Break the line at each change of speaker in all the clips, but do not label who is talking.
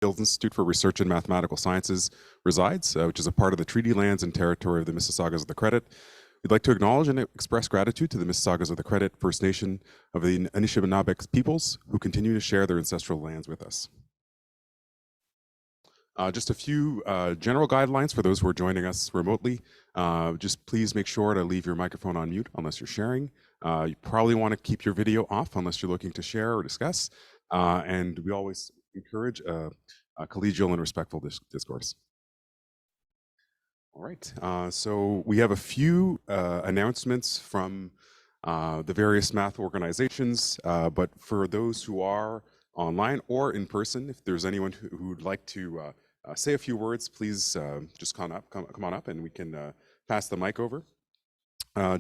Fields Institute for Research in Mathematical Sciences resides, which is a part of the treaty lands and territory of the Mississaugas of the Credit. We'd like to acknowledge and express gratitude to the Mississaugas of the Credit First Nation of the Anishinaabe peoples who continue to share their ancestral lands with us. Just a few general guidelines for those who are joining us remotely. Just please make sure to leave your microphone on mute unless you're sharing. You probably want to keep your video off unless you're looking to share or discuss. And we always encourage a collegial and respectful discourse. All right, so we have a few announcements from the various math organizations, but for those who are online or in person, if there's anyone who would like to say a few words, please just come on up and we can pass the mic over.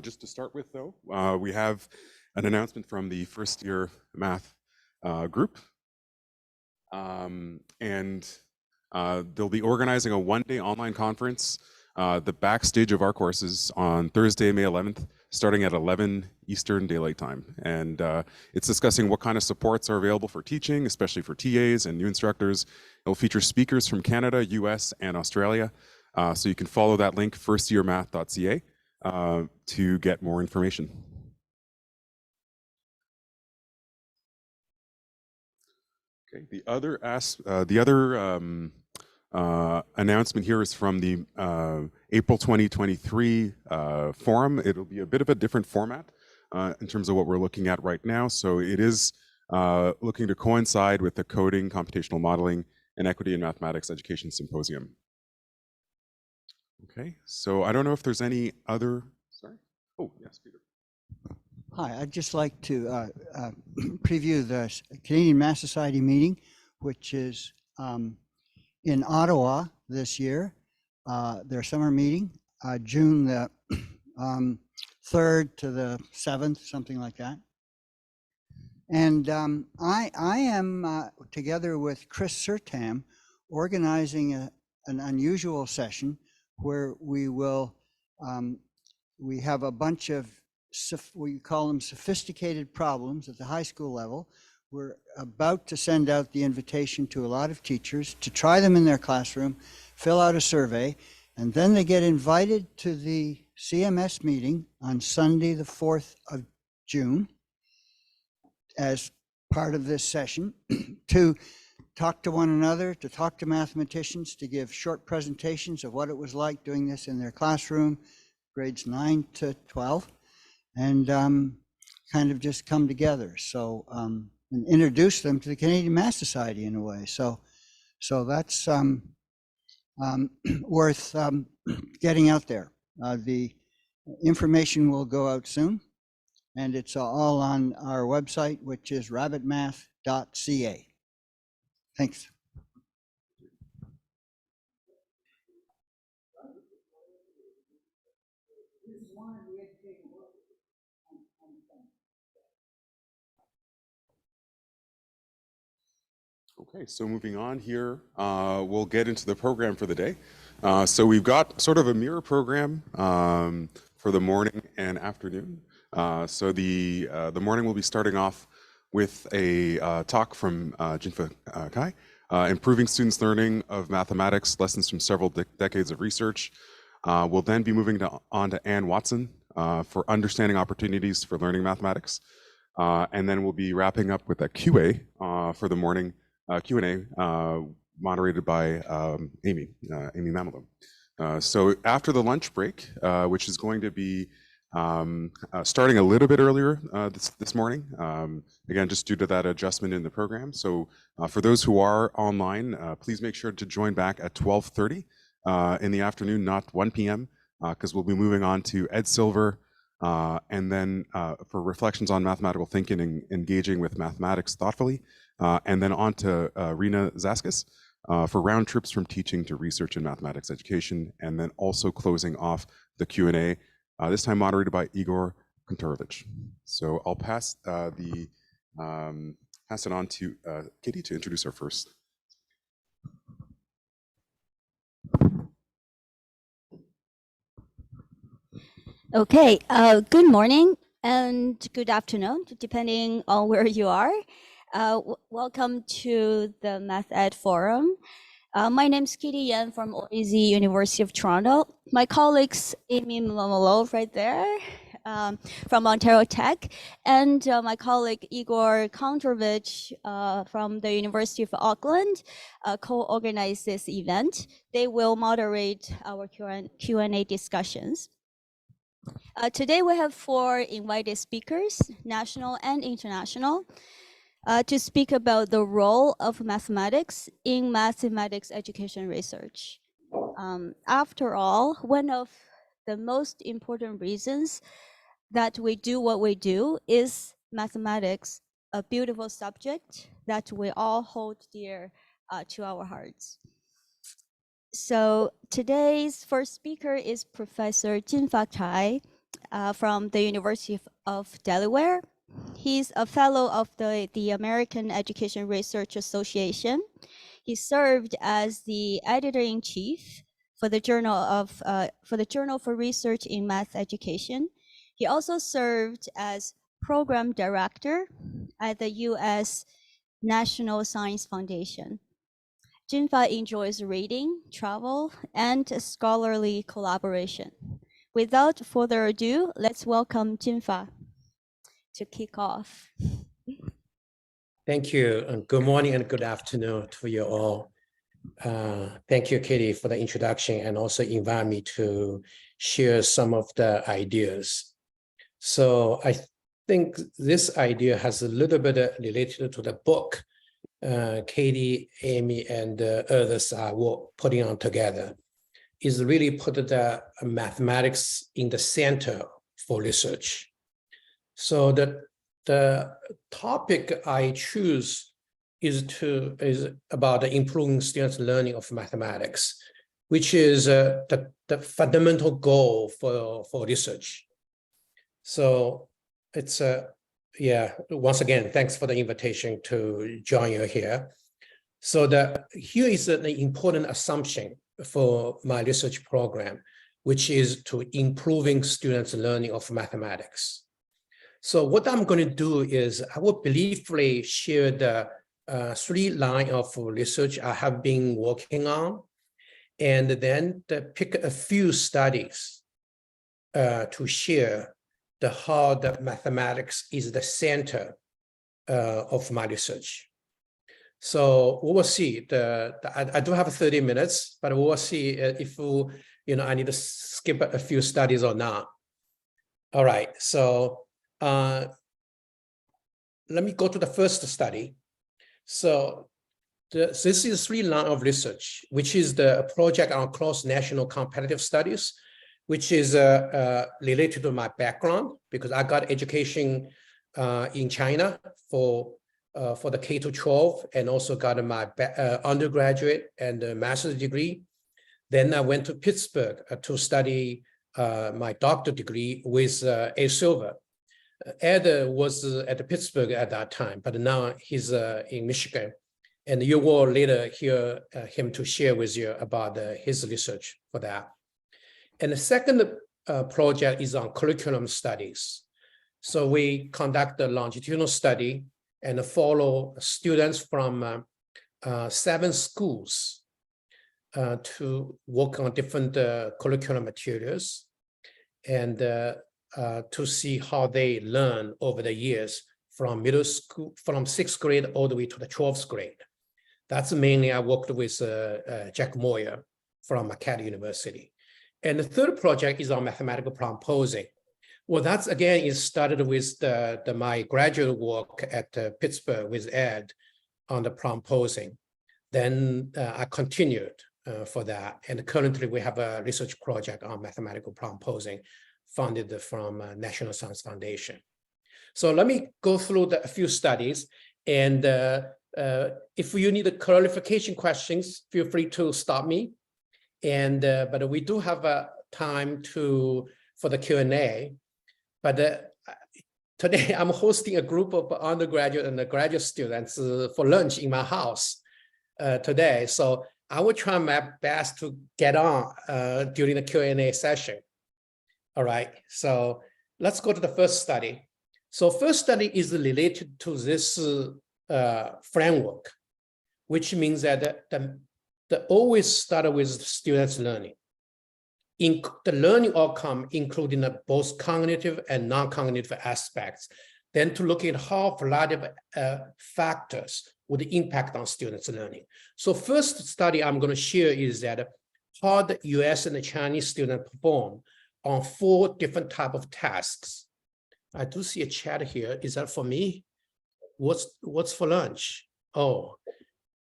Just to start with though, we have an announcement from the first year math group. They'll be organizing a one-day online conference, the backstage of our courses on Thursday, May 11th, starting at 11 Eastern Daylight Time. And it's discussing what kind of supports are available for teaching, especially for TAs and new instructors. It will feature speakers from Canada, US, and Australia. So you can follow that link, firstyearmath.ca, to get more information. Okay, the other announcement here is from the April 2023 forum. It'll be a bit of a different format in terms of what we're looking at right now. So it is looking to coincide with the Coding, Computational Modeling, and Equity in Mathematics Education Symposium. Okay, so I don't know if there's any other, sorry? Oh, yes, Peter.
Hi, I'd just like to preview the Canadian Math Society meeting, which is in Ottawa this year, their summer meeting, June the 3rd to the 7th, something like that. And I am, together with Chris Sertam, organizing an unusual session where we will, we have a bunch of, we call them sophisticated problems at the high school level. We're about to send out the invitation to a lot of teachers to try them in their classroom, fill out a survey, and then they get invited to the CMS meeting on Sunday, the 4th of June, as part of this session, to talk to one another, to talk to mathematicians, to give short presentations of what it was like doing this in their classroom, grades 9 to 12, and kind of just come together. So, and introduce them to the Canadian Math Society in a way. So that's worth getting out there. The information will go out soon, and it's all on our website, which is rabbitmath.ca. Thanks.
Okay, so moving on here, we'll get into the program for the day. So we've got sort of a mirror program for the morning and afternoon. So the morning will be starting off with a talk from Jinfa Kai, Improving Students' Learning of Mathematics, Lessons from Several Decades of Research. We'll then be moving on to Ann Watson for Understanding Opportunities for Learning Mathematics. And then we'll be wrapping up with a QA for the morning, Q&A moderated by Amy Mamelou. So after the lunch break, which is going to be starting a little bit earlier this morning, again, just due to that adjustment in the program. So for those who are online, please make sure to join back at 12:30 in the afternoon, not 1 p.m., because we'll be moving on to Ed Silver, and then for reflections on mathematical thinking and engaging with mathematics thoughtfully, and then on to Rena Zaskis for round trips from teaching to research in mathematics education, and then also closing off the Q&A, this time moderated by Igor Kontorovich. So I'll pass it on to Katie to introduce our first.
Okay, good morning and good afternoon, depending on where you are. Welcome to the MathEd Forum. My name is Kitty Yan from OEZ University of Toronto. My colleagues, Amy Momolo right there from Ontario Tech, and my colleague Igor Kontrovich from the University of Auckland co-organized this event. They will moderate our Q&A discussions. Today we have 4 invited speakers, national and international, to speak about the role of mathematics in mathematics education research. After all, one of the most important reasons that we do what we do is mathematics, a beautiful subject that we all hold dear to our hearts. So today's first speaker is Professor Jinfa Cai from the University of Delaware. He's a fellow of the American Education Research Association. He served as the editor-in-chief for the Journal for Research in Math Education. He also served as program director at the U.S. National Science Foundation. Jinfa enjoys reading, travel, and scholarly collaboration. Without further ado, let's welcome Jinfa to kick off.
Thank you, and good morning and good afternoon to you all. Thank you, Katie, for the introduction and also invite me to share some of the ideas. So I think this idea has a little bit related to the book Katie, Amy, and others are putting on together. Is really put the mathematics in the center for research. So the topic I choose is about the improving students' learning of mathematics, which is the fundamental goal for research. So it's once again, thanks for the invitation to join you here. So here is an important assumption for my research program, which is to improving students' learning of mathematics. So what I'm going to do is I will briefly share the 3 lines of research I have been working on, and then pick a few studies to share how the mathematics is the center of my research. So we will see. I do have 30 minutes, but we will see if I need to skip a few studies or not. All right. So let me go to the first study. So this is 3 lines of research, which is the project on cross-national competitive studies, which is related to my background because I got education in China for the K-12 and also got my undergraduate and master's degree. Then I went to Pittsburgh to study my doctorate degree with A. Silver. Ed was at Pittsburgh at that time, but now he's in Michigan. And you will later hear him to share with you about his research for that. And the second project is on curriculum studies. So we conduct a longitudinal study and follow students from 7 schools to work on different curriculum materials and to see how they learn over the years from middle school, from 6th grade all the way to the 12th grade. That's mainly I worked with Jack Moyer from MathEd University. And the third project is on mathematical problem posing. Well, that's again is started with my graduate work at Pittsburgh with Ed on the problem posing. Then I continued for that. And currently we have a research project on mathematical problem posing funded from National Science Foundation. So let me go through a few studies. And if you need clarification questions, feel free to stop me. And but we do have time for the Q&A. But today I'm hosting a group of undergraduate and graduate students for lunch in my house today. So I will try my best to get on during the Q&A session. All right, so let's go to the first study. So first study is related to this framework, which means that the always start with students learning. In the learning outcome, including both cognitive and non-cognitive aspects, then to look at how a variety of factors would impact on students' learning. So first study I'm going to share is that how the US and the Chinese students perform on 4 different types of tasks. I do see a chat here. Is that for me? What's for lunch? Oh,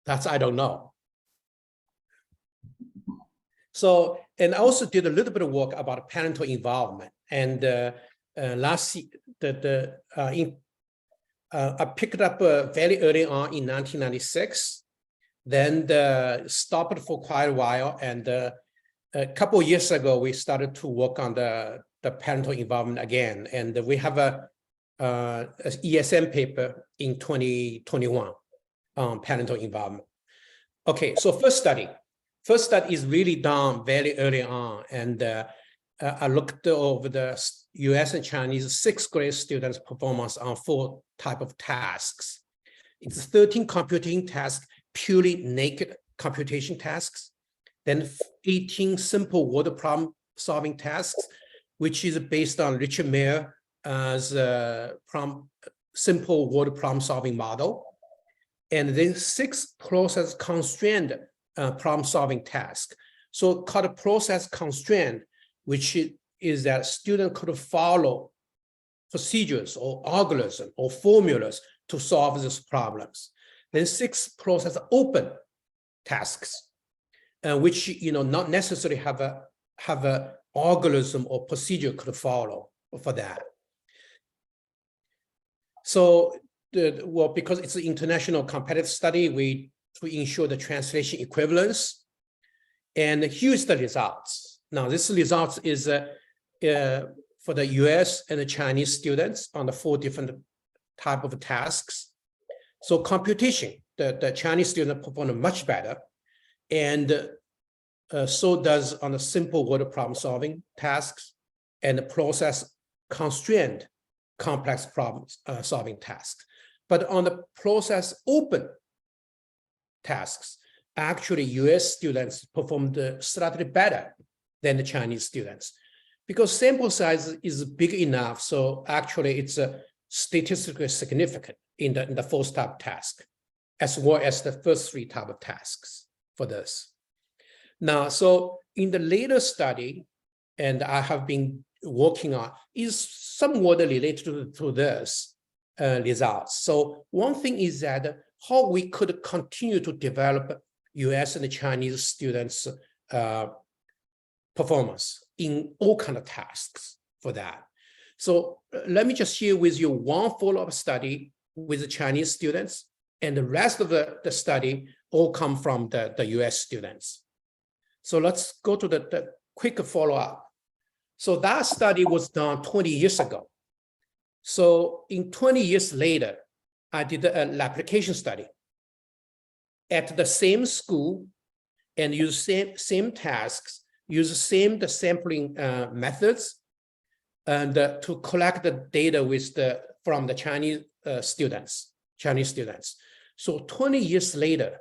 that's, I don't know. So, and I also did a little bit of work about parental involvement. And I picked up very early on in 1996, then stopped for quite a while. And a couple of years ago, we started to work on the parental involvement again. And we have a ESM paper in 2021 on parental involvement. Okay, so first study is really done very early on. And I looked over the US and Chinese 6th grade students' performance on 4 types of tasks. It's 13 computing tasks, purely naked computation tasks. Then 18 simple word problem solving tasks, which is based on Richard Mayer's simple word problem solving model. And then 6 process constrained problem solving tasks. So called process constraint, which is that student could follow procedures or algorithms or formulas to solve these problems. Then 6 process open tasks, which not necessarily have a algorithm or procedure could follow for that. So because it's an international competitive study, to ensure the translation equivalence. And here's the results. Now, this result is for the US and the Chinese students on the 4 different type of tasks. So computation, the Chinese student performed much better. And so does on the simple word problem solving tasks and the process constrained complex problem solving tasks. But on the process open tasks, actually US students performed slightly better than the Chinese students because sample size is big enough. So actually it's statistically significant in the first type task, as well as the first 3 type of tasks for this. Now, so in the later study, and I have been working on, is somewhat related to this results. So one thing is that how we could continue to develop US and the Chinese students' performance in all kinds of tasks for that. So let me just share with you one follow-up study with the Chinese students, and the rest of the study all come from the US students. So let's go to the quick follow-up. So that study was done 20 years ago. So in 20 years later, I did an application study at the same school and use same tasks, use the sampling methods, and to collect the data from the Chinese students. So 20 years later,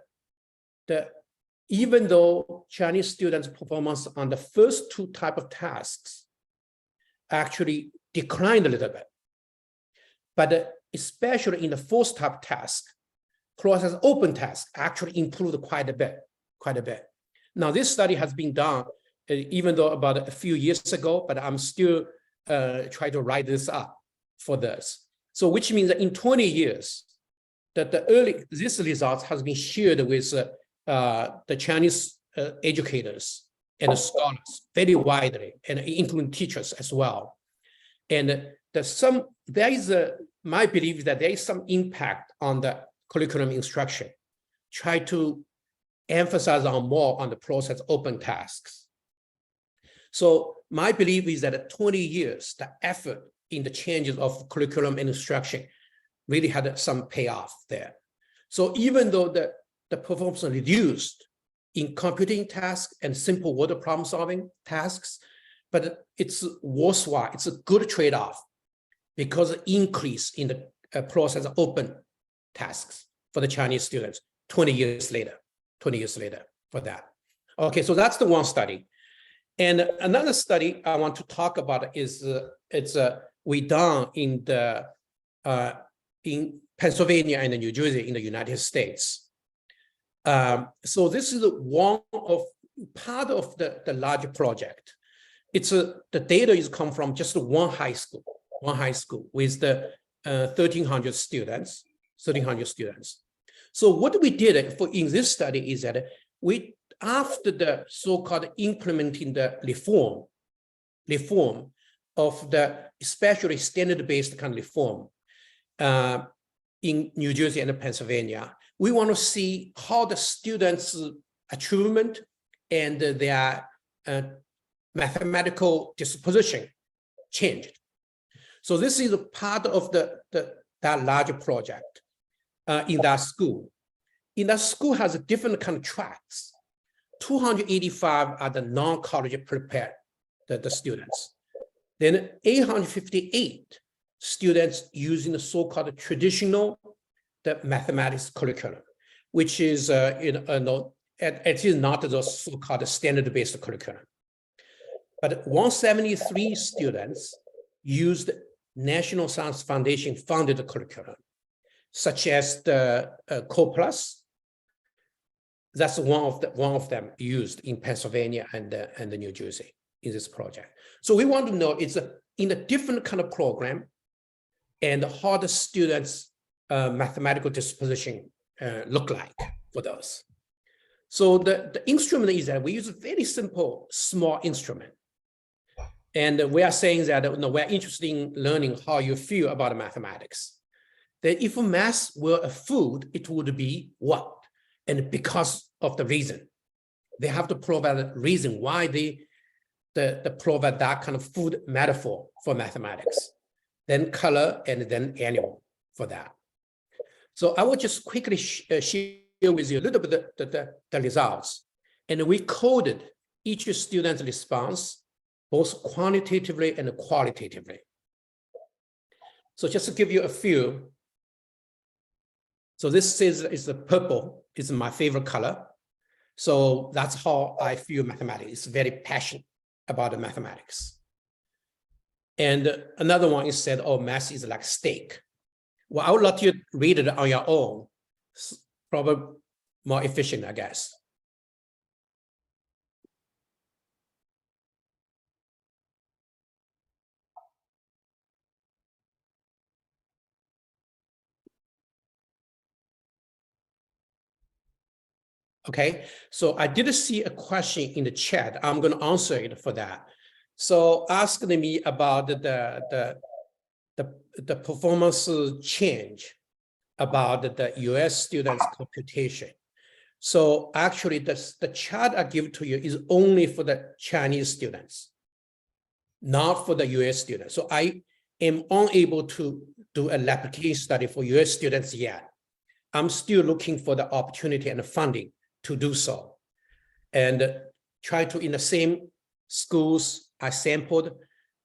even though Chinese students' performance on the first 2 type of tasks actually declined a little bit, but especially in the first type task, process open task actually improved quite a bit. Now, this study has been done, even though about a few years ago, but I'm still trying to write this up for this. So which means that in 20 years, this result has been shared with the Chinese educators and the scholars very widely, and including teachers as well. And my belief is that there is some impact on the curriculum instruction. Try to emphasize more on the process open tasks. So my belief is that at 20 years, the effort in the changes of curriculum and instruction really had some payoff there. So even though the performance reduced in computing tasks and simple word problem solving tasks, but it's worthwhile. It's a good trade-off because increase in the process open tasks for the Chinese students 20 years later for that. Okay, so that's the one study. And another study I want to talk about is we done in Pennsylvania and New Jersey in the United States. So this is one of part of the larger project. It's the data is come from just one high school with the 1,300 students. So what we did in this study is that we, after the so-called implementing the reform of the especially standard-based kind of reform in New Jersey and Pennsylvania, we want to see how the students' achievement and their mathematical disposition changed. So this is a part of that larger project in that school. In that school has a different kind of tracks. 285 are the non-college prepared, the students. Then 858 students using the so-called traditional mathematics curriculum, which is it is not the so-called standard-based curriculum. But 173 students used National Science Foundation funded curriculum, such as the CoPlus. That's one of them used in Pennsylvania and the New Jersey in this project. So we want to know it's in a different kind of program and how the students' mathematical disposition look like for those. So the instrument is that we use a very simple, small instrument. And we are saying that we're interested in learning how you feel about mathematics. That if math were a food, it would be what? And because of the reason. They have to provide a reason why they provide that kind of food metaphor for mathematics. Then color and then animal for that. So I will just quickly share with you a little bit the results. And we coded each student's response, both quantitatively and qualitatively. So just to give you a few. So this is the purple, is my favorite color. So that's how I feel mathematics. It's very passionate about the mathematics. And another one is said, oh, math is like steak. Well, I would let you read it on your own. It's probably more efficient, I guess. Okay, so I did see a question in the chat. I'm going to answer it for that. So asking me about the performance change about the US students computation. So actually the chart I give to you is only for the Chinese students, not for the US students. So I am unable to do a replication study for US students yet. I'm still looking for the opportunity and the funding to do so. And try to, in the same schools I sampled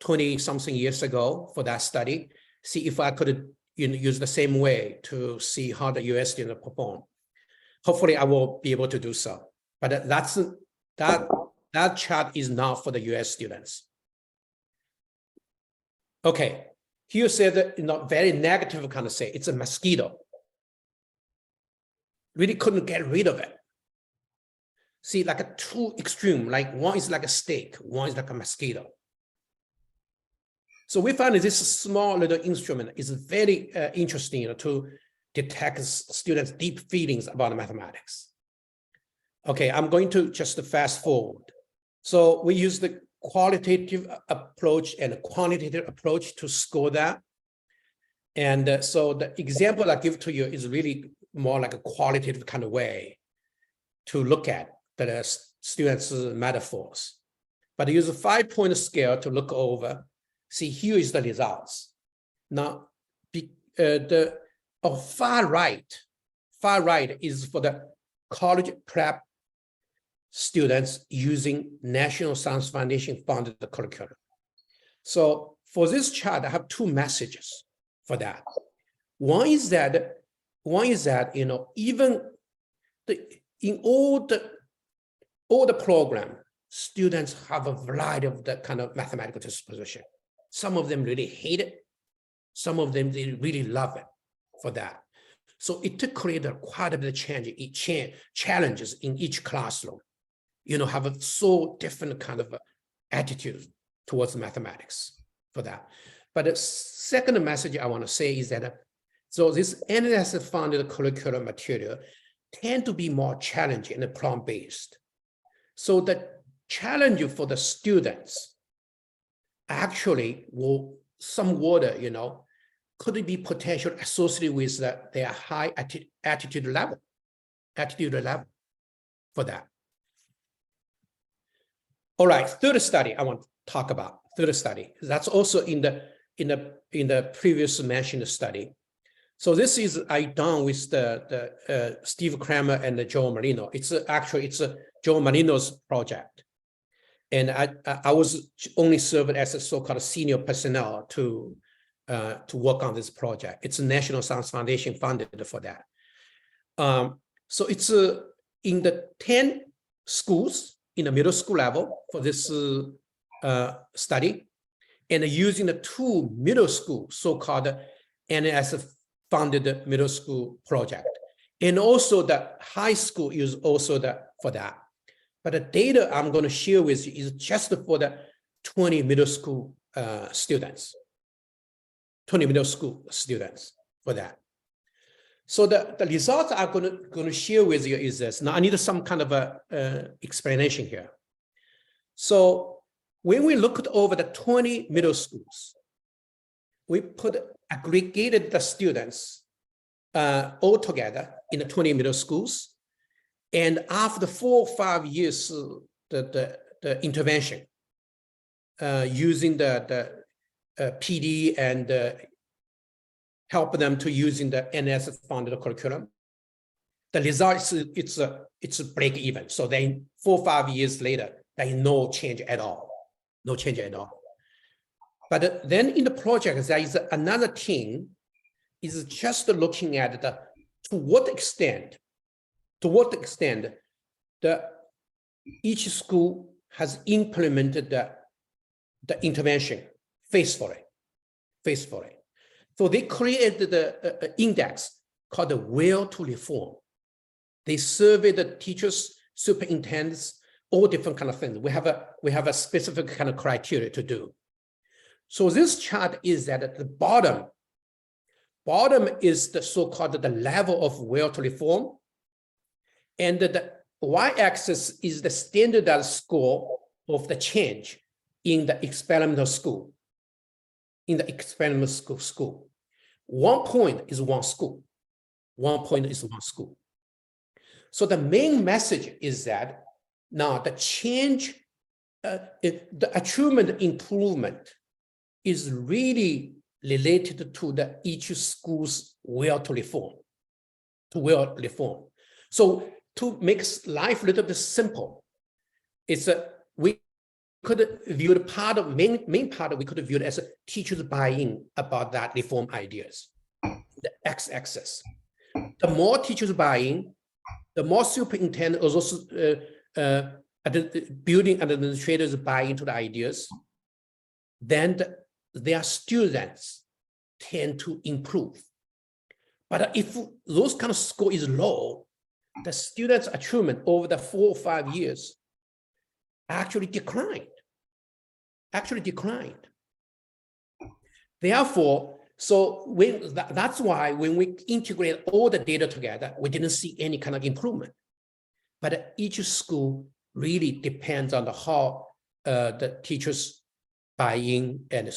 20-something years ago for that study, see if I could use the same way to see how the US students perform. Hopefully I will be able to do so. But that chart is not for the US students. Okay, here said, very negative kind of say, it's a mosquito. Really couldn't get rid of it. See, like a two extreme, like one is like a steak, one is like a mosquito. So we found this small little instrument is very interesting to detect students' deep feelings about mathematics. Okay, I'm going to just fast forward. So we use the qualitative approach and a quantitative approach to score that. And so the example I give to you is really more like a qualitative kind of way to look at the students' metaphors. But I use a 5-point scale to look over. See, here is the results. Now, the far right is for the college prep students using National Science Foundation funded curriculum. So for this chart, I have two messages for that. One is that One is that, even in all the program, students have a variety of the kind of mathematical disposition. Some of them really hate it. Some of them, they really love it for that. So it created quite a bit of challenges in each classroom, have a so different kind of attitude towards mathematics for that. But the second message I want to say is that, so this NSF-funded curriculum material tend to be more challenging and problem-based. So the challenge for the students actually will somewhat, could be potential associated with their high attitude level for that. All right, third study I want to talk about. Third study that's also in the previous mentioned study. So this is I done with the Steve Kramer and the Joe Marino. It's Joe Marino's project, and I was only served as a so-called senior personnel to work on this project. It's a National Science Foundation funded for that. So it's in the 10 schools in the middle school level for this study, and using the 2 middle school so-called NSF-funded middle school project, and also the high school is also for that. But the data I'm going to share with you is just for the 20 middle school students. 20 middle school students for that. So the results I'm going to share with you is this. Now I need some kind of a explanation here. So when we looked over the 20 middle schools, we aggregated the students all together in the 20 middle schools. And after 4 or 5 years, the intervention using the PD and help them to using the NSF-funded curriculum, the result is it's a break even. So then 4 or 5 years later, there is no change at all. No change at all. But then in the project, there is another team is just looking at to what extent each school has implemented the intervention faithfully. So they created the index called the Will to Reform. They surveyed the teachers, superintendents, all different kind of things. We have a specific kind of criteria to do. So this chart is that at the bottom is the so-called the level of will to reform, and the y-axis is the standardized score of the change in the experimental school. In the experimental school, 1 point is one school. 1 point is one school. So the main message is that now the change, the achievement improvement is really related to each school's will to reform. So to make life a little bit simple, we could view the main part we could view it as teachers buy-in about that reform ideas. The x-axis. The more teachers buy-in, the more superintendent also building administrators buy into the ideas, then their students tend to improve. But if those kind of score is low, the students' achievement over the 4 or 5 years actually declined. Therefore, so that's why when we integrate all the data together, we didn't see any kind of improvement. But each school really depends on how the teachers buy in and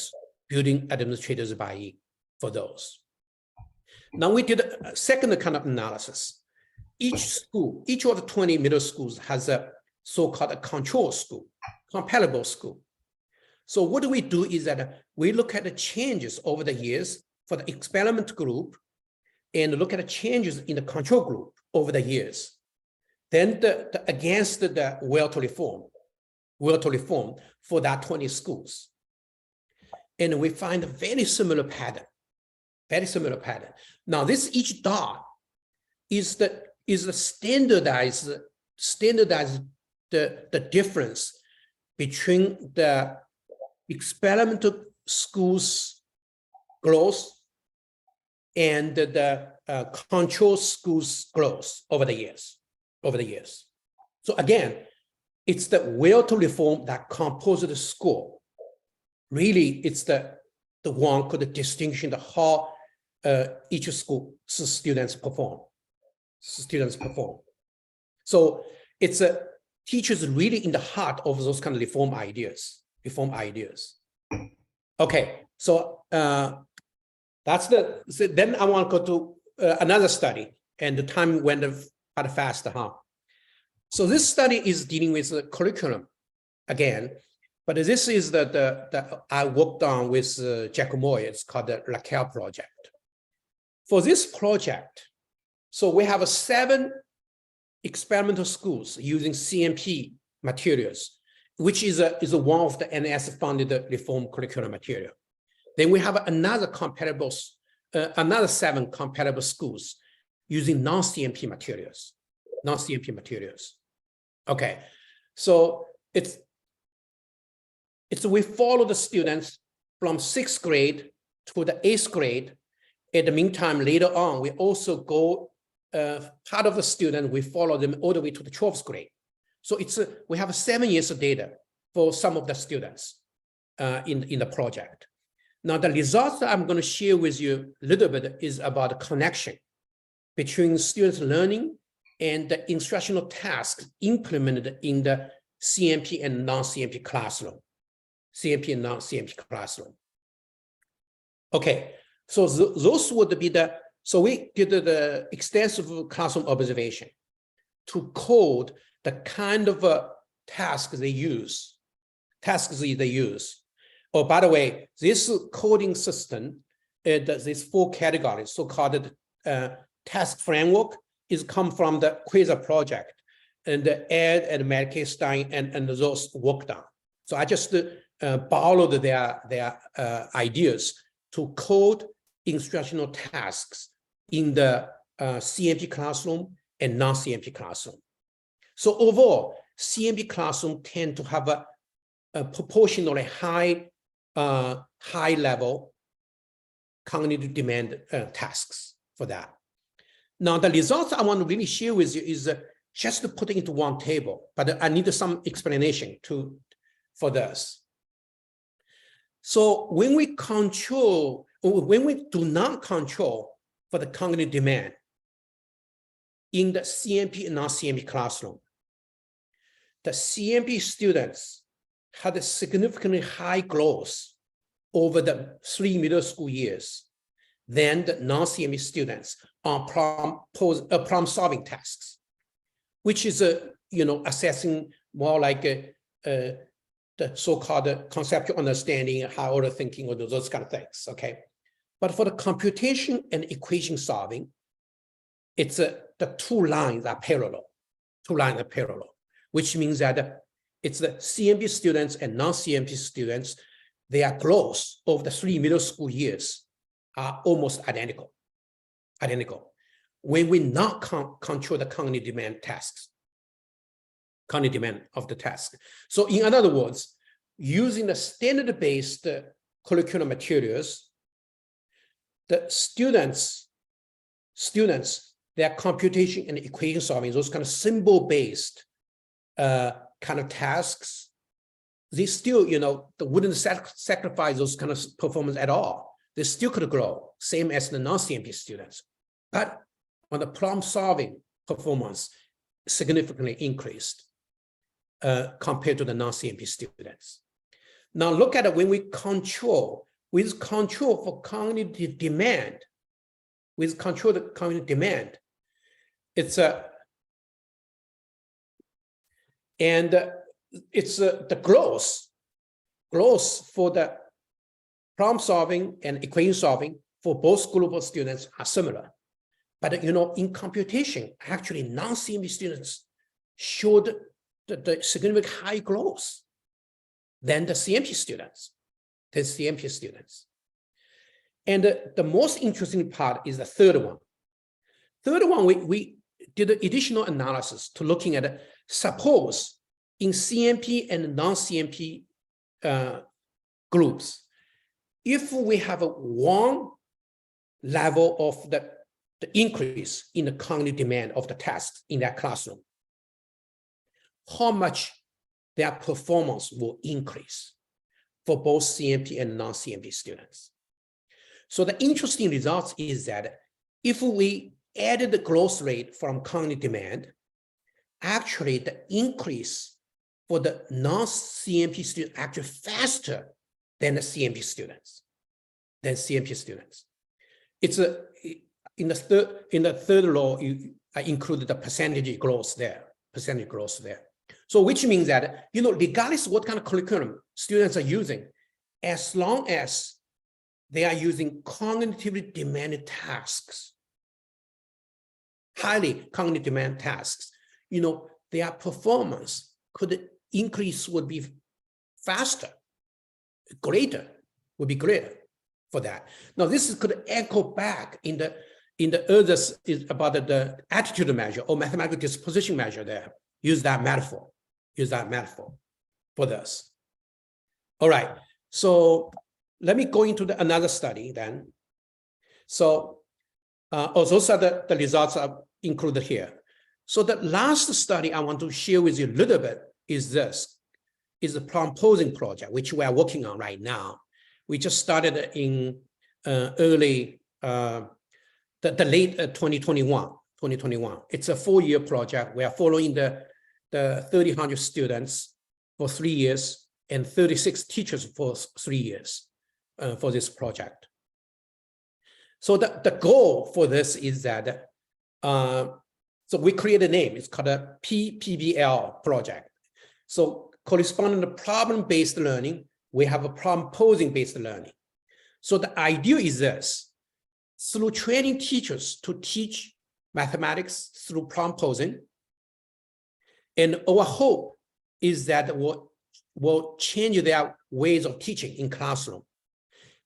building administrators buy in for those. Now we did a second kind of analysis. Each of the 20 middle schools has a so-called control school, comparable school. So what do we do is that we look at the changes over the years for the experiment group and look at the changes in the control group over the years. Then against the will to reform for that 20 schools. And we find a very similar pattern. Now this each dot is the standardize the difference between the experimental schools growth and the control schools growth over the years. So again, it's the will to reform that composes the school. Really, it's the one could distinguish the how each school students perform. So it's teachers really in the heart of those kind of reform ideas. Okay, so that's so then I want to go to another study, and the time went quite fast, huh? So this study is dealing with the curriculum again, but this is the I worked on with Jack Moy. It's called the Raquel project. For this project, so we have 7 experimental schools using CMP materials, which is one of the NS-funded reform curriculum material. Then we have another 7 comparable schools using non-CMP materials. Okay, so it's we follow the students from 6th grade to the 8th grade. In the meantime, later on, we also go part of the student, we follow them all the way to the 12th grade. So it's we have 7 years of data for some of the students in the project. Now, the results that I'm going to share with you a little bit is about the connection between students' learning and the instructional tasks implemented in the CMP and non-CMP classroom. Okay, so those would be so we did the extensive classroom observation to code the kind of tasks they use. Oh, by the way, this coding system, these 4 categories, so-called task framework, is come from the Quasar project, and the Ed and Medicaid Stein and those worked on. So I just borrowed their ideas to code instructional tasks in the CMP classroom and non-CMP classroom. So overall, CMP classroom tend to have a proportionally high level cognitive demand tasks for that. Now, the results I want to really share with you is just to put it into one table, but I need some explanation for this. So when we do not control for the cognitive demand in the CMP and non-CMP classroom, the CMP students had a significantly high growth over the 3 middle school years than the non-CMP students on problem solving tasks, which is assessing more like the so-called conceptual understanding, high order thinking, or those kind of things. Okay, but for the computation and equation solving, it's the 2 lines are parallel. Which means that it's the CMP students and non-CMP students, their growth over the 3 middle school years are almost identical. When we not control the cognitive demand of the task. So in other words, using the standard-based curriculum materials, the students, their computation and equation solving, those kind of symbol-based kind of tasks, they still, they wouldn't sacrifice those kind of performance at all. They still could grow, same as the non-CMP students. But on the problem solving performance, significantly increased compared to the non-CMP students. Now look at it when we control, with control for cognitive demand, it's the growth for the problem solving and equation solving for both group of students are similar. But in computation, actually non-CMP students showed the significant high growth than the CMP students. And the most interesting part is the third one. Third one, we did additional analysis to looking at, suppose in CMP and non-CMP groups, if we have one level of the increase in the cognitive demand of the test in that classroom, how much their performance will increase for both CMP and non-CMP students. So the interesting result is that if we added the growth rate from cognitive demand, actually the increase for the non-CMP students actually faster than the CMP students. It's in the third law, I included the percentage growth there. So which means that, regardless of what kind of curriculum students are using, as long as they are using cognitively demanded tasks, highly cognitive demand tasks, their performance could increase, would be faster, would be greater for that. Now, this could echo back in the others is about the attitude measure or mathematical disposition measure there. Use that metaphor for this. All right, so let me go into another study then. So those are the results are included here. So the last study I want to share with you a little bit is the problem posing project, which we are working on right now. We just started in late 2021. It's a 4-year project. We are following the 300 students for 3 years and 36 teachers for 3 years for this project. So the goal for this is that, so we create a name, it's called a PPBL project. So corresponding to problem-based learning, we have a problem posing-based learning. So the idea is this: through training teachers to teach mathematics through problem posing, and our hope is that will change their ways of teaching in classroom.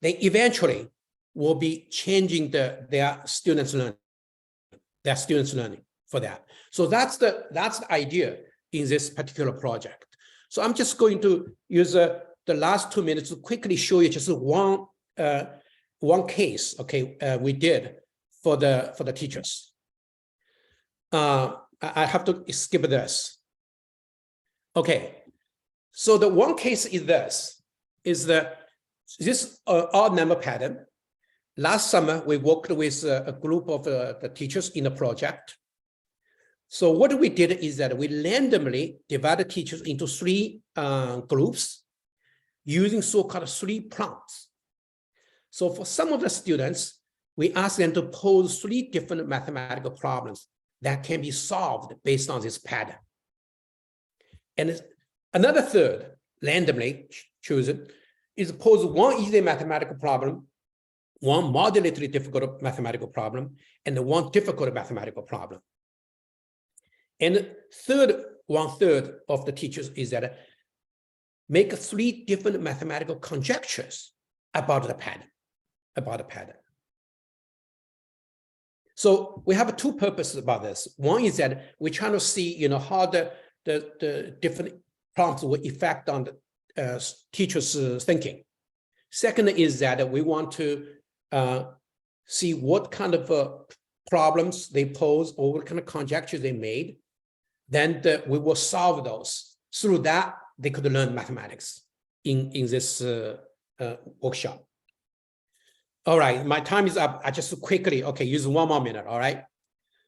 They eventually will be changing their students' learning for that. So that's the idea in this particular project. So I'm just going to use the last 2 minutes to quickly show you just one case, we did for the teachers. I have to skip this. Okay, so the one case is this odd number pattern. Last summer, we worked with a group of the teachers in the project. So what we did is that we randomly divided teachers into 3 groups using so-called 3 prompts. So for some of the students, we asked them to pose 3 different mathematical problems that can be solved based on this pattern. And another third, randomly chosen, is pose 1 easy mathematical problem, 1 moderately difficult mathematical problem, and 1 difficult mathematical problem. And one-third of the teachers is that make 3 different mathematical conjectures about the pattern. So we have 2 purposes about this. One is that we're trying to see, how the different prompts will affect on the teachers' thinking. Second is that we want to see what kind of problems they pose or what kind of conjectures they made. Then we will solve those. Through that, they could learn mathematics in this workshop. All right, my time is up. I just quickly, use 1 more minute, all right?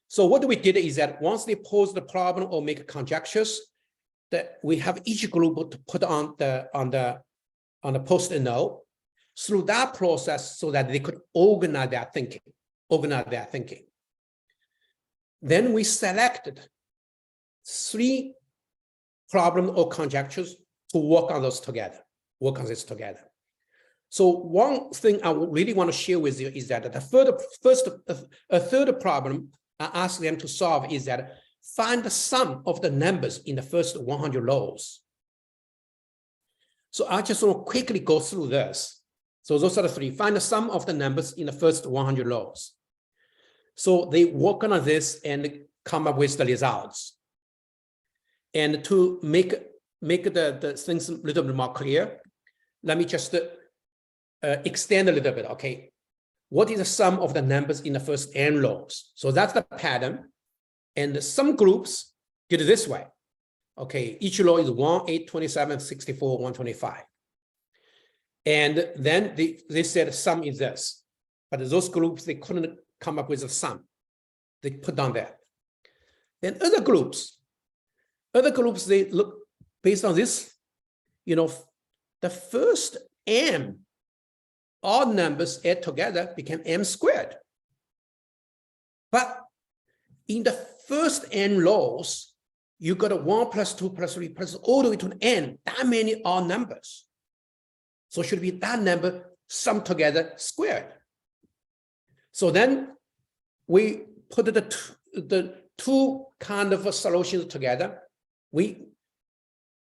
So what we did is that once they pose the problem or make conjectures, that we have each group to put on the post-it note through that process so that they could organize their thinking. Then we selected 3 problems or conjectures to work on this together. So one thing I really want to share with you is that a third problem I asked them to solve is that find the sum of the numbers in the first 100 rows. So I just want to quickly go through this. So those are the 3. Find the sum of the numbers in the first 100 rows. So they work on this and come up with the results. And to make the things a little bit more clear, let me just extend a little bit, okay? What is the sum of the numbers in the first n rows? So that's the pattern. And some groups did it this way. Okay, each row is 1, 8, 27, 64, 125. And then they said sum is this. But those groups, they couldn't come up with a sum. They put down that. Then other groups, they look based on this, you know, the first m, all numbers add together became m squared. But in the first n rows, you got a 1 plus 2 plus 3 plus all the way to n, that many odd numbers. So it should be that number summed together squared. So then we put the two kind of solutions together. We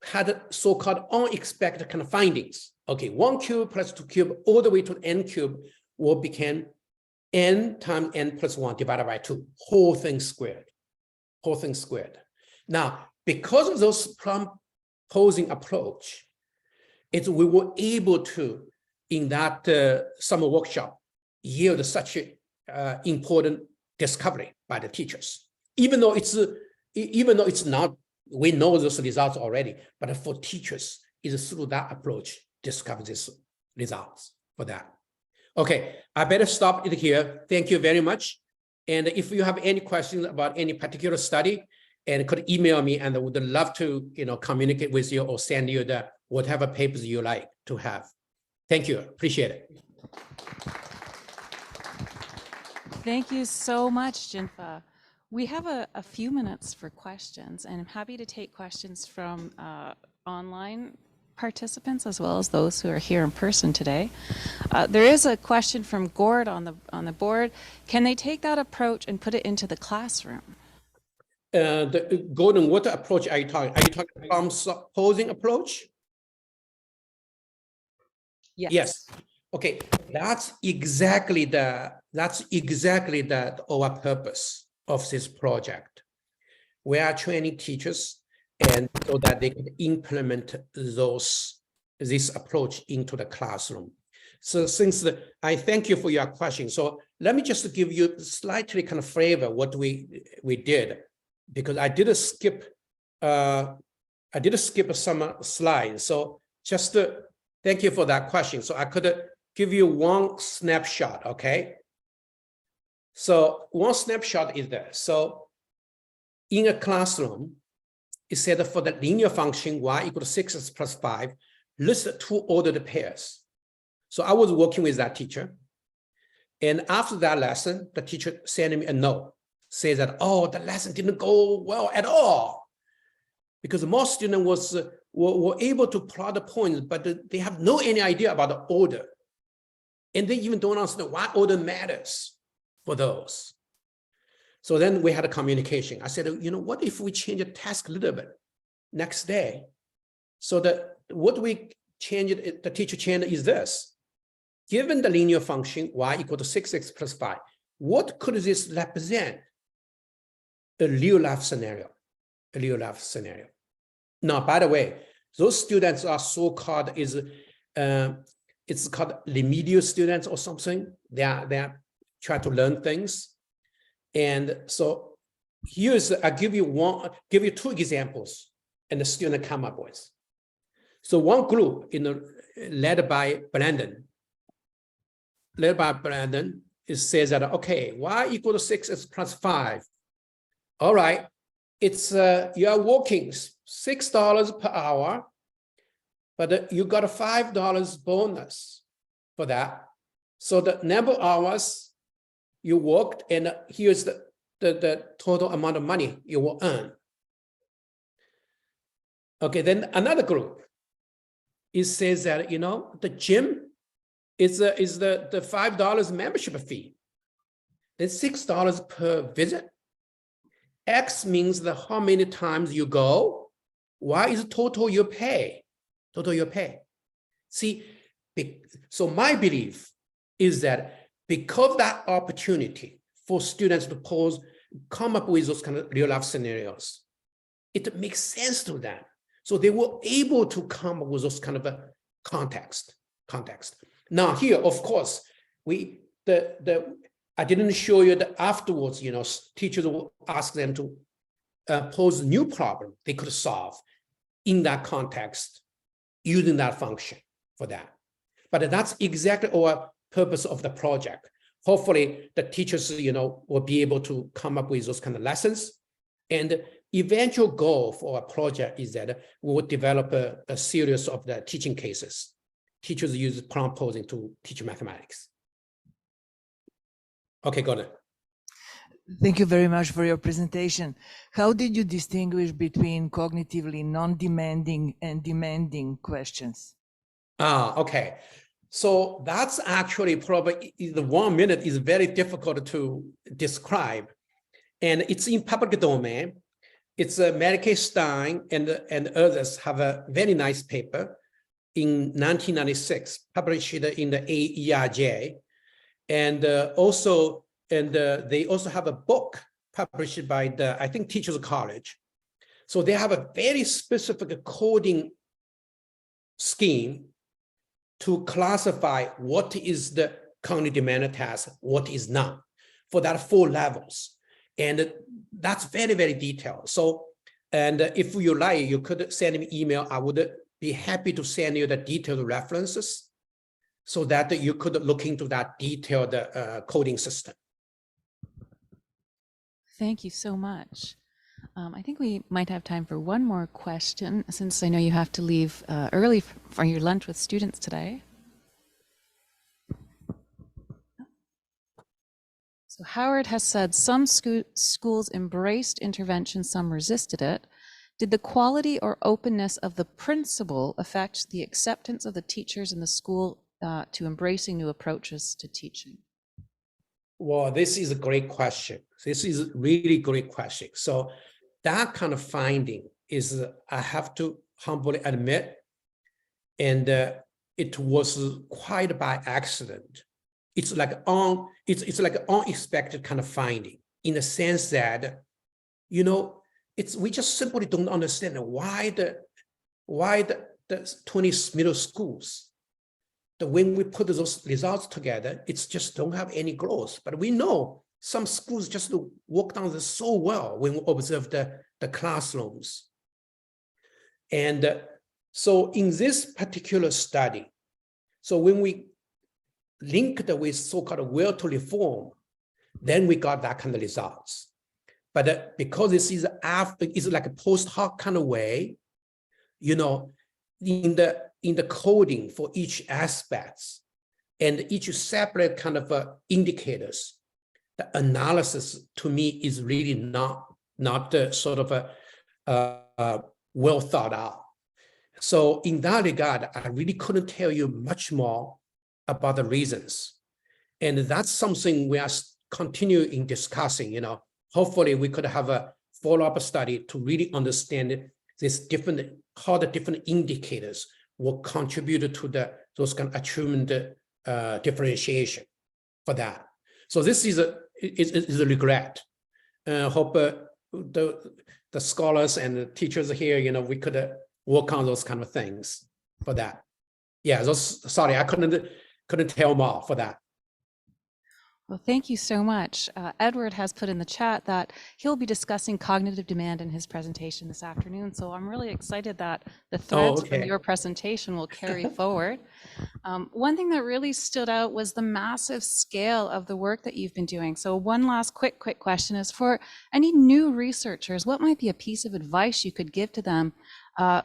had so-called unexpected kind of findings. Okay, 1 cube plus 2 cube all the way to n cube will become n times n plus 1 divided by 2, whole thing squared, whole thing squared. Now, because of those problem posing approach, we were able to, in that summer workshop, yield such an important discovery by the teachers. Even though it's not, we know those results already, but for teachers, it's through that approach discover these results for that. Okay, I better stop it here. Thank you very much. And if you have any questions about any particular study, and could email me, and I would love to, communicate with you or send you the whatever papers you like to have. Thank you, appreciate it.
Thank you so much, Jinfa. We have a few minutes for questions, and I'm happy to take questions from online participants as well as those who are here in person today. There is a question from Gord on the board. Can they take that approach and put it into the classroom?
Gordon, what approach are you talking? Are you talking problem posing approach?
Yes.
Yes. Okay, that's exactly our purpose of this project. We are training teachers, and so that they can implement this approach into the classroom. So since I thank you for your question, so let me just give you slightly kind of flavor what we did, because I did skip some slides. So just thank you for that question. So I could give you one snapshot, okay? So one snapshot is there. So in a classroom, it said for the linear function y equal to 6x plus 5, list two ordered pairs. So I was working with that teacher. And after that lesson, the teacher sent me a note, says that, oh, the lesson didn't go well at all. Because most students were able to plot the points, but they have no any idea about the order. And they even don't understand why order matters for those. So then we had a communication. I said, what if we change the task a little bit next day? So that what we changed, the teacher changed is this. Given the linear function y equal to 6x plus 5, what could this represent? A real life scenario, a real life scenario. Now, by the way, those students are so-called it's called remedial students or something. They are trying to learn things. And so I give you two examples, and the student come up with. So one group, led by Brandon, it says that, okay, y equal to 6x plus 5. All right, it's you are working $6 per hour, but you got a $5 bonus for that. So the number of hours you worked, and here's the total amount of money you will earn. Okay, then another group, it says that, the gym is the $5 membership fee. It's $6 per visit. X means how many times you go. Y is total you pay. Total you pay. See, so my belief is that because that opportunity for students to come up with those kind of real life scenarios. It makes sense to them. So they were able to come up with those kind of a context. Now here, of course, I didn't show you that afterwards, teachers will ask them to pose a new problem they could solve in that context using that function for that. But that's exactly our purpose of the project. Hopefully the teachers, will be able to come up with those kind of lessons. And eventual goal for our project is that we will develop a series of the teaching cases. Teachers use prompt posing to teach mathematics. Okay, go ahead.
Thank you very much for your presentation. How did you distinguish between cognitively non-demanding and demanding questions?
Okay. So that's actually probably the 1 minute is very difficult to describe. And it's in public domain. It's Mary Kay Stein and others have a very nice paper in 1996, published in the AERJ. And they also have a book published by I think Teachers College. So they have a very specific coding scheme to classify what is the cognitive demand task, what is not, for that 4 levels. And that's very, very detailed. So, and if you like, you could send me email. I would be happy to send you the detailed references so that you could look into that detailed coding system.
Thank you so much. I think we might have time for one more question, since I know you have to leave early for your lunch with students today. So Howard has said some schools embraced intervention, some resisted it. Did the quality or openness of the principal affect the acceptance of the teachers in the school to embracing new approaches to teaching?
Well, this is a great question. This is a really great question. So that kind of finding is, I have to humbly admit, and it was quite by accident. It's like an unexpected kind of finding, in the sense that, we just simply don't understand why the 20 middle schools, when we put those results together, it's just don't have any growth. But we know some schools just work on this so well when we observe the classrooms. And so in this particular study, so when we linked with so-called will to reform, then we got that kind of results. But because this is it's like a post hoc kind of way, in the coding for each aspects and each separate kind of indicators, the analysis to me is really not sort of well thought out. So in that regard, I really couldn't tell you much more about the reasons. And that's something we are continuing discussing, Hopefully we could have a follow-up study to really understand how the different indicators will contribute to those kind of achievement differentiation for that. So this is a regret. Hope the scholars and the teachers here, we could work on those kind of things for that. Yeah, sorry, I couldn't tell more for that.
Well, thank you so much. Edward has put in the chat that he'll be discussing cognitive demand in his presentation this afternoon. So I'm really excited that the threads from your presentation will carry forward. One thing that really stood out was the massive scale of the work that you've been doing. So one last quick question is, for any new researchers, what might be a piece of advice you could give to them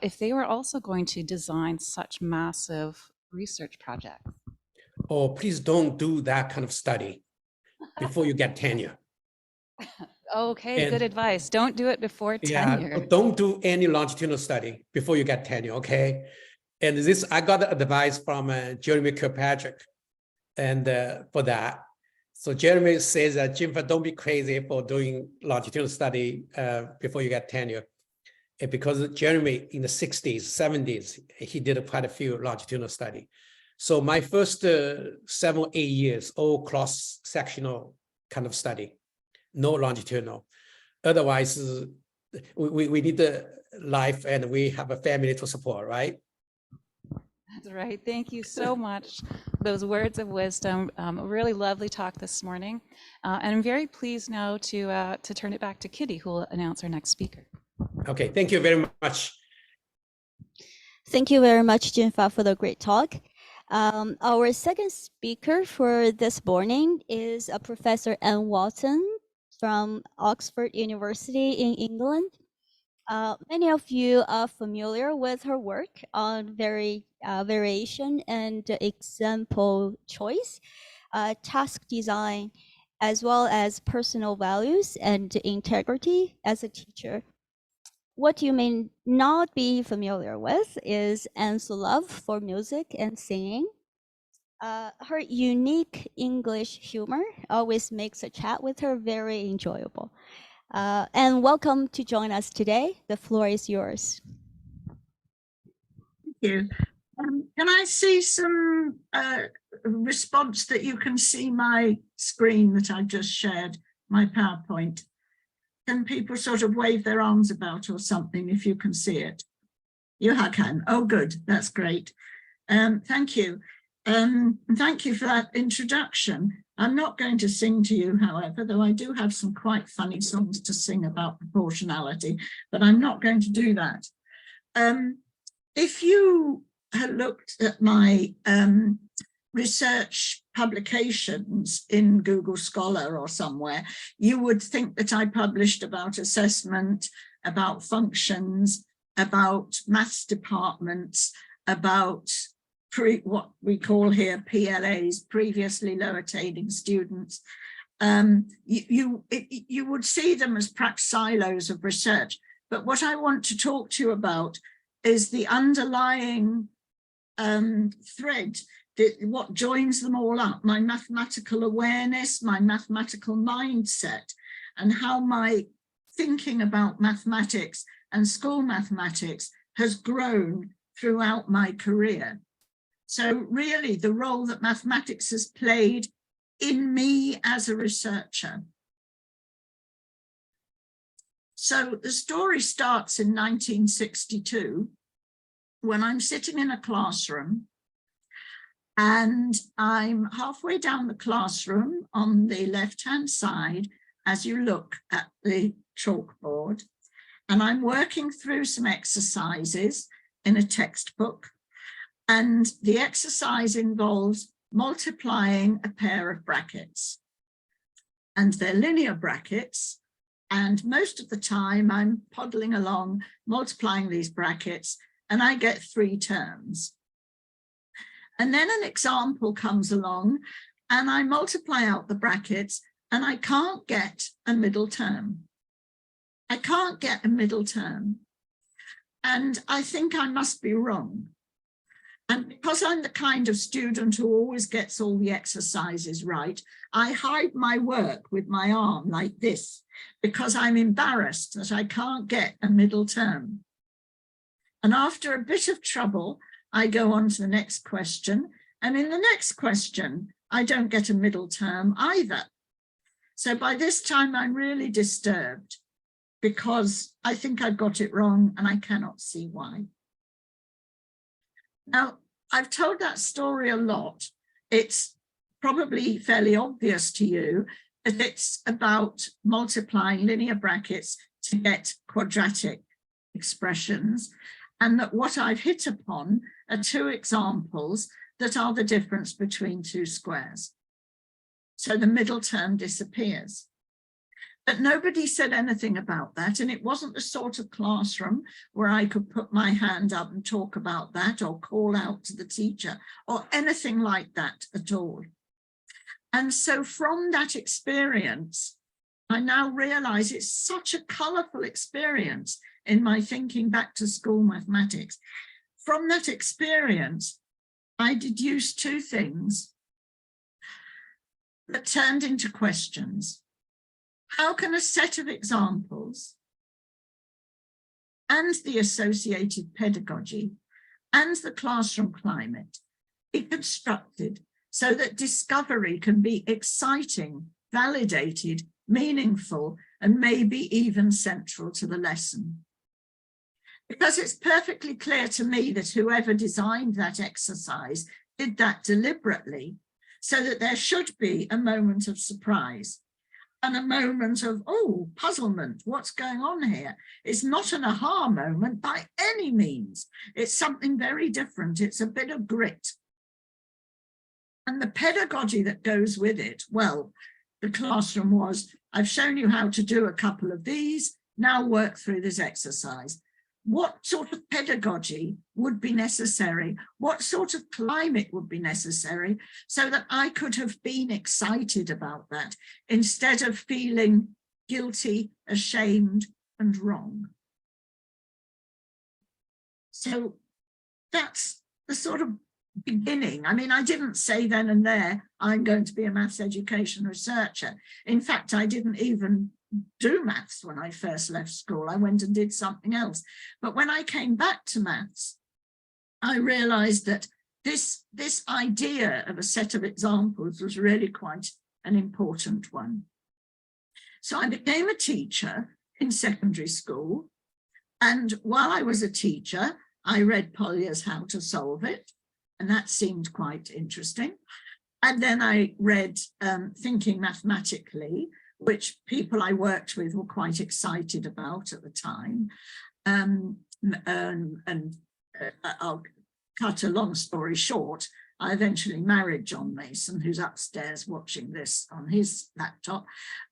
if they were also going to design such massive research projects?
Oh, please don't do that kind of study before you get tenure.
Okay, good advice. Don't do it before tenure.
Yeah, don't do any longitudinal study before you get tenure, okay? And this, I got advice from Jeremy Kirkpatrick, and for that. So Jeremy says that, Jinfa, don't be crazy for doing longitudinal study before you get tenure. And because Jeremy in the 60s, 70s, he did quite a few longitudinal study. So my first 7 or 8 years, all cross-sectional kind of study, no longitudinal. Otherwise, we need the life and we have a family to support, right?
That's right. Thank you so much. Those words of wisdom. A really lovely talk this morning. And I'm very pleased now to turn it back to Kitty, who will announce our next speaker.
Okay, thank you very much.
Thank you very much, Jinfa, for the great talk. Our second speaker for this morning is Professor Anne Walton from Oxford University in England. Many of you are familiar with her work on variation and example choice, task design, as well as personal values and integrity as a teacher. What you may not be familiar with is Anne's love for music and singing. Her unique English humor always makes a chat with her very enjoyable. And welcome to join us today. The floor is yours.
Thank you. Can I see some response that you can see my screen that I just shared, my PowerPoint? Can people sort of wave their arms about or something if you can see it? You can. Oh, good. That's great. Thank you. Thank you for that introduction. I'm not going to sing to you, however, though I do have some quite funny songs to sing about proportionality, but I'm not going to do that. If you had looked at my research publications in Google Scholar or somewhere, you would think that I published about assessment, about functions, about maths departments, about what we call here PLAs, previously low attaining students. You would see them as perhaps silos of research, but what I want to talk to you about is the underlying thread, what joins them all up, my mathematical awareness, my mathematical mindset, and how my thinking about mathematics and school mathematics has grown throughout my career. So really the role that mathematics has played in me as a researcher. So the story starts in 1962 when I'm sitting in a classroom and I'm halfway down the classroom on the left-hand side as you look at the chalkboard, and I'm working through some exercises in a textbook, and the exercise involves multiplying a pair of brackets, and they're linear brackets, and most of the time I'm poddling along multiplying these brackets and I get 3 terms. And then an example comes along and I multiply out the brackets and I can't get a middle term. I can't get a middle term. And I think I must be wrong. And because I'm the kind of student who always gets all the exercises right, I hide my work with my arm like this because I'm embarrassed that I can't get a middle term. And after a bit of trouble, I go on to the next question. And in the next question, I don't get a middle term either. So by this time, I'm really disturbed because I think I've got it wrong and I cannot see why. Now, I've told that story a lot. It's probably fairly obvious to you that it's about multiplying linear brackets to get quadratic expressions, and that what I've hit upon are 2 examples that are the difference between 2 squares. So the middle term disappears. But nobody said anything about that, and it wasn't the sort of classroom where I could put my hand up and talk about that or call out to the teacher or anything like that at all. And so from that experience, I now realize it's such a colorful experience in my thinking back to school mathematics. From that experience, I deduced 2 things that turned into questions. How can a set of examples and the associated pedagogy and the classroom climate be constructed so that discovery can be exciting validated, meaningful, and maybe even central to the lesson. Because it's perfectly clear to me that whoever designed that exercise did that deliberately, so that there should be a moment of surprise and a moment of, oh, puzzlement, what's going on here? It's not an aha moment by any means. It's something very different. It's a bit of grit. And the pedagogy that goes with it, well, the classroom was, I've shown you how to do a couple of these, now work through this exercise. What sort of pedagogy would be necessary? What sort of climate would be necessary so that I could have been excited about that instead of feeling guilty, ashamed, and wrong? So that's the sort of beginning. I mean, I didn't say then and there, I'm going to be a maths education researcher. In fact, I didn't even do maths when I first left school. I went and did something else. But when I came back to maths, I realized that this idea of a set of examples was really quite an important one. So I became a teacher in secondary school. And while I was a teacher, I read Polyer's How to Solve It. And that seemed quite interesting. And then I read Thinking Mathematically, which people I worked with were quite excited about at the time. I'll cut a long story short, I eventually married John Mason, who's upstairs watching this on his laptop.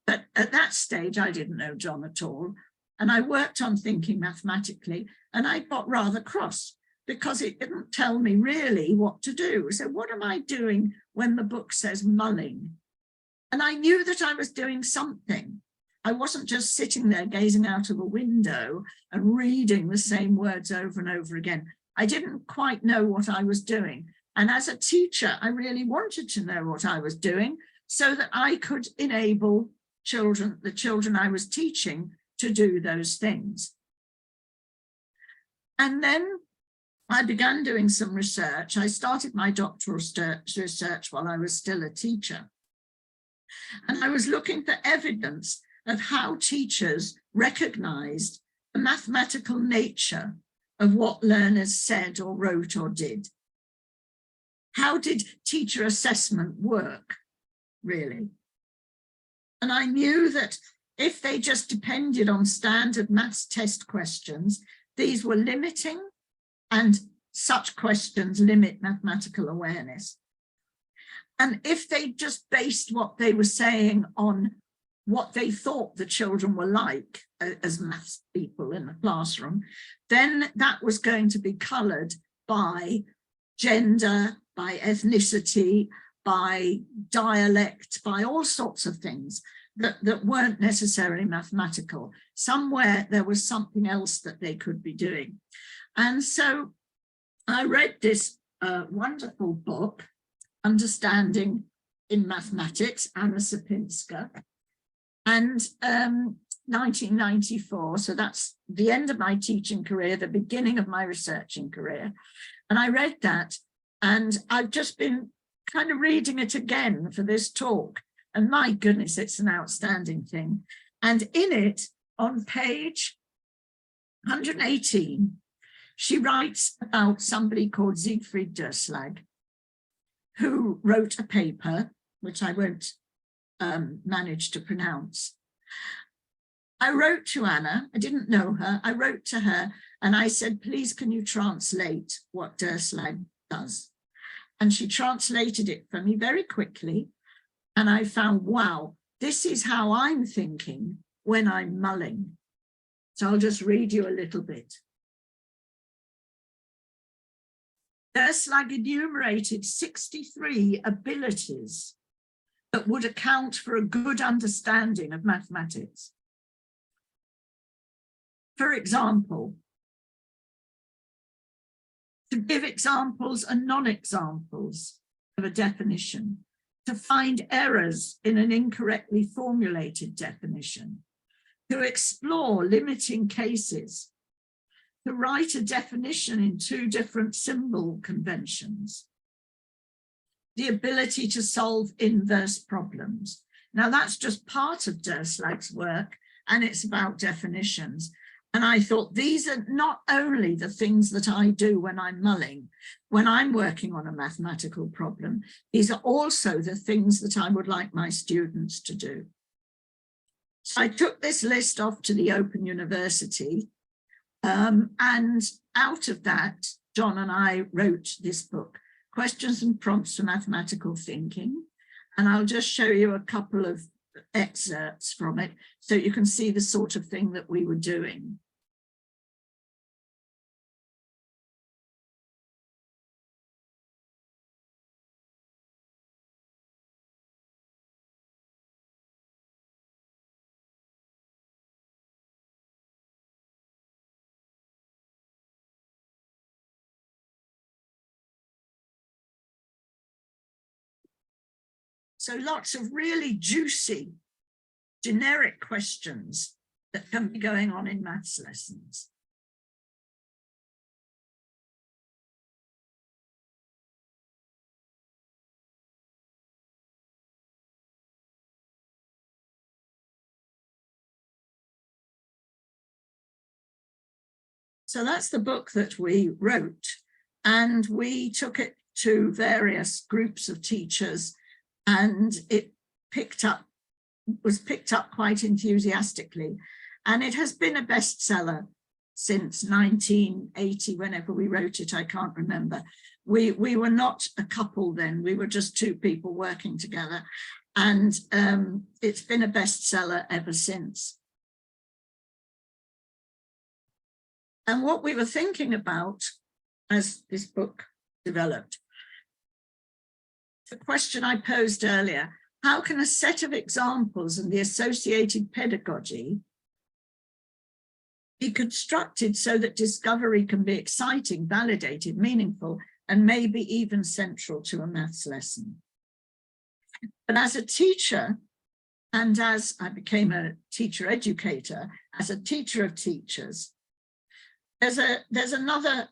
But at that stage, I didn't know John at all. And I worked on Thinking Mathematically, and I got rather cross because it didn't tell me really what to do. So what am I doing when the book says mulling? And I knew that I was doing something. I wasn't just sitting there gazing out of a window and reading the same words over and over again. I didn't quite know what I was doing. And as a teacher, I really wanted to know what I was doing so that I could enable children, the children I was teaching, to do those things. And then I began doing some research. I started my doctoral research while I was still a teacher. And I was looking for evidence of how teachers recognized the mathematical nature of what learners said or wrote or did. How did teacher assessment work, really? And I knew that if they just depended on standard maths test questions, these were limiting, and such questions limit mathematical awareness. And if they just based what they were saying on what they thought the children were like as maths people in the classroom, then that was going to be coloured by gender, by ethnicity, by dialect, by all sorts of things that weren't necessarily mathematical. Somewhere there was something else that they could be doing. And so I read this wonderful book, Understanding in Mathematics, Anna Sapinska, and 1994. So that's the end of my teaching career, the beginning of my researching career. And I read that, and I've just been kind of reading it again for this talk. And my goodness, it's an outstanding thing. And in it, on page 118, she writes about somebody called Siegfried Dörslag, who wrote a paper, which I won't manage to pronounce. I wrote to Anna, I didn't know her, I wrote to her and I said, please, can you translate what Dörslag does? And she translated it for me very quickly. And I found, wow, this is how I'm thinking when I'm mulling. So I'll just read you a little bit. Dörslag enumerated 63 abilities that would account for a good understanding of mathematics. For example, to give examples and non-examples of a definition, to find errors in an incorrectly formulated definition, to explore limiting cases, to write a definition in 2 different symbol conventions, the ability to solve inverse problems, Now that's just part of Derslag's work, and it's about definitions. And I thought these are not only the things that I do when I'm mulling, when I'm working on a mathematical problem, these are also the things that I would like my students to do. So I took this list off to the Open University, and out of that, John and I wrote this book, Questions and Prompts for Mathematical Thinking. And I'll just show you a couple of excerpts from it so you can see the sort of thing that we were doing. So lots of really juicy, generic questions that can be going on in maths lessons. So that's the book that we wrote, and we took it to various groups of teachers, and it was picked up quite enthusiastically. And it has been a bestseller since 1980, whenever we wrote it, I can't remember. We were not a couple then, we were just two people working together. And it's been a bestseller ever since. And what we were thinking about as this book developed, the question I posed earlier, how can a set of examples and the associated pedagogy be constructed so that discovery can be exciting, validated, meaningful, and maybe even central to a maths lesson? But as a teacher, and as I became a teacher educator, as a teacher of teachers, there's another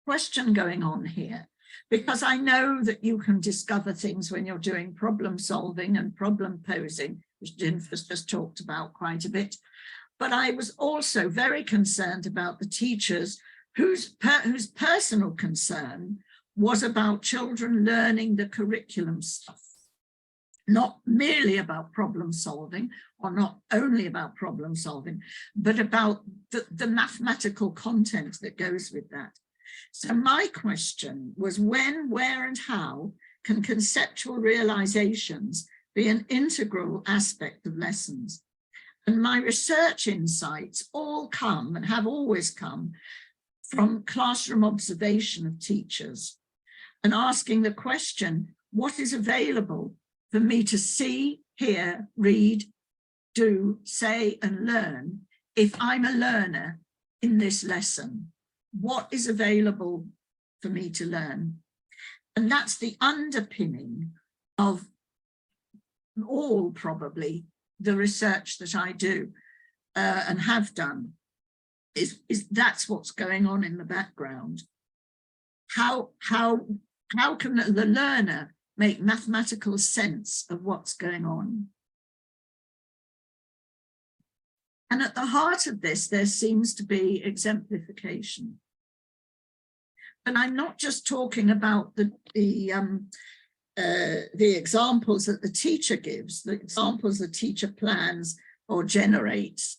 question going on here, because I know that you can discover things when you're doing problem solving and problem posing, which Jennifer's just talked about quite a bit. But I was also very concerned about the teachers whose personal concern was about children learning the curriculum stuff, not merely about problem solving, or not only about problem solving, but about the mathematical content that goes with that. So my question was, when, where, and how can conceptual realizations be an integral aspect of lessons? And my research insights all come, and have always come, from classroom observation of teachers, and asking the question, what is available for me to see, hear, read, do, say, and learn if I'm a learner in this lesson? What is available for me to learn? And that's the underpinning of all, probably, the research that I do and have done, is that's what's going on in the background. How can the learner make mathematical sense of what's going on? And at the heart of this, there seems to be exemplification. And I'm not just talking about the examples that the teacher gives, the examples the teacher plans or generates,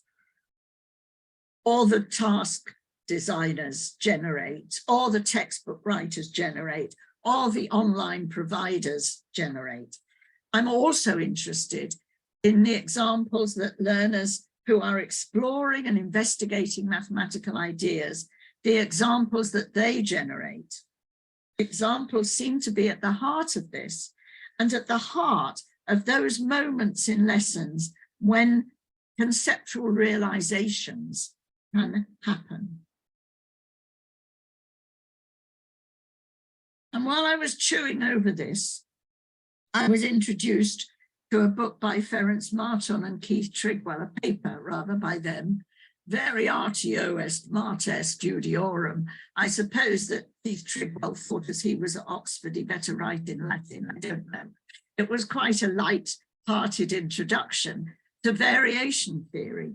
or the task designers generate, or the textbook writers generate, or the online providers generate. I'm also interested in the examples that learners who are exploring and investigating mathematical ideas, the examples that they generate. Examples seem to be at the heart of this, and at the heart of those moments in lessons when conceptual realizations can happen. And while I was chewing over this, I was introduced to a book by Ferenc Marton and Keith Trigwell, a paper rather by them, very artio est mater studiorum. I suppose that Keith Trigwell thought as he was at Oxford, he better write in Latin, I don't know. It was quite a light half-hearted introduction to variation theory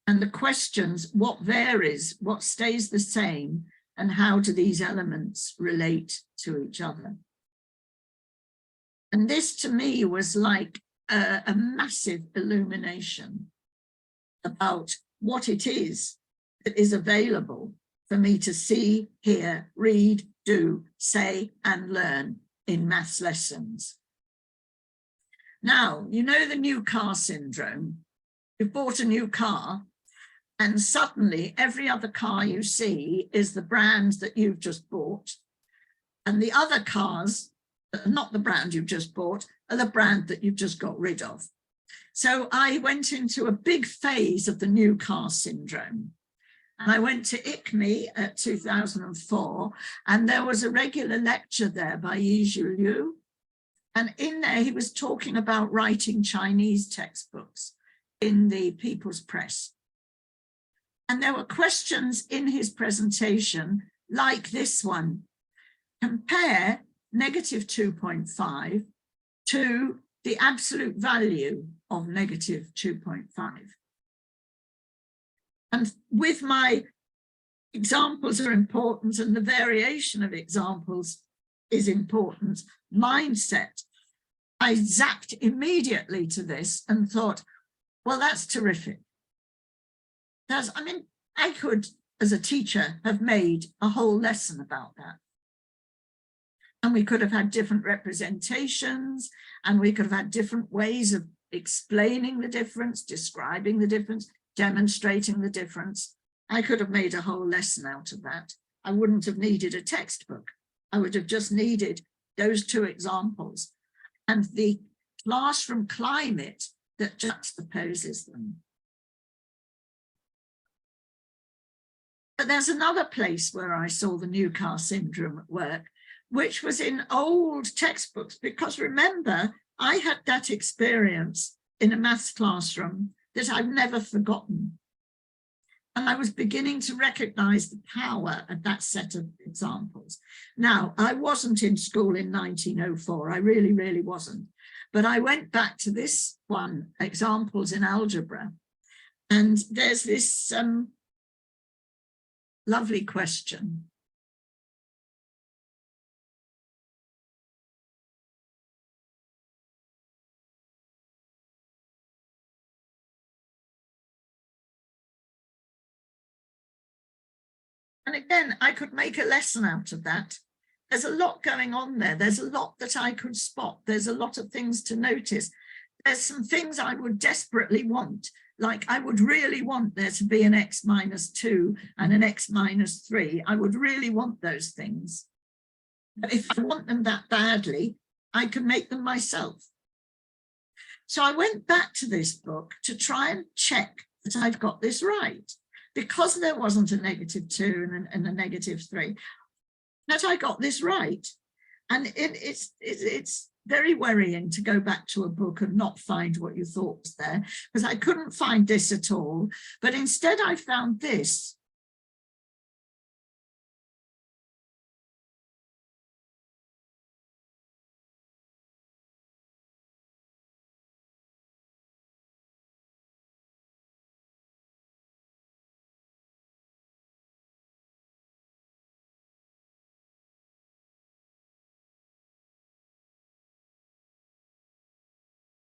and the questions, what varies, what stays the same, and how do these elements relate to each other. And this to me was like a massive illumination about what it is that is available for me to see, hear, read, do, say, and learn in maths lessons. Now, you know the new car syndrome. You've bought a new car and suddenly every other car you see is the brand that you've just bought. And the other cars, not the brand you've just bought, are the brand that you've just got rid of. So I went into a big phase of the new car syndrome. And I went to ICME at 2004, and there was a regular lecture there by Yi Zhu Liu. And in there, he was talking about writing Chinese textbooks in the People's Press. And there were questions in his presentation like this one. Compare negative 2.5 to the absolute value of negative 2.5. And with my examples are important and the variation of examples is important mindset, I zapped immediately to this and thought, well, that's terrific. I mean, I could, as a teacher, have made a whole lesson about that. And we could have had different representations, and we could have had different ways of explaining the difference, describing the difference, demonstrating the difference. I could have made a whole lesson out of that. I wouldn't have needed a textbook. I would have just needed those two examples and the classroom climate that juxtaposes them. But there's another place where I saw the new car syndrome at work, which was in old textbooks, because remember, I had that experience in a maths classroom that I've never forgotten. And I was beginning to recognize the power of that set of examples. Now, I wasn't in school in 1904. I really, really wasn't. But I went back to this one, examples in algebra. And there's this lovely question. And again, I could make a lesson out of that. There's a lot going on there. There's a lot that I could spot. There's a lot of things to notice. There's some things I would desperately want. Like I would really want there to be an x minus 2 and an x minus 3. I would really want those things. But if I want them that badly, I can make them myself. So I went back to this book to try and check that I've got this right. Because there wasn't a negative 2 and a negative 3, that I got this right. And it's very worrying to go back to a book and not find what you thought was there, because I couldn't find this at all. But instead I found this.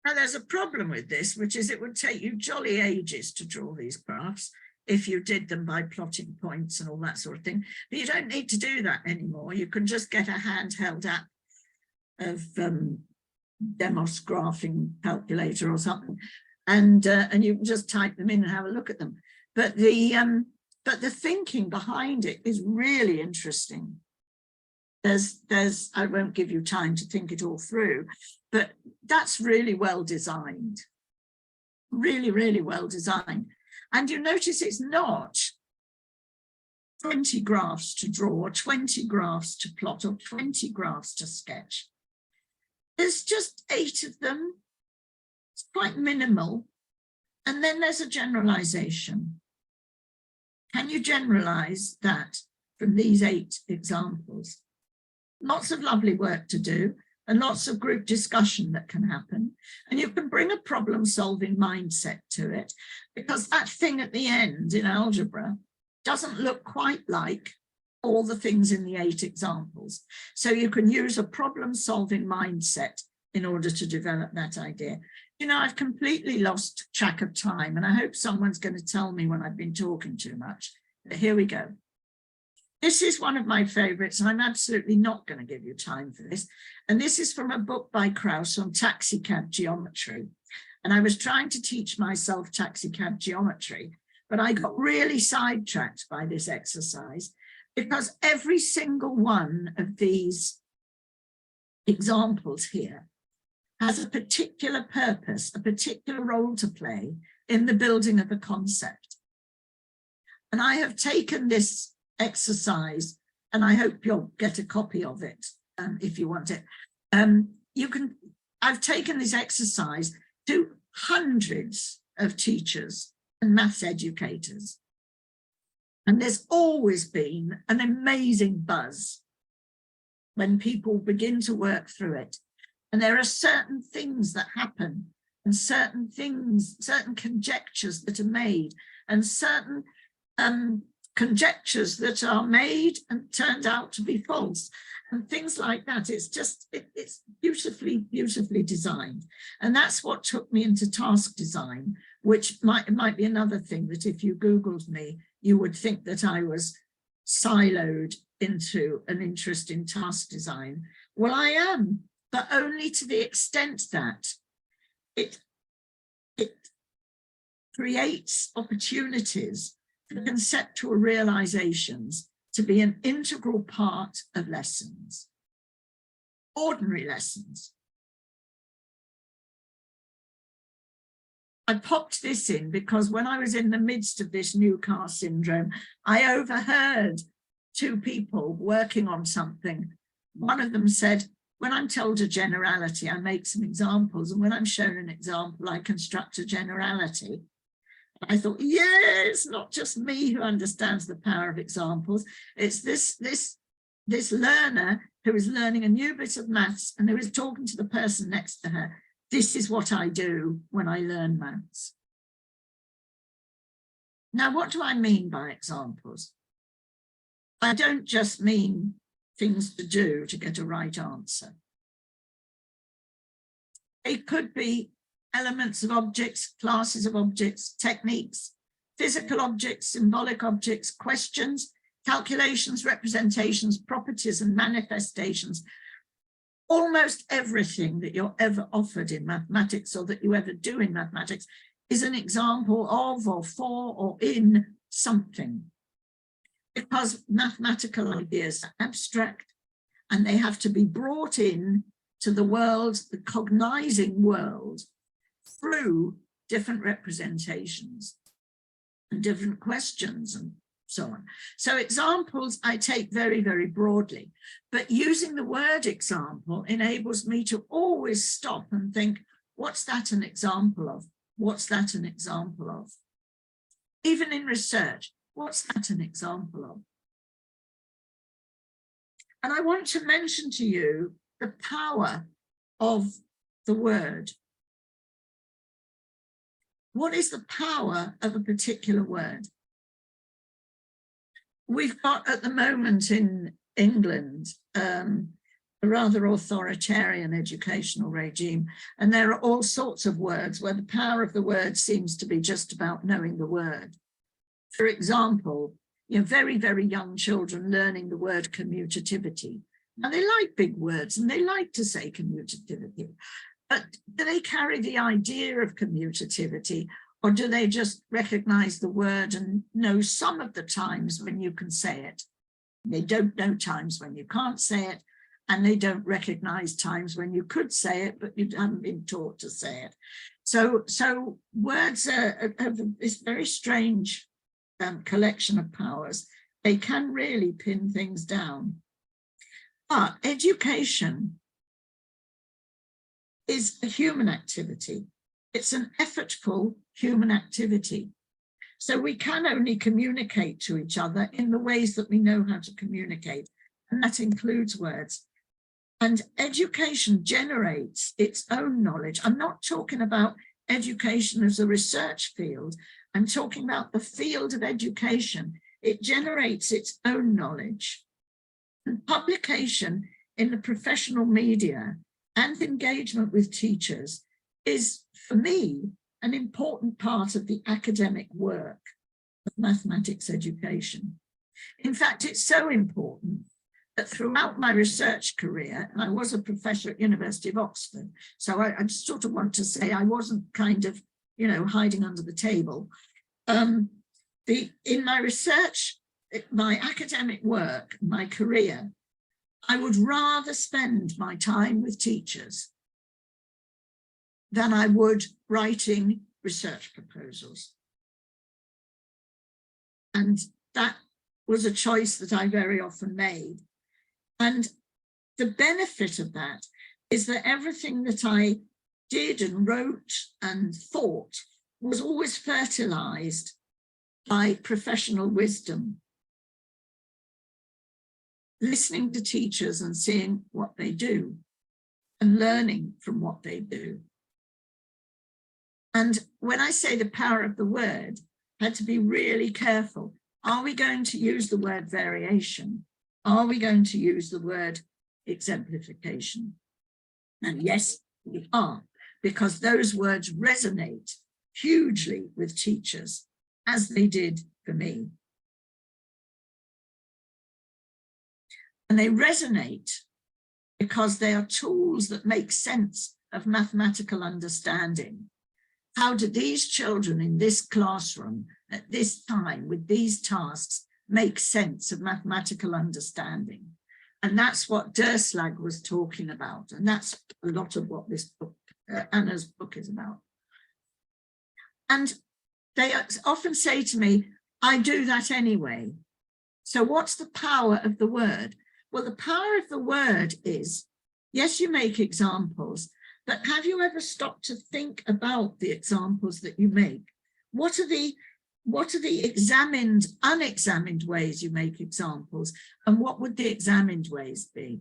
Now, there's a problem with this, which is it would take you jolly ages to draw these graphs if you did them by plotting points and all that sort of thing. But you don't need to do that anymore. You can just get a handheld app of Demos graphing calculator or something, and you can just type them in and have a look at them. But the thinking behind it is really interesting. I won't give you time to think it all through, but that's really well designed, really, really well designed. And you notice it's not 20 graphs to draw, 20 graphs to plot, or 20 graphs to sketch. There's just 8 of them. It's quite minimal. And then there's a generalization. Can you generalize that from these 8 examples? Lots of lovely work to do, and lots of group discussion that can happen. And you can bring a problem-solving mindset to it, because that thing at the end in algebra doesn't look quite like all the things in the 8 examples. So you can use a problem-solving mindset in order to develop that idea. You know, I've completely lost track of time, and I hope someone's going to tell me when I've been talking too much. But here we go. This is one of my favorites, and I'm absolutely not going to give you time for this. And this is from a book by Krauss on taxicab geometry. And I was trying to teach myself taxicab geometry, but I got really sidetracked by this exercise, because every single one of these examples here has a particular purpose, a particular role to play in the building of a concept. And I have taken this exercise, and I hope you'll get a copy of it if you want it. I've taken this exercise to hundreds of teachers and maths educators. And there's always been an amazing buzz when people begin to work through it. And there are certain things that happen, and certain things, certain conjectures that are made, and certain conjectures that are made and turned out to be false, and things like that. It's just, it's beautifully, beautifully designed. And that's what took me into task design, which might be another thing that if you Googled me, you would think that I was siloed into an interest in task design. Well, I am, but only to the extent that it creates opportunities for conceptual realizations to be an integral part of lessons, ordinary lessons. I popped this in because when I was in the midst of this new car syndrome, I overheard 2 people working on something. One of them said, when I'm told a generality, I make some examples, and when I'm shown an example, I construct a generality. I thought, yeah, it's not just me who understands the power of examples. It's this learner who is learning a new bit of maths and who is talking to the person next to her. This is what I do when I learn maths. Now, what do I mean by examples? I don't just mean things to do to get a right answer. It could be elements of objects, classes of objects, techniques, physical objects, symbolic objects, questions, calculations, representations, properties, and manifestations. Almost everything that you're ever offered in mathematics or that you ever do in mathematics is an example of or for or in something. Because mathematical ideas are abstract and they have to be brought in to the world, the cognizing world, through different representations and different questions and so on. So examples I take very, very broadly, but using the word example enables me to always stop and think, what's that an example of? What's that an example of? Even in research, what's that an example of? And I want to mention to you the power of the word. What is the power of a particular word? We've got at the moment in England a rather authoritarian educational regime, and there are all sorts of words where the power of the word seems to be just about knowing the word. For example, very, very young children learning the word commutativity. Now, they like big words and they like to say commutativity, but do they carry the idea of commutativity, or do they just recognize the word and know some of the times when you can say it? They don't know times when you can't say it, and they don't recognize times when you could say it, but you haven't been taught to say it. So words have this very strange collection of powers. They can really pin things down. But education is a human activity. It's an effortful human activity. So we can only communicate to each other in the ways that we know how to communicate, and that includes words. And education generates its own knowledge. I'm not talking about education as a research field. I'm talking about the field of education. It generates its own knowledge. And publication in the professional media and engagement with teachers is, for me, an important part of the academic work of mathematics education. In fact, it's so important that throughout my research career, and I was a professor at University of Oxford, so I sort of want to say I wasn't kind of, you know, hiding under the table. In my research, my academic work, my career, I would rather spend my time with teachers than I would writing research proposals. And that was a choice that I very often made. And the benefit of that is that everything that I did and wrote and thought was always fertilized by professional wisdom. Listening to teachers and seeing what they do and learning from what they do. And when I say the power of the word, I had to be really careful. Are we going to use the word variation? Are we going to use the word exemplification? And yes, we are, because those words resonate hugely with teachers, as they did for me. And they resonate because they are tools that make sense of mathematical understanding. How do these children in this classroom at this time with these tasks make sense of mathematical understanding? And that's what Derslag was talking about. And that's a lot of what this book, Anna's book, is about. And they often say to me, I do that anyway. So what's the power of the word? Well, the power of the word is, yes, you make examples, but have you ever stopped to think about the examples that you make? What are the examined, unexamined ways you make examples? And what would the examined ways be?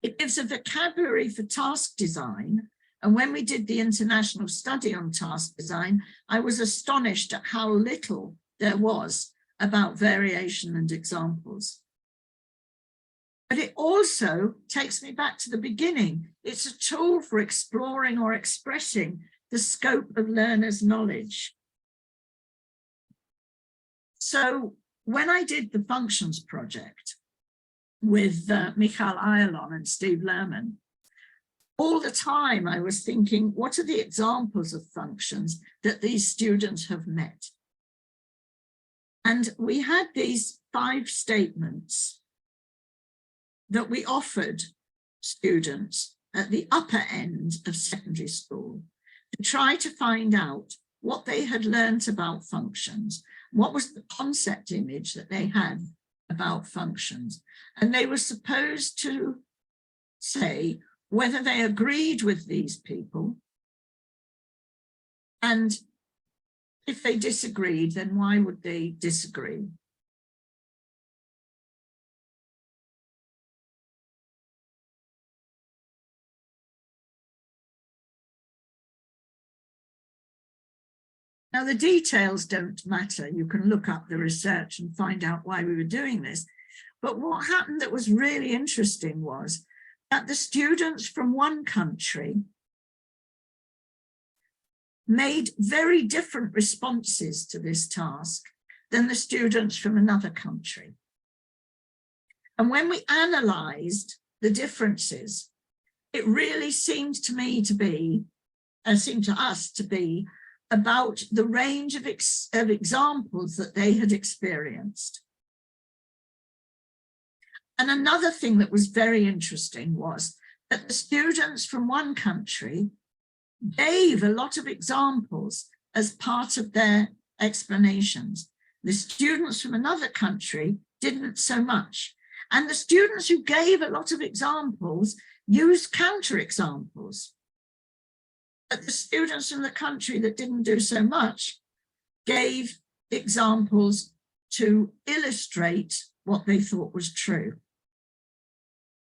It gives a vocabulary for task design. And when we did the international study on task design, I was astonished at how little there was about variation and examples. But it also takes me back to the beginning. It's a tool for exploring or expressing the scope of learners' knowledge. So when I did the functions project with Michael Ayalon and Steve Lerman, all the time I was thinking, what are the examples of functions that these students have met? And we had these 5 statements that we offered students at the upper end of secondary school to try to find out what they had learnt about functions, what was the concept image that they had about functions. And they were supposed to say whether they agreed with these people, and if they disagreed, then why would they disagree? Now, the details don't matter. You can look up the research and find out why we were doing this. But what happened that was really interesting was that the students from one country made very different responses to this task than the students from another country. And when we analysed the differences, it really seemed to me to be, seemed to us to be, about the range of examples that they had experienced. And another thing that was very interesting was that the students from one country gave a lot of examples as part of their explanations. The students from another country didn't so much. And the students who gave a lot of examples used counterexamples. But the students from the country that didn't do so much gave examples to illustrate what they thought was true.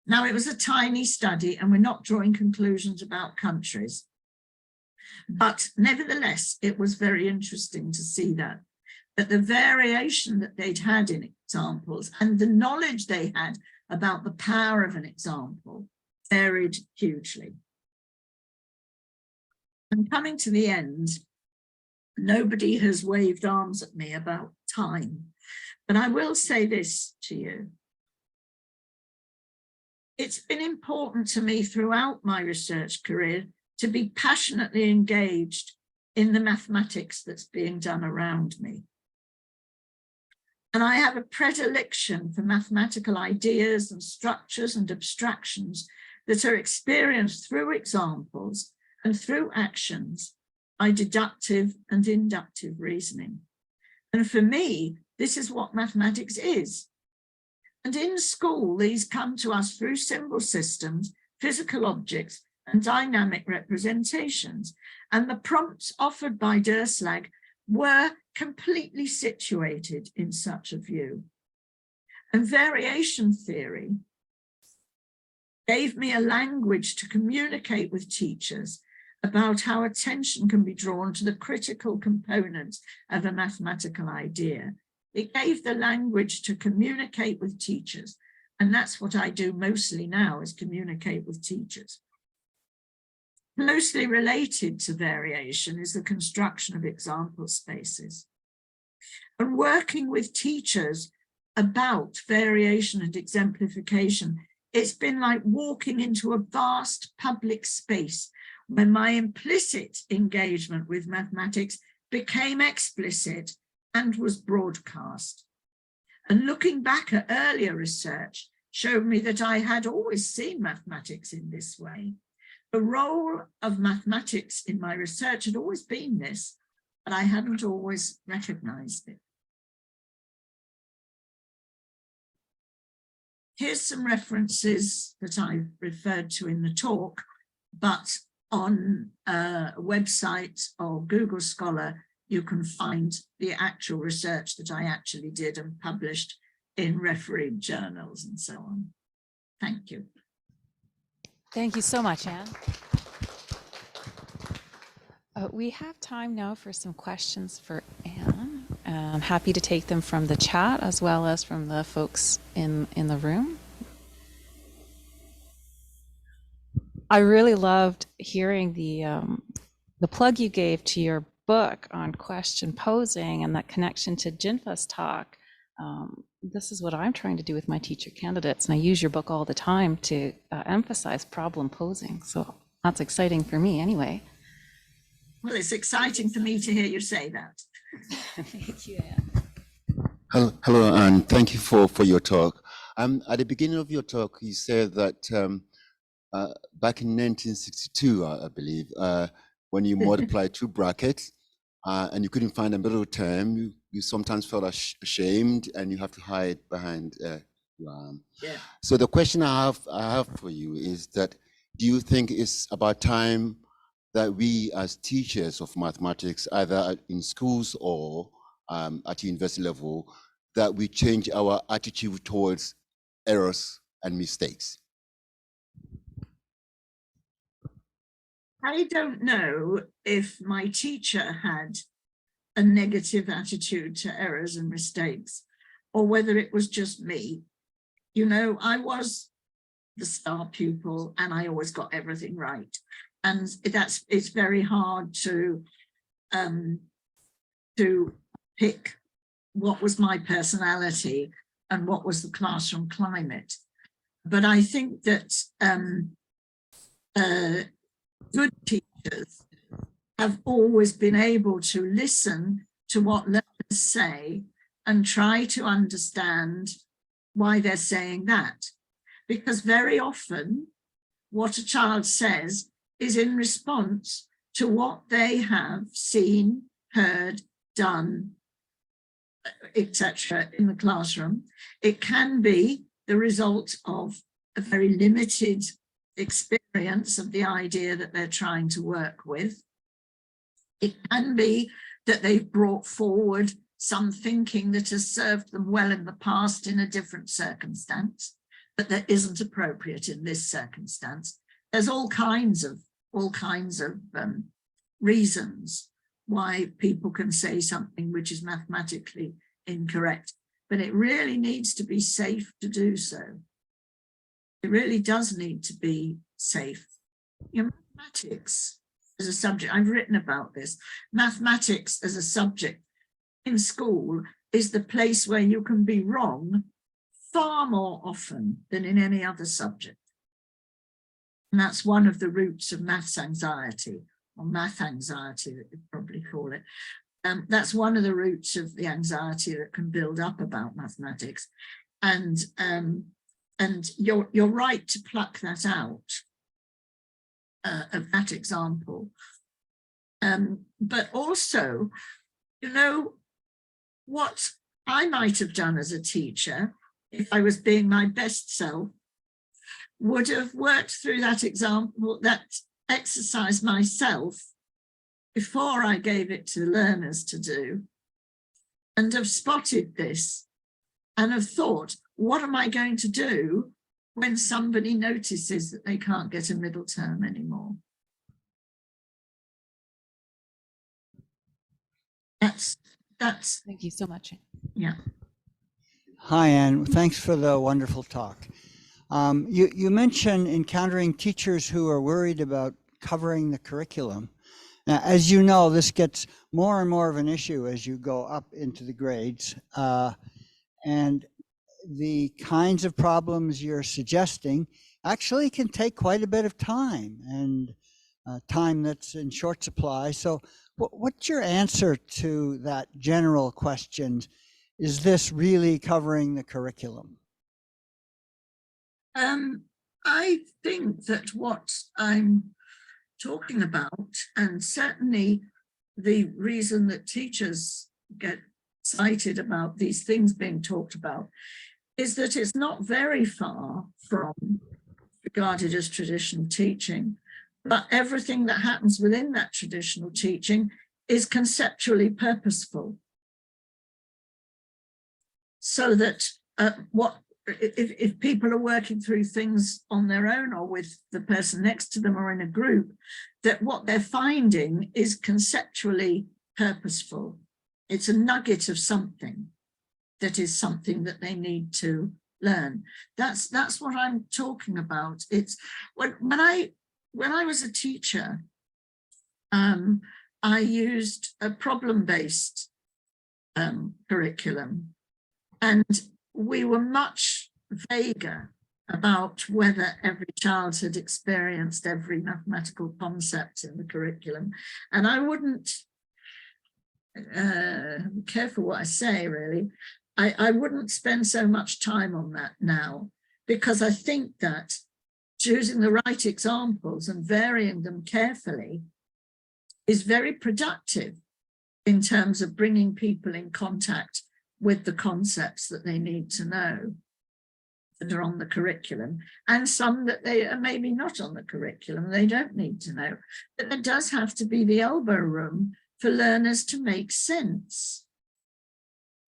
Now, it was a tiny study and we're not drawing conclusions about countries, but nevertheless, it was very interesting to see that the variation that they'd had in examples and the knowledge they had about the power of an example varied hugely. And coming to the end, nobody has waved arms at me about time, but I will say this to you. It's been important to me throughout my research career to be passionately engaged in the mathematics that's being done around me. And I have a predilection for mathematical ideas and structures and abstractions that are experienced through examples and through actions by deductive and inductive reasoning. And for me, this is what mathematics is. And in school, these come to us through symbol systems, physical objects, and dynamic representations. And the prompts offered by Derslag were completely situated in such a view. And variation theory gave me a language to communicate with teachers about how attention can be drawn to the critical components of a mathematical idea. It gave the language to communicate with teachers. And that's what I do mostly now, is communicate with teachers. Closely related to variation is the construction of example spaces. And working with teachers about variation and exemplification, it's been like walking into a vast public space where my implicit engagement with mathematics became explicit and was broadcast. And looking back at earlier research showed me that I had always seen mathematics in this way. The role of mathematics in my research had always been this, but I hadn't always recognized it. Here's some references that I referred to in the talk, but on a website or Google Scholar, you can find the actual research that I actually did and published in refereed journals and so on. Thank you.
Thank you so much, Anne. We have time now for some questions for Anne. I'm happy to take them from the chat as well as from the folks in the room. I really loved hearing the plug you gave to your book on question posing and that connection to Jinfa's talk. This is what I'm trying to do with my teacher candidates, and I use your book all the time to emphasize problem posing. So that's exciting for me anyway.
Well, it's exciting for me to hear you say that.
Thank you, Anne.
Hello, and thank you for your talk. At the beginning of your talk, you said that back in 1962, I believe, when you multiply two brackets and you couldn't find a middle term, you sometimes felt ashamed and you have to hide behind your arm.
Yeah.
So the question I have for you is that, do you think it's about time that we as teachers of mathematics, either in schools or at university level, that we change our attitude towards errors and mistakes?
I don't know if my teacher had a negative attitude to errors and mistakes, or whether it was just me. You know, I was the star pupil and I always got everything right. And it's very hard to pick what was my personality and what was the classroom climate. But I think that good teachers have always been able to listen to what learners say and try to understand why they're saying that. Because very often what a child says is in response to what they have seen, heard, done, etc. in the classroom. It can be the result of a very limited experience of the idea that they're trying to work with. It can be that they've brought forward some thinking that has served them well in the past in a different circumstance. but that isn't appropriate in this circumstance. There's all kinds of reasons why people can say something which is mathematically incorrect, but it really needs to be safe to do so. It really does need to be safe. Mathematics as a subject, I've written about this, mathematics as a subject in school is the place where you can be wrong far more often than in any other subject. And that's one of the roots of maths anxiety, or math anxiety that you'd probably call it. That's one of the roots of the anxiety that can build up about mathematics. And you're right to pluck that out of that example. But also, you know, what I might have done as a teacher, if I was being my best self, would have worked through that example, that exercise myself before I gave it to learners to do, and have spotted this and have thought, what am I going to do when somebody notices that they can't get a middle term anymore? That's
Thank you so much.
yeah.
Hi, Anne. Thanks for the wonderful talk. You mentioned encountering teachers who are worried about covering the curriculum. Now, as you know, this gets more and more of an issue as you go up into the grades. And the kinds of problems you're suggesting actually can take quite a bit of time, and time that's in short supply. So what's your answer to that general question? Is this really covering the curriculum?
I think that what I'm talking about, and certainly the reason that teachers get excited about these things being talked about, is that it's not very far from regarded as traditional teaching, but everything that happens within that traditional teaching is conceptually purposeful. So that if people are working through things on their own or with the person next to them or in a group, that what they're finding is conceptually purposeful. It's a nugget of something that is something that they need to learn. That's what I'm talking about. It's when I was a teacher, I used a problem-based curriculum, and we were much vaguer about whether every child had experienced every mathematical concept in the curriculum. And I wouldn't, be careful what I say really, I wouldn't spend so much time on that now, because I think that choosing the right examples and varying them carefully is very productive in terms of bringing people in contact with the concepts that they need to know that are on the curriculum, and some that they are maybe not on the curriculum, they don't need to know. But there does have to be the elbow room for learners to make sense.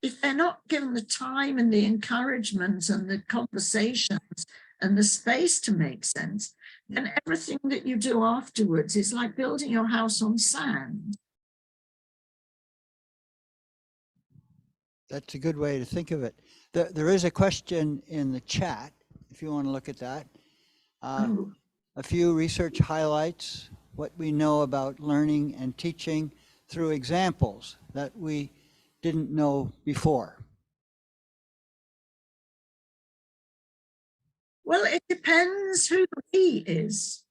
If they're not given the time and the encouragement and the conversations and the space to make sense, then everything that you do afterwards is like building your house on sand.
That's a good way to think of it. There is a question in the chat, if you want to look at that. A few research highlights, what we know about learning and teaching through examples that we didn't know before.
Well, it depends who he is,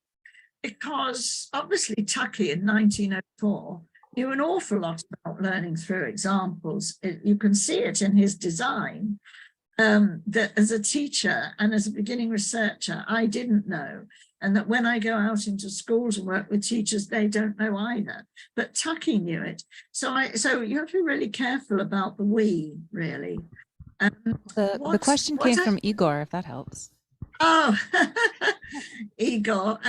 because obviously Tuckey in 1904 knew an awful lot about learning through examples. You can see it in his design, that as a teacher and as a beginning researcher, I didn't know. And that when I go out into schools and work with teachers, they don't know either. But Tuckey knew it. So you have to be really careful about the we, really.
The question came from Igor, if that helps.
Oh, Igor.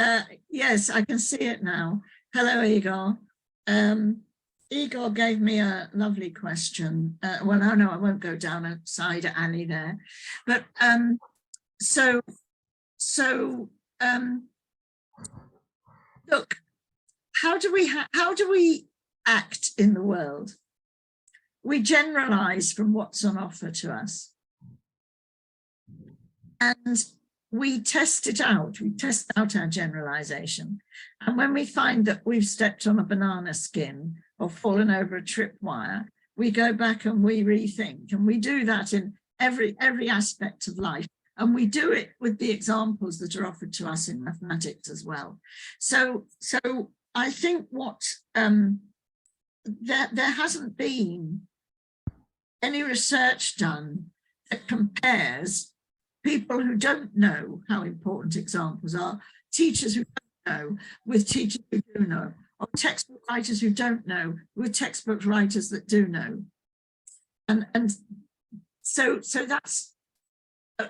Yes, I can see it now. Hello, Igor. Igor gave me a lovely question. Well, no, I won't go down a side alley there. But so look, how do we act in the world? We generalize from what's on offer to us, and we test it out. We test out our generalization, and when we find that we've stepped on a banana skin or fallen over a tripwire, we go back and we rethink, and we do that in every aspect of life. And we do it with the examples that are offered to us in mathematics as well. So I think what there hasn't been any research done that compares people who don't know how important examples are, teachers who don't know with teachers who do know, or textbook writers who don't know with textbook writers that do know. And so that's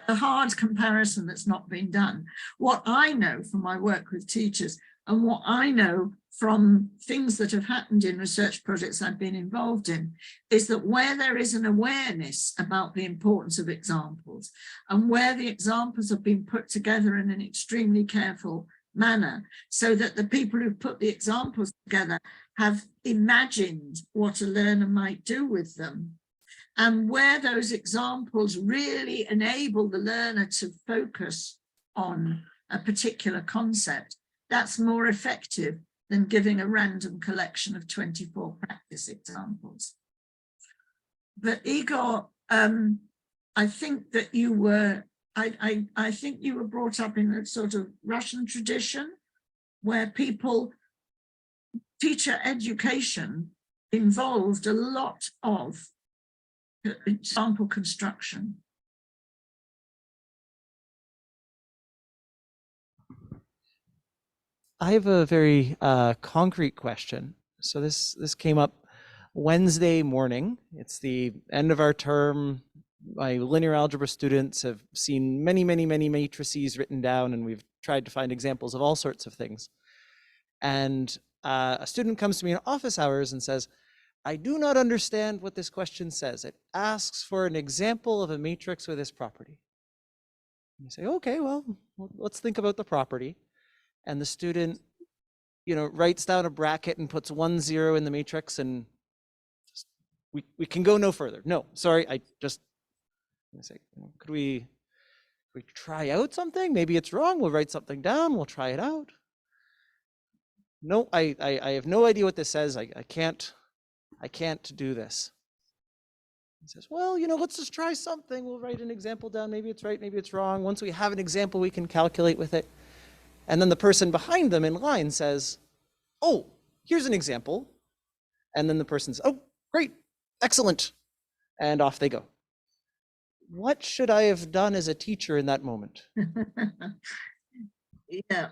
a hard comparison that's not been done. What I know from my work with teachers, and what I know from things that have happened in research projects I've been involved in, is that where there is an awareness about the importance of examples, and where the examples have been put together in an extremely careful manner, so that the people who put the examples together have imagined what a learner might do with them, and where those examples really enable the learner to focus on a particular concept, that's more effective than giving a random collection of 24 practice examples. But Igor, I think that you were, I think you were brought up in a sort of Russian tradition where teacher education involved a lot of example construction.
I have a very concrete question. So this came up Wednesday morning. It's the end of our term. My linear algebra students have seen many matrices written down, and we've tried to find examples of all sorts of things. And a student comes to me in office hours and says, I do not understand what this question says. It asks for an example of a matrix with this property. And you say, okay, well, let's think about the property. And the student, writes down a bracket and puts 1, 0 in the matrix, and we can go no further. No, sorry, I say, could we try out something? Maybe it's wrong. We'll write something down. We'll try it out. No, I have no idea what this says. I can't do this. He says, well, let's just try something. We'll write an example down. Maybe it's right, maybe it's wrong. Once we have an example, we can calculate with it. And then the person behind them in line says, oh, here's an example. And then the person says, oh, great, excellent. And off they go. What should I have done as a teacher in that moment?
Yeah.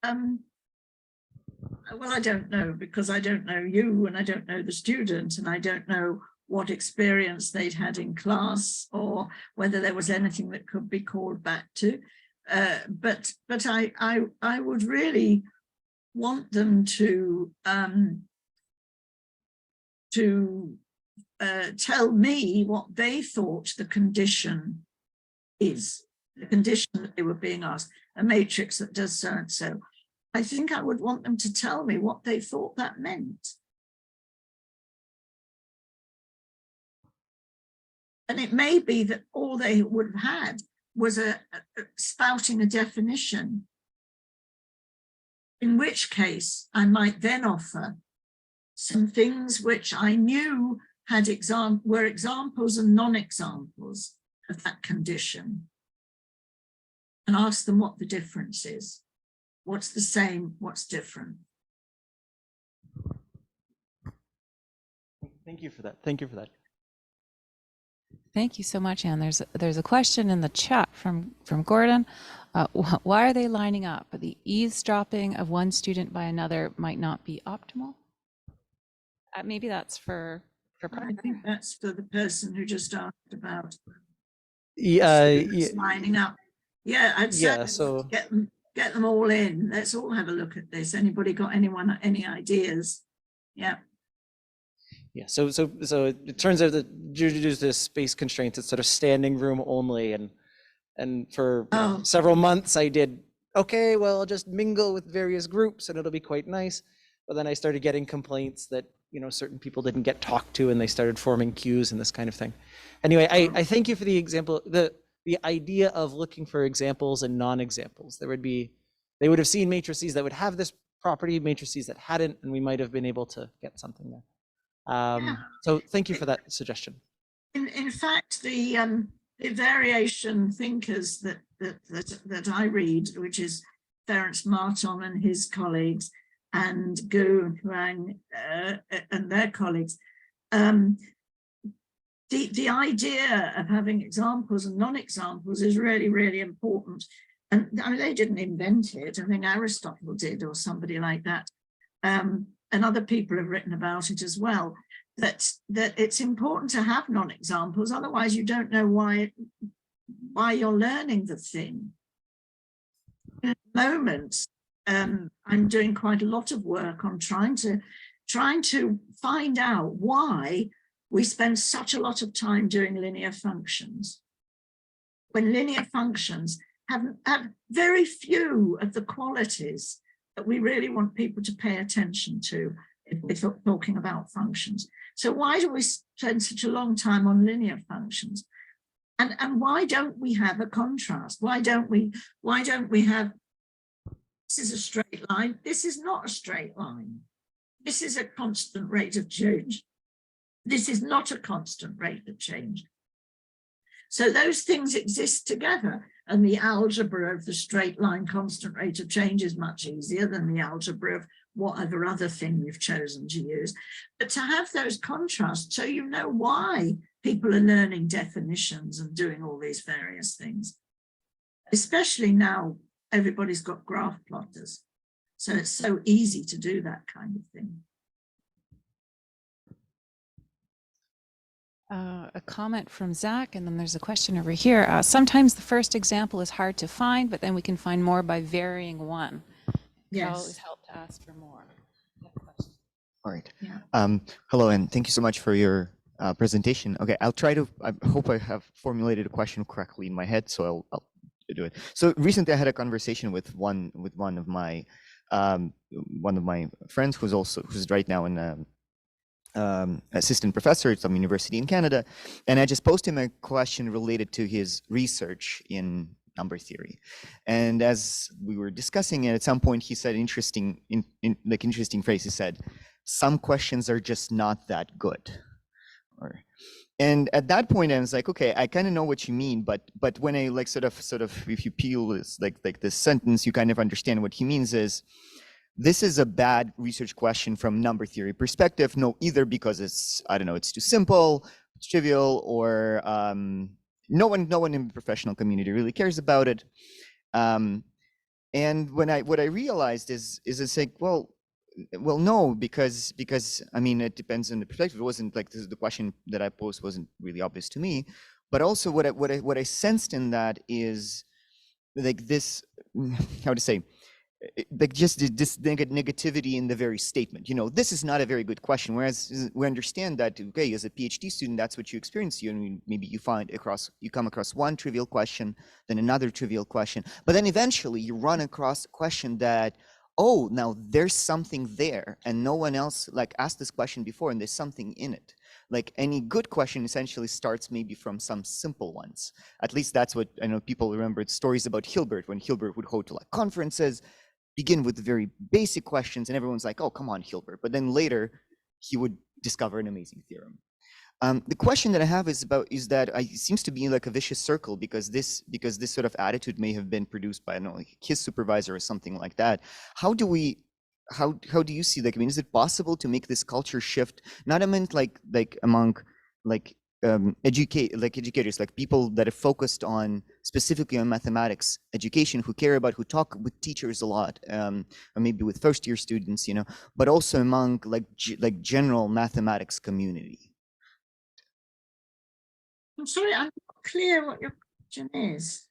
Well, I don't know, because I don't know you, and I don't know the student, and I don't know what experience they'd had in class, or whether there was anything that could be called back to. But I would really want them to tell me what they thought the condition is, the condition that they were being asked, a matrix that does so and so. I think I would want them to tell me what they thought that meant. And it may be that all they would have had was spouting a definition, in which case I might then offer some things which I knew had were examples and non-examples of that condition, and ask them what the difference is. What's the same, what's different?
Thank you for that. Thank you for that.
Thank you so much, Anne. There's a question in the chat from Gordon. Why are they lining up? The eavesdropping of one student by another might not be optimal. Maybe that's for
I think that's for the person who just asked about lining up. Yeah, I'd say
so
get them all in. Let's all have a look at this. Anybody got any ideas? Yeah.
Yeah, so it turns out that due to the space constraints, it's sort of standing room only, and And for
Oh.
several months, I did, okay, well, I'll just mingle with various groups and it'll be quite nice. But then I started getting complaints that, certain people didn't get talked to and they started forming queues and this kind of thing. Anyway, I thank you for the example, the idea of looking for examples and non-examples. They would have seen matrices that would have this property, matrices that hadn't, and we might have been able to get something there. So thank you for that suggestion.
In fact, the variation thinkers that I read, which is Ferenc Marton and his colleagues, and Gu and Huang and their colleagues, the idea of having examples and non-examples is really, really important. And I mean, they didn't invent it. I think Aristotle did, or somebody like that. And other people have written about it as well. That it's important to have non-examples, otherwise you don't know why you're learning the thing. At the moment, I'm doing quite a lot of work on trying to find out why we spend such a lot of time doing linear functions, when linear functions have very few of the qualities that we really want people to pay attention to if we're talking about functions. So why do we spend such a long time on linear functions? And why don't we have a contrast? Why don't we have, this is a straight line, this is not a straight line. This is a constant rate of change. This is not a constant rate of change. So those things exist together, and the algebra of the straight line constant rate of change is much easier than the algebra of whatever other thing you've chosen to use. But to have those contrasts, so you know why people are learning definitions and doing all these various things. Especially now, everybody's got graph plotters. So it's so easy to do that kind of thing.
A comment from Zach, and then there's a question over here. Sometimes the first example is hard to find, but then we can find more by varying one.
Yes.
Always help to ask for more.
All right.
Yeah.
Hello, and thank you so much for your presentation. Okay, I'll try to, I hope I have formulated a question correctly in my head, so I'll do it. So recently I had a conversation with one of my friends who's right now in assistant professor at some university in Canada, and I just posed him a question related to his research in number theory. And as we were discussing it, at some point he said interesting phrase. He said, "Some questions are just not that good." And at that point I was like, okay, I kind of know what you mean, but when I like sort of if you peel this like this sentence, you kind of understand what he means is, this is a bad research question from number theory perspective. No, either because it's, I don't know, it's too simple, it's trivial, or no one in the professional community really cares about it. And what I realized is it's like, well, no, because I mean, it depends on the perspective. It wasn't like the question that I posed wasn't really obvious to me, but also what I sensed in that is like this, how to say, like just this negativity in the very statement. You know, this is not a very good question. Whereas we understand that, okay, as a PhD student, that's what you experience. Maybe you come across one trivial question, then another trivial question, but then eventually you run across a question that, oh, now there's something there, and no one else like asked this question before, and there's something in it. Like any good question essentially starts maybe from some simple ones. At least that's what I know. People remembered stories about Hilbert, when Hilbert would hold to like conferences, begin with very basic questions, and everyone's like, oh, come on, Hilbert. But then later he would discover an amazing theorem. The question that I have is that it seems to be like a vicious circle, because this sort of attitude may have been produced by, I don't know, like his supervisor or something like that. How do you see that? I mean, is it possible to make this culture shift? Not I meant like among like educators, like people that are focused on specifically on mathematics education, who care about, who talk with teachers a lot, or maybe with first-year students, you know, but also among like general mathematics community.
I'm sorry, I'm not clear what your question is.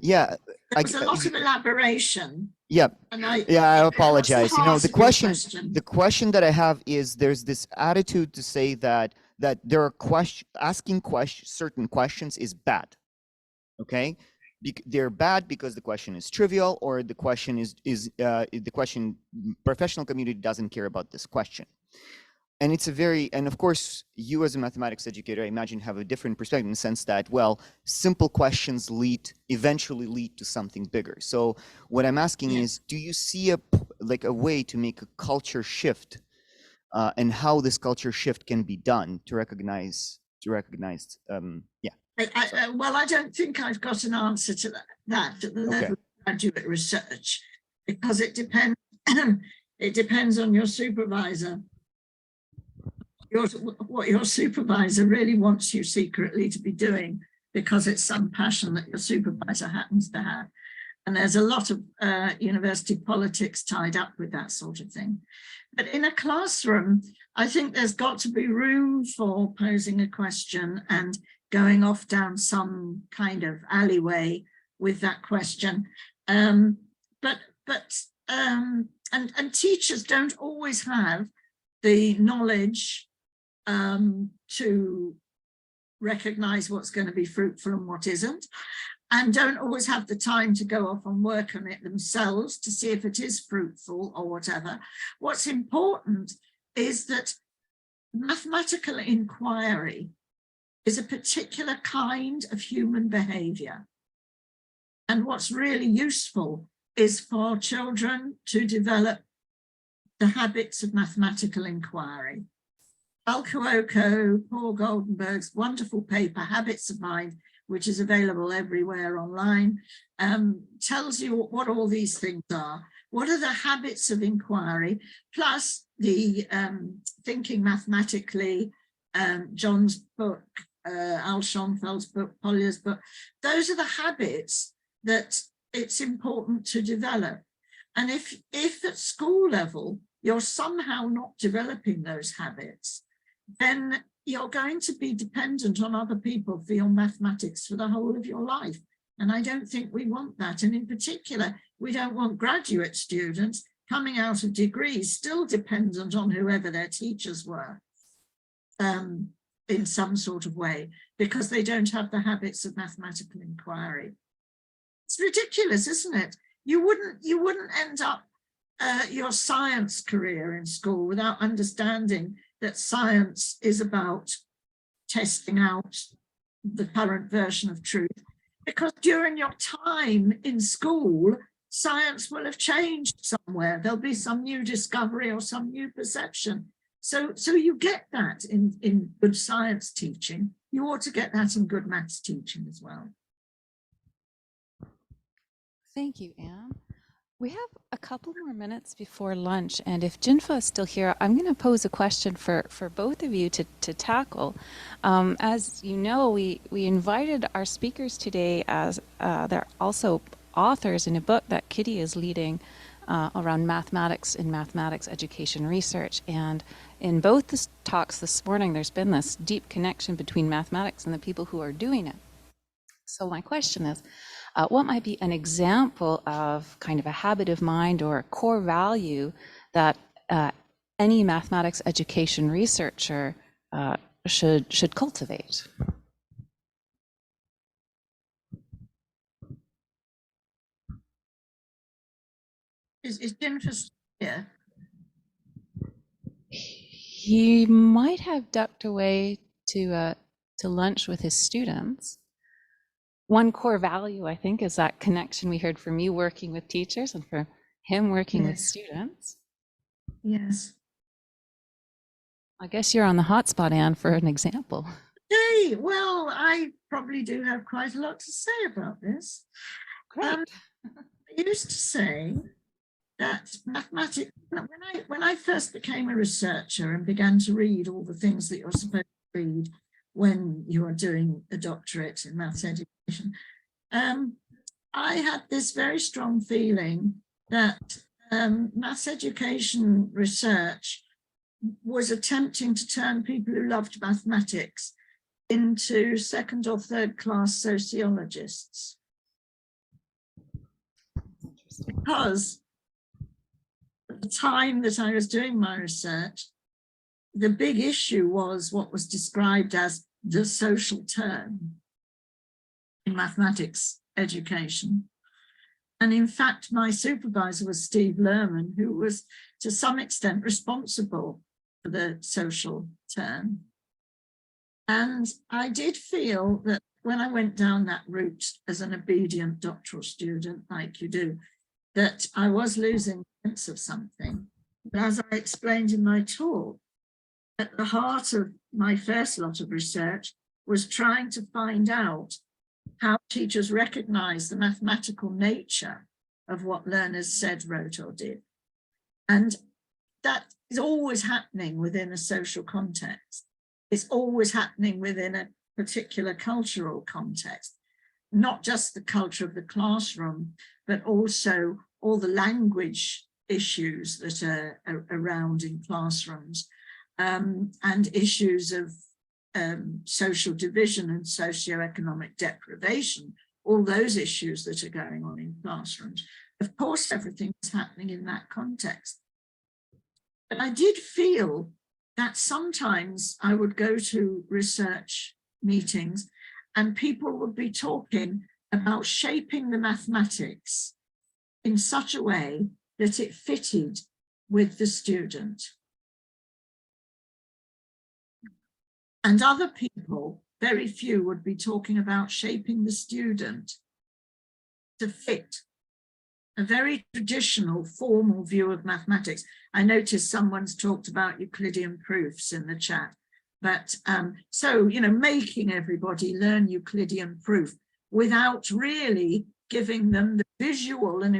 Yeah,
there's a lot of elaboration.
Yeah,
and
I apologize. You know, the question that I have is, there's this attitude to say that there are asking certain questions is bad. Okay, they're bad because the question is trivial, or the question professional community doesn't care about this question. And it's and of course, you as a mathematics educator, I imagine, have a different perspective in the sense that, well, simple questions eventually lead to something bigger. So what I'm asking is, do you see a way to make a culture shift, and how this culture shift can be done to recognize,
Well, I don't think I've got an answer to that at the level of graduate research, because it depends. It depends on your supervisor. What your supervisor really wants you secretly to be doing, because it's some passion that your supervisor happens to have. And there's a lot of university politics tied up with that sort of thing. But in a classroom, I think there's got to be room for posing a question and going off down some kind of alleyway with that question. And teachers don't always have the knowledge to recognize what's going to be fruitful and what isn't, and don't always have the time to go off and work on it themselves to see if it is fruitful or whatever. What's important is that mathematical inquiry is a particular kind of human behavior. And what's really useful is for children to develop the habits of mathematical inquiry. Al Cuoco, Paul Goldenberg's wonderful paper, Habits of Mind, which is available everywhere online, tells you what all these things are. What are the habits of inquiry, plus the Thinking Mathematically, John's book, Al Schonfeld's book, Pollier's book. Those are the habits that it's important to develop. And if at school level, you're somehow not developing those habits, then you're going to be dependent on other people for your mathematics for the whole of your life. And I don't think we want that. And in particular, we don't want graduate students coming out of degrees still dependent on whoever their teachers were in some sort of way, because they don't have the habits of mathematical inquiry. It's ridiculous, isn't it? You wouldn't end up your science career in school without understanding that science is about testing out the current version of truth, because during your time in school, science will have changed somewhere. There'll be some new discovery or some new perception. So you get that in good science teaching. You ought to get that in good maths teaching as well.
Thank you, Anne. We have a couple more minutes before lunch, and if Jinfa is still here, I'm going to pose a question for both of you to tackle. As you know, we invited our speakers today as they're also authors in a book that Kitty is leading around mathematics and mathematics education research. And in both the talks this morning, there's been this deep connection between mathematics and the people who are doing it. So my question is, what might be an example of kind of a habit of mind or a core value that any mathematics education researcher should cultivate?
Is Jennifer here?
He might have ducked away to lunch with his students. One core value, I think, is that connection we heard from you working with teachers and for him working with students.
Yes.
I guess you're on the hotspot, Anne, for an example.
Hey, well, I probably do have quite a lot to say about this.
Great.
I used to say that mathematics, when I first became a researcher and began to read all the things that you're supposed to read when you are doing a doctorate in maths education, I had this very strong feeling that maths education research was attempting to turn people who loved mathematics into second or third class sociologists. Because at the time that I was doing my research, the big issue was what was described as the social turn in mathematics education. And in fact, my supervisor was Steve Lerman, who was to some extent responsible for the social turn. And I did feel that when I went down that route as an obedient doctoral student, like you do, that I was losing sense of something. But as I explained in my talk, at the heart of my first lot of research was trying to find out how teachers recognize the mathematical nature of what learners said, wrote, or did. And that is always happening within a social context. It's always happening within a particular cultural context, not just the culture of the classroom, but also all the language issues that are around in classrooms, and issues of social division and socioeconomic deprivation, all those issues that are going on in classrooms. Of course, everything is happening in that context. But I did feel that sometimes I would go to research meetings and people would be talking about shaping the mathematics in such a way that it fitted with the student. And other people, very few, would be talking about shaping the student to fit a very traditional, formal view of mathematics. I noticed someone's talked about Euclidean proofs in the chat. But so, you know, making everybody learn Euclidean proof without really giving them the visual and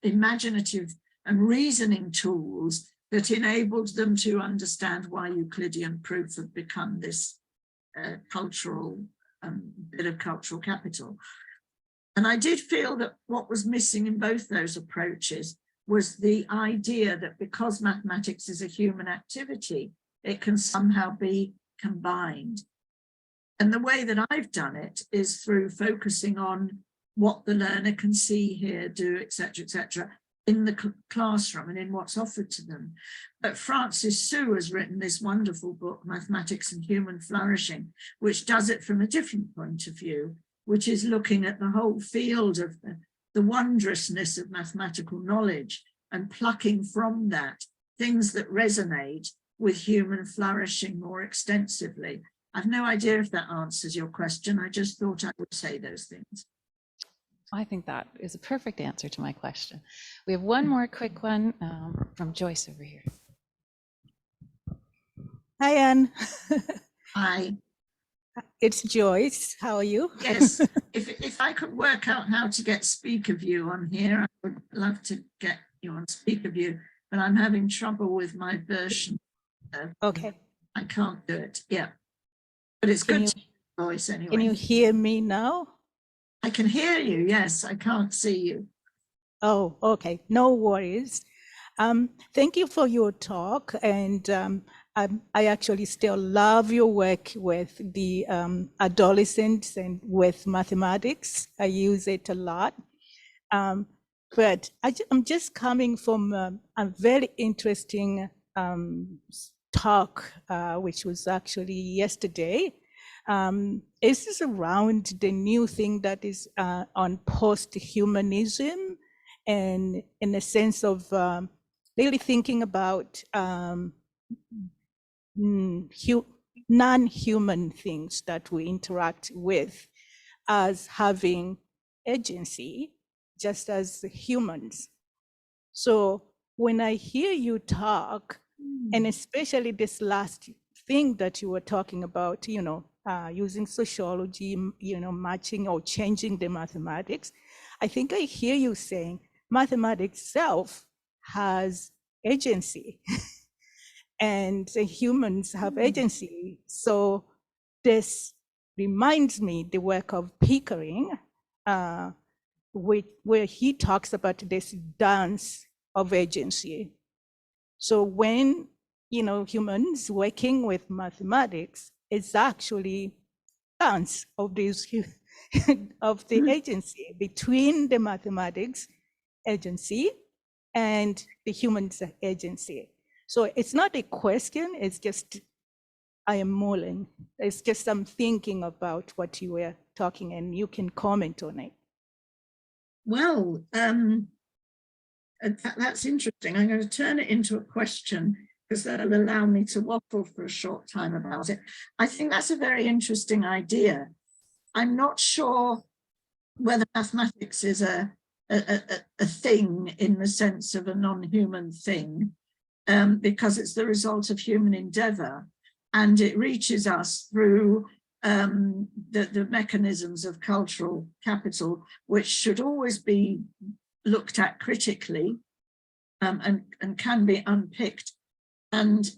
imaginative and reasoning tools that enabled them to understand why Euclidean proof had become this cultural bit of cultural capital. And I did feel that what was missing in both those approaches was the idea that because mathematics is a human activity, it can somehow be combined. And the way that I've done it is through focusing on what the learner can see, hear, do, etc., in the classroom and in what's offered to them. But Francis Su has written this wonderful book, Mathematics and Human Flourishing, which does it from a different point of view, which is looking at the whole field of the wondrousness of mathematical knowledge and plucking from that things that resonate with human flourishing more extensively. I've no idea if that answers your question. I just thought I would say those things.
I think that is a perfect answer to my question. We have one more quick one from Joyce over here.
Hi, Anne.
Hi.
It's Joyce. How are you?
Yes, if I could work out how to get speaker view on here, I would love to get you on speaker view, but I'm having trouble with my version.
Okay.
I can't do it. Yeah, but it's good to hear your voice anyway.
Can you hear me now?
I can hear you. Yes, I can't see you.
Oh, okay. No worries. Thank you for your talk. And I actually still love your work with the adolescents and with mathematics. I use it a lot. But I'm just coming from a very interesting talk, which was actually yesterday. This is around the new thing that is on post-humanism, and in the sense of really thinking about non-human things that we interact with as having agency, just as humans. So when I hear you talk, and especially this last thing that you were talking about, you know, using sociology, you know, matching or changing the mathematics, I think I hear you saying mathematics itself has agency and humans have agency. So this reminds me the work of Pickering, where he talks about this dance of agency. So when, you know, humans working with mathematics, it's actually dance of this of the agency between the mathematics agency and the human's agency. So it's not a question, it's just I am mulling. It's just I'm thinking about what you were talking, and you can comment on it.
Well, that's interesting. I'm going to turn it into a question because that'll allow me to waffle for a short time about it. I think that's a very interesting idea. I'm not sure whether mathematics is a thing in the sense of a non-human thing, because it's the result of human endeavor, and it reaches us through the mechanisms of cultural capital, which should always be looked at critically, and can be unpicked. And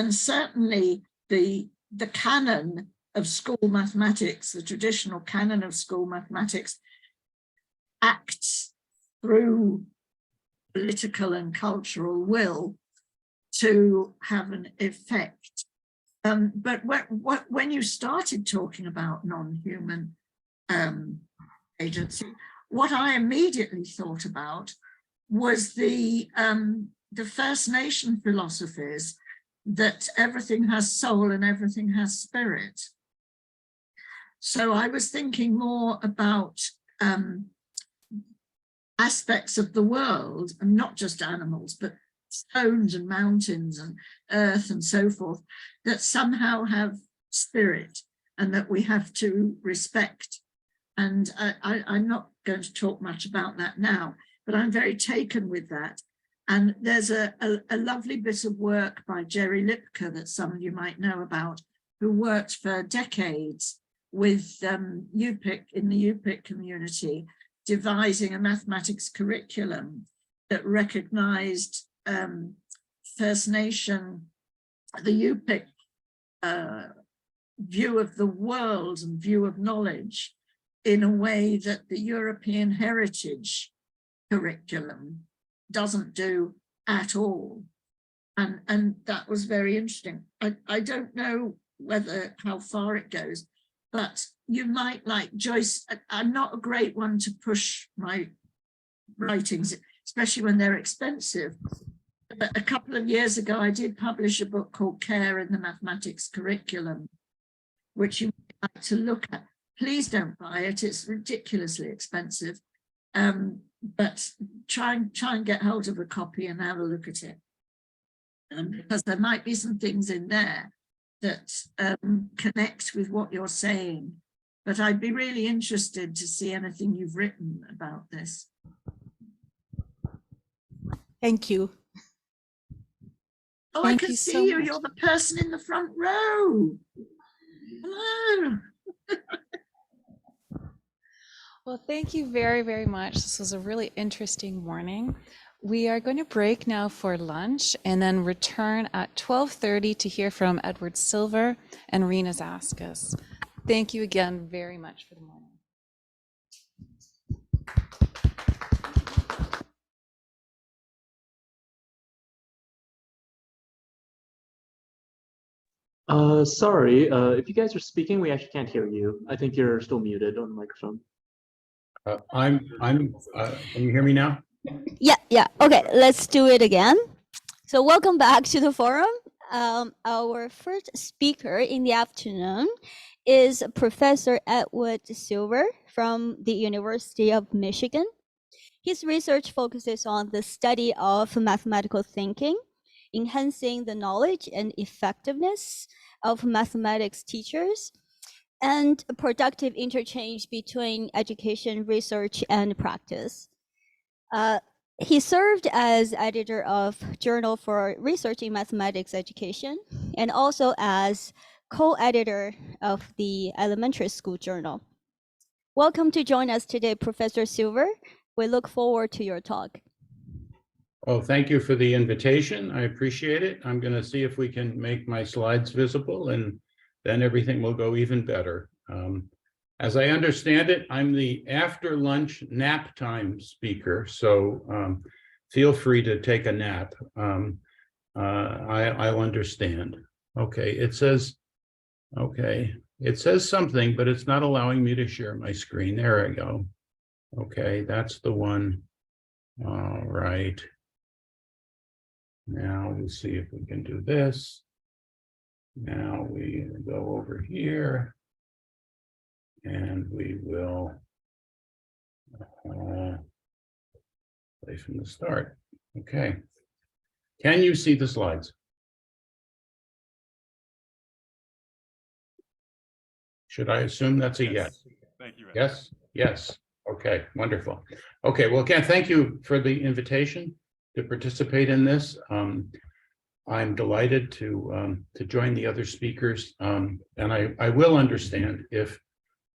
certainly the canon of school mathematics, the traditional canon of school mathematics, acts through political and cultural will to have an effect. But when you started talking about non-human agency, what I immediately thought about was the First Nation philosophies that everything has soul and everything has spirit. So I was thinking more about aspects of the world, and not just animals, but stones and mountains and earth and so forth, that somehow have spirit and that we have to respect. And I'm not going to talk much about that now, but I'm very taken with that. And there's a lovely bit of work by Jerry Lipka that some of you might know about, who worked for decades with UPIC, in the UPIC community, devising a mathematics curriculum that recognized First Nation, the UPIC view of the world and view of knowledge in a way that the European heritage curriculum doesn't do at all. And that was very interesting. I don't know how far it goes, but you might, like Joyce, I'm not a great one to push my writings, especially when they're expensive. But a couple of years ago, I did publish a book called Care in the Mathematics Curriculum, which you might like to look at. Please don't buy it, it's ridiculously expensive. But try and get hold of a copy and have a look at it. Because there might be some things in there that connect with what you're saying. But I'd be really interested to see anything you've written about this.
Thank you.
Oh,
Thank
I can
you
see
so
you.
much.
You're the person in the front row. Hello.
Well, thank you very, very much. This was a really interesting morning. We are going to break now for lunch and then return at 12:30 to hear from Edward Silver and Rena Zaskas. Thank you again very much for the morning.
Sorry, if you guys are speaking, we actually can't hear you. I think you're still muted on the microphone.
Can you hear me now?
Yeah. Okay, let's do it again. So welcome back to the forum. Our first speaker in the afternoon is Professor Edward Silver from the University of Michigan. His research focuses on the study of mathematical thinking, enhancing the knowledge and effectiveness of mathematics teachers, and productive interchange between education, research, and practice. He served as editor of Journal for Research in Mathematics Education and also as co-editor of the Elementary School Journal. Welcome to join us today, Professor Silver. We look forward to your talk.
Well, thank you for the invitation. I appreciate it. I'm going to see if we can make my slides visible, and then everything will go even better. As I understand it, I'm the after lunch nap time speaker, so feel free to take a nap. I'll understand. Okay, it says something, but it's not allowing me to share my screen. There I go. Okay, that's the one. All right. Now we'll see if we can do this. Now we go over here. And we will play from the start. Okay. Can you see the slides? Should I assume that's a yes?
Thank you.
Yes, yes. Okay, wonderful. Okay, well, Ken, thank you for the invitation to participate in this. I'm delighted to join the other speakers, and I will understand if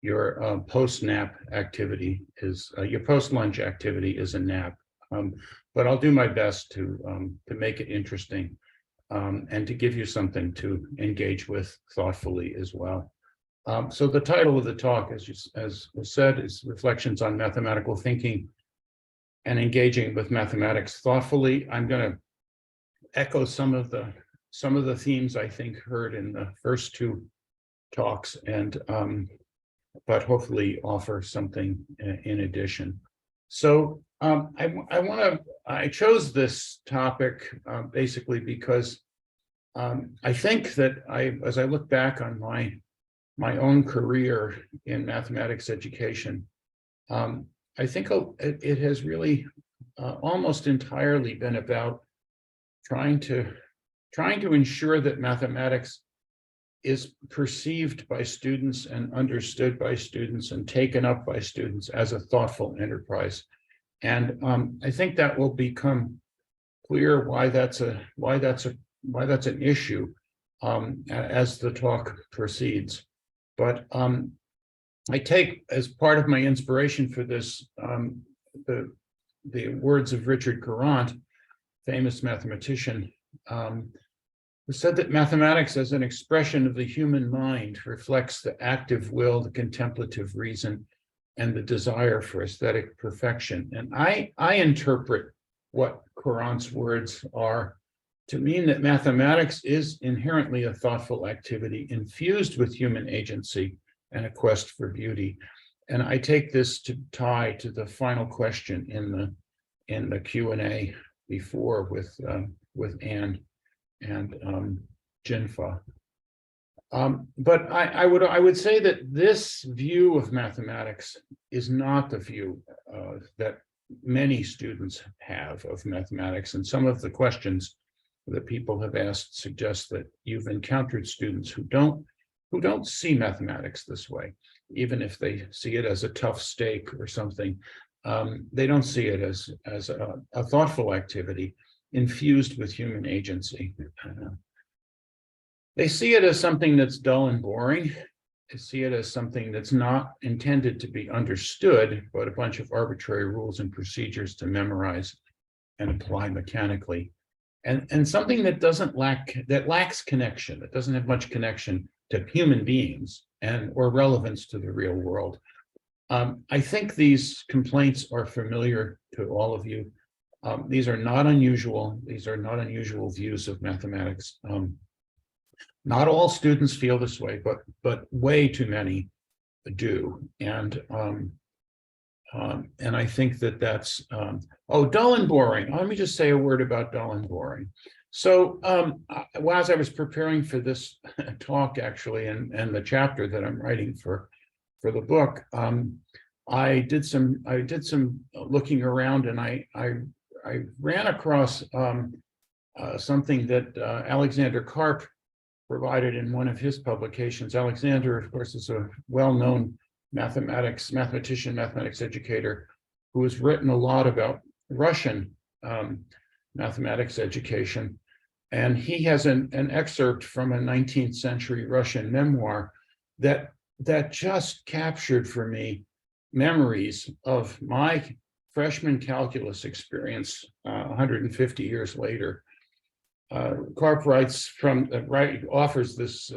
your post-nap activity is your post-lunch activity is a nap, but I'll do my best to make it interesting and to give you something to engage with thoughtfully as well. So the title of the talk, as was said, is Reflections on Mathematical Thinking and Engaging with Mathematics Thoughtfully. I'm going to echo some of the themes I think heard in the first two talks, and but hopefully offer something in addition. So I chose this topic basically because I think that as I look back on my own career in mathematics education, I think it has really almost entirely been about trying to ensure that mathematics is perceived by students and understood by students and taken up by students as a thoughtful enterprise. And I think that will become clear why that's an issue as the talk proceeds. But I take as part of my inspiration for this the words of Richard Courant, famous mathematician, who said that mathematics as an expression of the human mind reflects the active will, the contemplative reason, and the desire for aesthetic perfection. And I interpret what Courant's words are to mean that mathematics is inherently a thoughtful activity infused with human agency and a quest for beauty. And I take this to tie to the final question in the Q&A before with Anne and Jinfa. But I would say that this view of mathematics is not the view that many students have of mathematics, and some of the questions that people have asked suggest that you've encountered students who don't see mathematics this way, even if they see it as a tough steak or something. They don't see it as a thoughtful activity infused with human agency. They see it as something that's dull and boring. They see it as something that's not intended to be understood, but a bunch of arbitrary rules and procedures to memorize and apply mechanically. And something that lacks connection, that doesn't have much connection to human beings or relevance to the real world. I think these complaints are familiar to all of you. These are not unusual. These are not unusual views of mathematics. Not all students feel this way, but way too many do. And I think that's dull and boring. Let me just say a word about dull and boring. So as I was preparing for this talk, actually, and the chapter that I'm writing for the book, I did some looking around, and I ran across something that Alexander Karp provided in one of his publications. Alexander, of course, is a well-known mathematics educator who has written a lot about Russian mathematics education. And he has an excerpt from a 19th century Russian memoir that just captured for me memories of my freshman calculus experience 150 years later. Karp offers this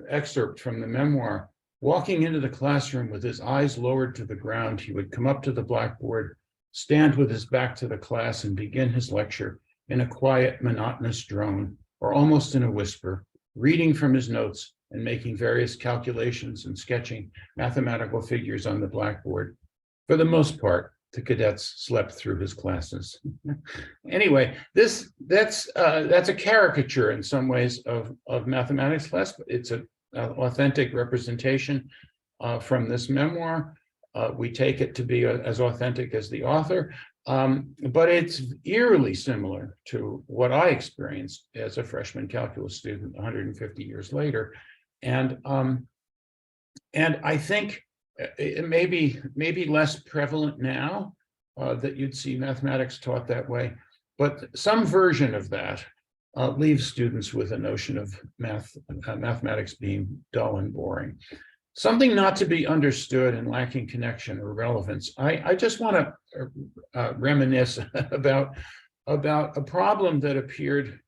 excerpt from the memoir. Walking into the classroom with his eyes lowered to the ground, he would come up to the blackboard, stand with his back to the class, and begin his lecture in a quiet, monotonous drone, or almost in a whisper, reading from his notes and making various calculations and sketching mathematical figures on the blackboard. For the most part, the cadets slept through his classes. Anyway, that's a caricature in some ways of mathematics class, but it's an authentic representation. from this memoir. We take it to be as authentic as the author, but it's eerily similar to what I experienced as a freshman calculus student 150 years later. And I think it may be less prevalent now that you'd see mathematics taught that way, but some version of that leaves students with a notion of mathematics being dull and boring. Something not to be understood and lacking connection or relevance. I just want to reminisce about a problem that appeared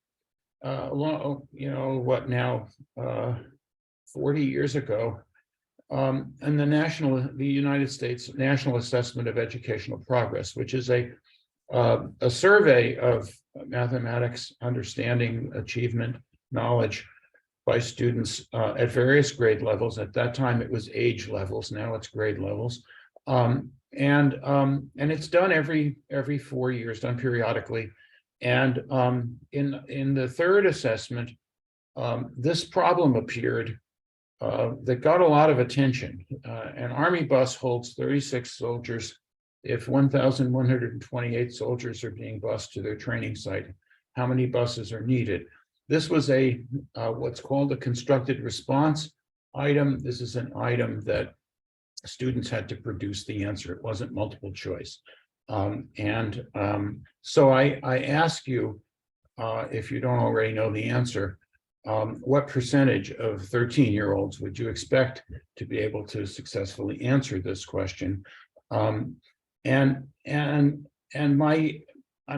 along, what now, 40 years ago, in the United States National Assessment of Educational Progress, which is a survey of mathematics understanding, achievement, knowledge by students at various grade levels. At that time, it was age levels. Now it's grade levels, and it's done every 4 years, done periodically. And in the third assessment, this problem appeared that got a lot of attention. An Army bus holds 36 soldiers. If 1,128 soldiers are being bused to their training site, how many buses are needed? This was a what's called a constructed response item. This is an item that students had to produce the answer. It wasn't multiple choice. So I ask you, if you don't already know the answer, what percentage of 13-year-olds would you expect to be able to successfully answer this question? I'm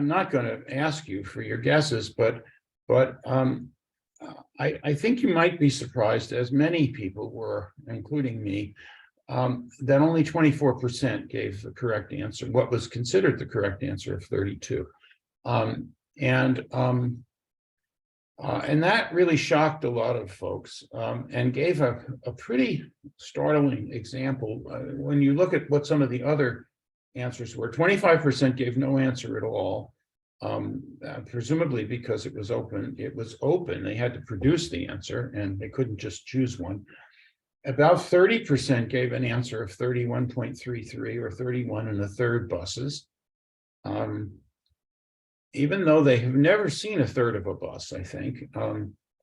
not going to ask you for your guesses, but I think you might be surprised, as many people were, including me, that only 24% gave the correct answer, what was considered the correct answer of 32. And that really shocked a lot of folks, and gave a pretty startling example. When you look at what some of the other answers were, 25% gave no answer at all, presumably because it was open. It was open. They had to produce the answer, and they couldn't just choose one. About 30% gave an answer of 31.33 or 31 1/3 buses. Even though they have never seen a third of a bus, I think.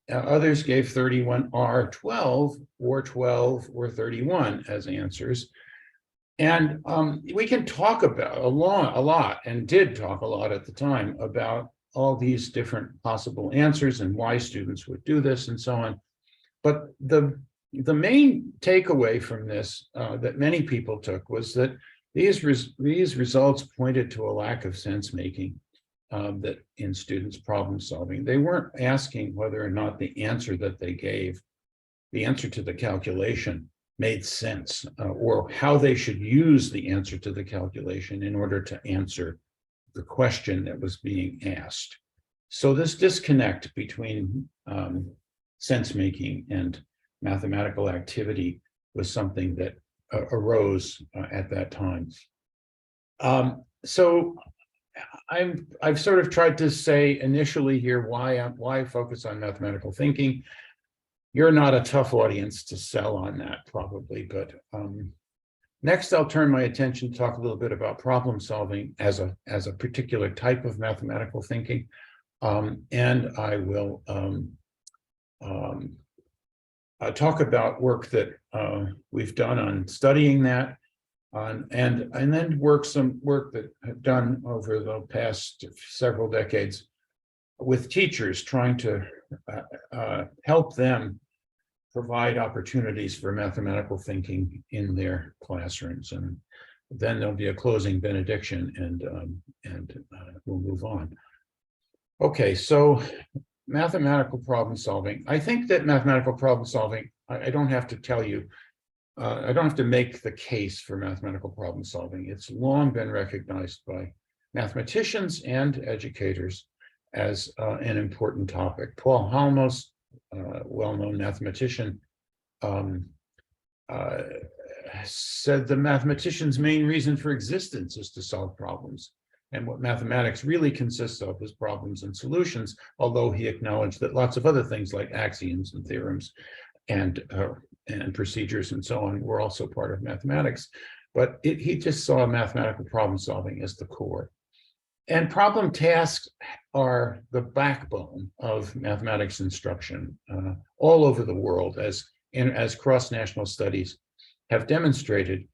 Others gave 31R12 or 12 or 31 as answers. And we can talk about a lot, and did talk a lot at the time, about all these different possible answers and why students would do this and so on. But the main takeaway from this that many people took was that these results pointed to a lack of sense making. That in students' problem solving, they weren't asking whether or not the answer that they gave, the answer to the calculation, made sense, or how they should use the answer to the calculation in order to answer the question that was being asked. So this disconnect between sense making and mathematical activity was something that arose at that time. So I've sort of tried to say initially here why I focus on mathematical thinking. You're not a tough audience to sell on that, probably, but next I'll turn my attention to talk a little bit about problem solving as a particular type of mathematical thinking, and I will talk about work that we've done on studying that. And then some work that I've done over the past several decades with teachers, trying to help them provide opportunities for mathematical thinking in their classrooms. And then there'll be a closing benediction, and we'll move on. Okay, so mathematical problem solving. I think that mathematical problem solving, I don't have to tell you, I don't have to make the case for mathematical problem solving. It's long been recognized by mathematicians and educators as an important topic. Paul Halmos, well-known mathematician, said the mathematician's main reason for existence is to solve problems. And what mathematics really consists of is problems and solutions, although he acknowledged that lots of other things like axioms and theorems and procedures and so on were also part of mathematics. But he just saw mathematical problem solving as the core. And problem tasks are the backbone of mathematics instruction all over the world, as cross-national studies have demonstrated.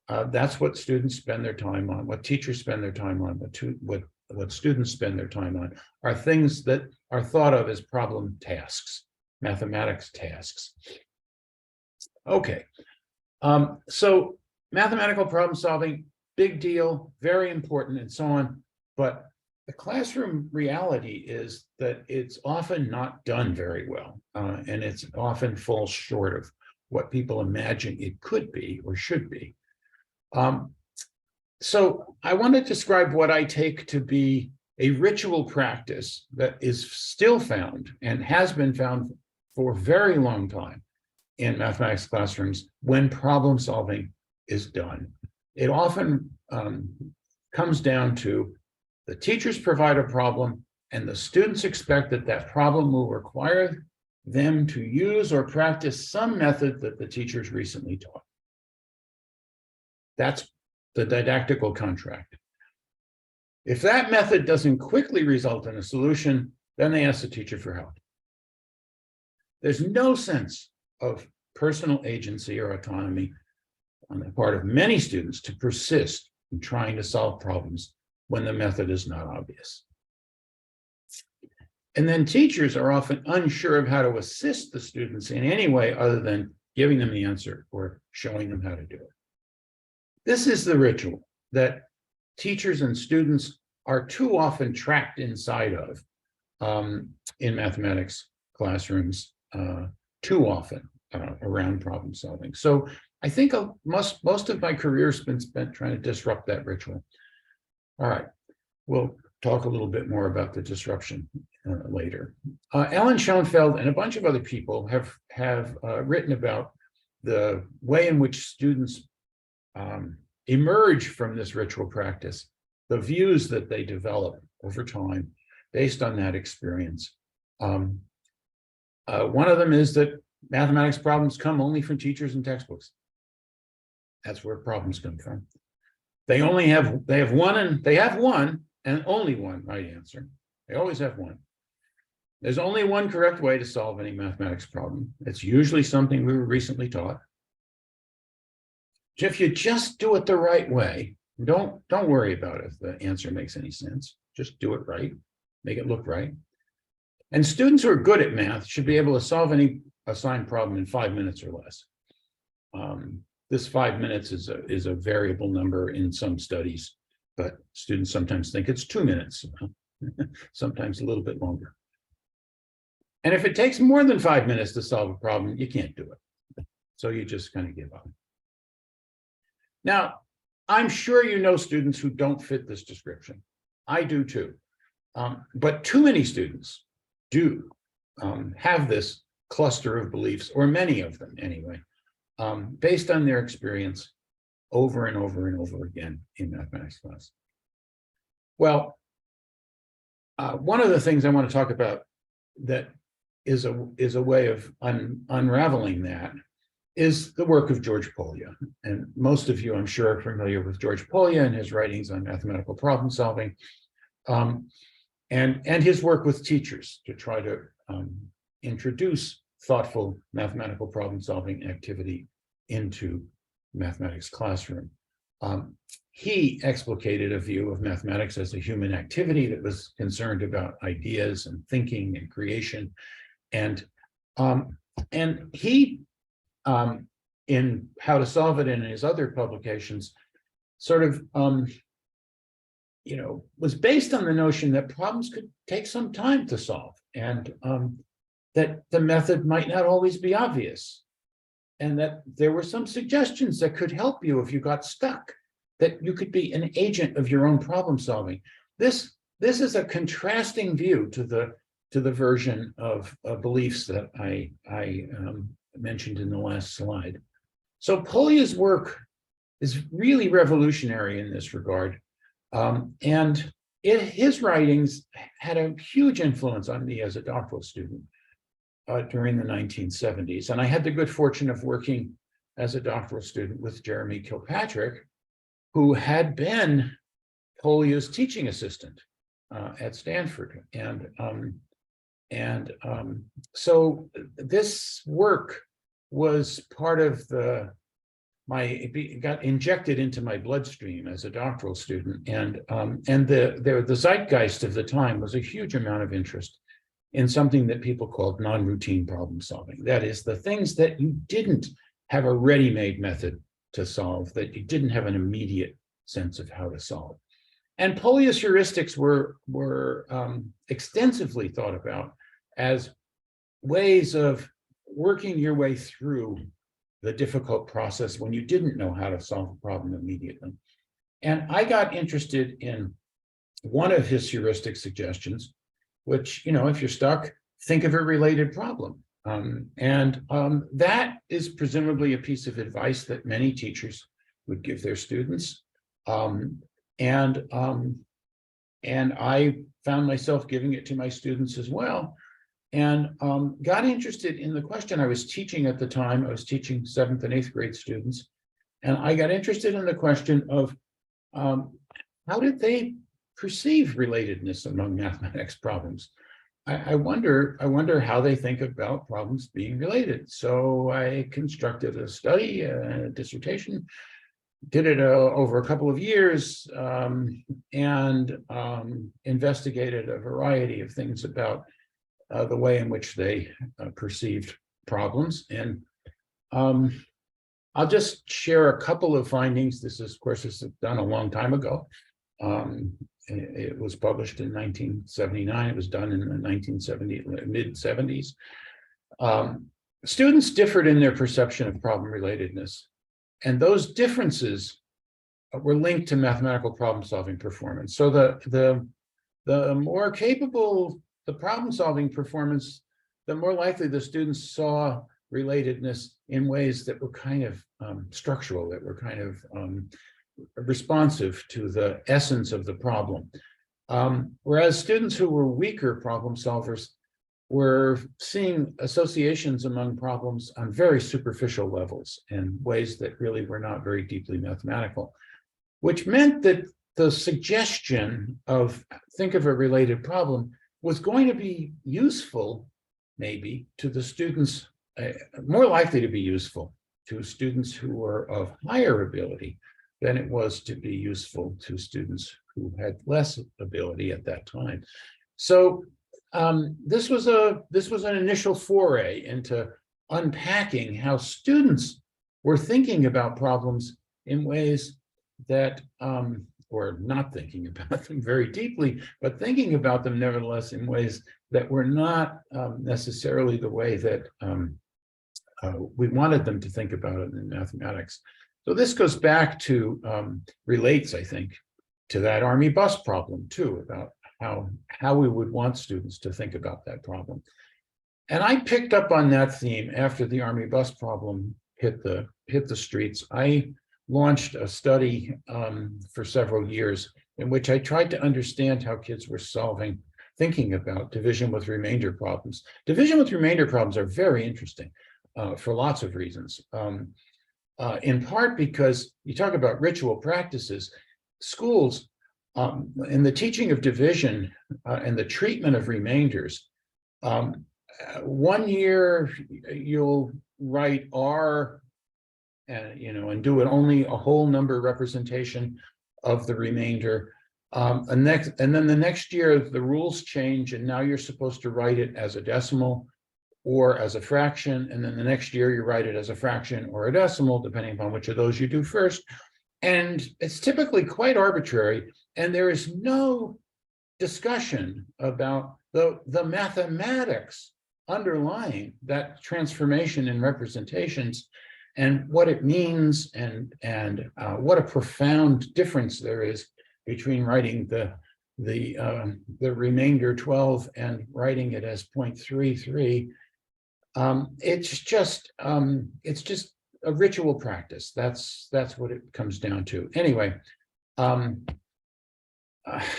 That's what students spend their time on, what teachers spend their time on, what students spend their time on, are things that are thought of as problem tasks, mathematics tasks. Okay, so mathematical problem solving, big deal, very important, and so on. But the classroom reality is that it's often not done very well, and it's often falls short of what people imagine it could be or should be. So I want to describe what I take to be a ritual practice that is still found and has been found for a very long time in mathematics classrooms when problem solving is done. It often comes down to the teachers provide a problem and the students expect that that problem will require them to use or practice some method that the teachers recently taught. That's the didactical contract. If that method doesn't quickly result in a solution, then they ask the teacher for help. There's no sense of personal agency or autonomy on the part of many students to persist in trying to solve problems when the method is not obvious. And then teachers are often unsure of how to assist the students in any way other than giving them the answer or showing them how to do it. This is the ritual that teachers and students are too often trapped inside of in mathematics classrooms too often around problem solving. So I think most of my career has been spent trying to disrupt that ritual. All right, we'll talk a little bit more about the disruption later. Ellen Schoenfeld and a bunch of other people have written about the way in which students emerge from this ritual practice, the views that they develop over time based on that experience. One of them is that mathematics problems come only from teachers and textbooks. That's where problems come from. They have one and only one right answer. They always have one. There's only one correct way to solve any mathematics problem. It's usually something we were recently taught. If you just do it the right way, don't worry about if the answer makes any sense. Just do it right, make it look right. And students who are good at math should be able to solve any assigned problem in 5 minutes or less. This 5 minutes is a variable number in some studies, but students sometimes think it's 2 minutes, sometimes a little bit longer. And if it takes more than 5 minutes to solve a problem, you can't do it. So you just kind of give up. Now, I'm sure you know students who don't fit this description. I do too. But too many students do have this cluster of beliefs, or many of them anyway, based on their experience over and over and over again in mathematics class. Well, one of the things I want to talk about that is a way of unraveling that is the work of George Polya. And most of you, I'm sure, are familiar with George Polya and his writings on mathematical problem solving, and his work with teachers to try to introduce thoughtful mathematical problem solving activity into mathematics classroom. He explicated a view of mathematics as a human activity that was concerned about ideas and thinking and creation. And he, in How to Solve It and in his other publications, sort of, was based on the notion that problems could take some time to solve, and that the method might not always be obvious, and that there were some suggestions that could help you if you got stuck, that you could be an agent of your own problem solving. This is a contrasting view to the version of beliefs that I mentioned in the last slide. So Polya's work is really revolutionary in this regard. And his writings had a huge influence on me as a doctoral student. during the 1970s. And I had the good fortune of working as a doctoral student with Jeremy Kilpatrick, who had been Polia's teaching assistant at Stanford. So this work was part of it got injected into my bloodstream as a doctoral student. And the zeitgeist of the time was a huge amount of interest in something that people called non-routine problem solving. That is, the things that you didn't have a ready-made method to solve, that you didn't have an immediate sense of how to solve. And Polia's heuristics were extensively thought about as ways of working your way through the difficult process when you didn't know how to solve a problem immediately. And I got interested in one of his heuristic suggestions, which, if you're stuck, think of a related problem. That is presumably a piece of advice that many teachers would give their students. And I found myself giving it to my students as well, and got interested in the question. I was teaching at the time. I was teaching 7th and 8th grade students, and I got interested in the question of how did they perceive relatedness among mathematics problems. I wonder how they think about problems being related. So I constructed a study, a dissertation, did it over a couple of years, and investigated a variety of things about the way in which they perceived problems. And I'll just share a couple of findings. This is, of course, this is done a long time ago. It was published in 1979. It was done in the mid-70s. Students differed in their perception of problem relatedness. And those differences were linked to mathematical problem-solving performance. So the more capable the problem-solving performance, the more likely the students saw relatedness in ways that were kind of structural, that were kind of responsive to the essence of the problem. Whereas students who were weaker problem solvers were seeing associations among problems on very superficial levels in ways that really were not very deeply mathematical, which meant that the suggestion of think of a related problem was going to be useful, maybe, to the students, more likely to be useful to students who were of higher ability than it was to be useful to students who had less ability at that time. So this was an initial foray into unpacking how students were thinking about problems in ways that, or not thinking about them very deeply, but thinking about them nevertheless in ways that were not necessarily the way that we wanted them to think about it in mathematics. So this goes back to, relates, I think, to that Army bus problem too, about how we would want students to think about that problem. And I picked up on that theme after the Army bus problem hit the streets. I launched a study for several years in which I tried to understand how kids were thinking about division with remainder problems. Division with remainder problems are very interesting for lots of reasons. In part because you talk about ritual practices, schools in the teaching of division and the treatment of remainders, 1 year you'll write R and do it only a whole number representation of the remainder. And then the next year the rules change and now you're supposed to write it as a decimal or as a fraction, and then the next year you write it as a fraction or a decimal, depending upon which of those you do first. And it's typically quite arbitrary, and there is no discussion about the mathematics underlying that transformation in representations and what it means, and what a profound difference there is between writing the remainder 12 and writing it as 0.33. It's just a ritual practice. That's what it comes down to. Anyway,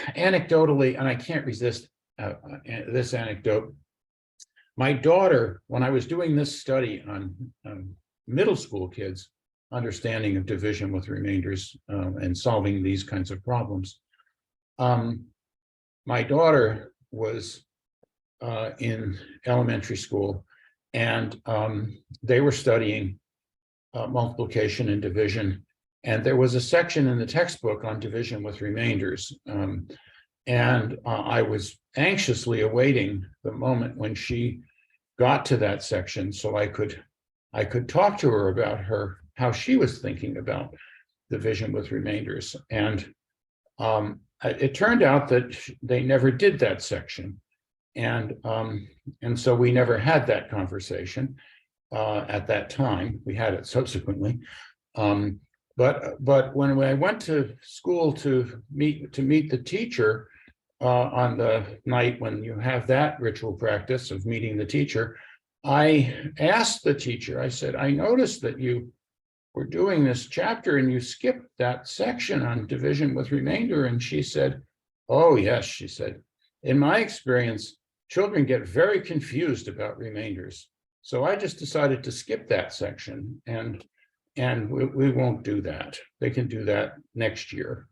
anecdotally, and I can't resist this anecdote. my daughter, when I was doing this study on middle school kids, understanding of division with remainders and solving these kinds of problems, my daughter was in elementary school, and they were studying multiplication and division. And there was a section in the textbook on division with remainders. And I was anxiously awaiting the moment when she got to that section so I could talk to her about how she was thinking about division with remainders. And it turned out that they never did that section. And so we never had that conversation at that time. We had it subsequently. But when I went to school to meet the teacher on the night when you have that ritual practice of meeting the teacher, I asked the teacher, I said, I noticed that you were doing this chapter and you skipped that section on division with remainder. And she said, oh, yes, she said, in my experience, children get very confused about remainders. So I just decided to skip that section, and we won't do that. They can do that next year.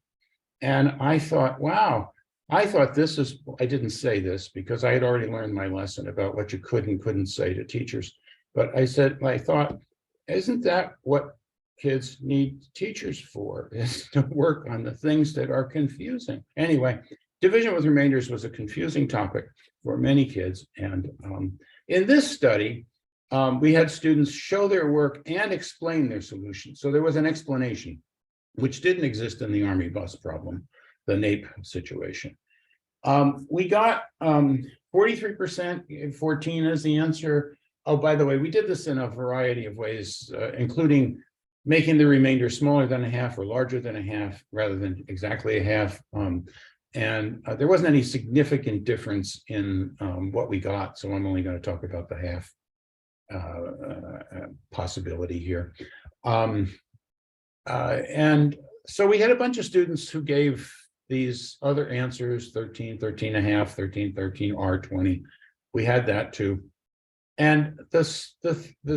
And I thought, wow, I thought this is, I didn't say this because I had already learned my lesson about what you could and couldn't say to teachers. But I thought, isn't that what kids need teachers for, is to work on the things that are confusing? Anyway, division with remainders was a confusing topic for many kids. And in this study, we had students show their work and explain their solutions. So there was an explanation, which didn't exist in the Army bus problem, the NAEP situation. We got 43%, 14 is the answer. Oh, by the way, we did this in a variety of ways, including making the remainder smaller than a half or larger than a half rather than exactly a half. And there wasn't any significant difference in what we got. So I'm only going to talk about the half possibility here. And so we had a bunch of students who gave these other answers, 13, 13 and a half, 13, 13, R 20. We had that too. And the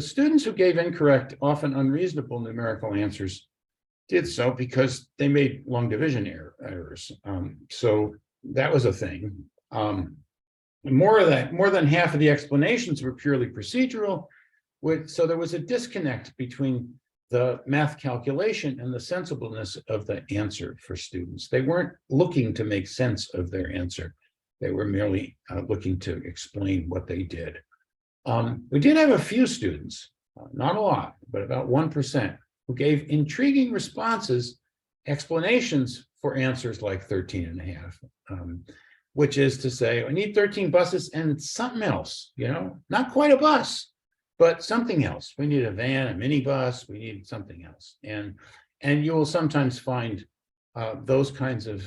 students who gave incorrect, often unreasonable numerical answers did so because they made long division errors. So that was a thing. More than half of the explanations were purely procedural. So there was a disconnect between the math calculation and the sensibleness of the answer for students. They weren't looking to make sense of their answer. They were merely looking to explain what they did. We did have a few students, not a lot, but about 1%, who gave intriguing responses, explanations for answers like 13 and a half, which is to say, I need 13 buses and something else, not quite a bus, but something else. We need a van, a minibus, we need something else. And you will sometimes find those kinds of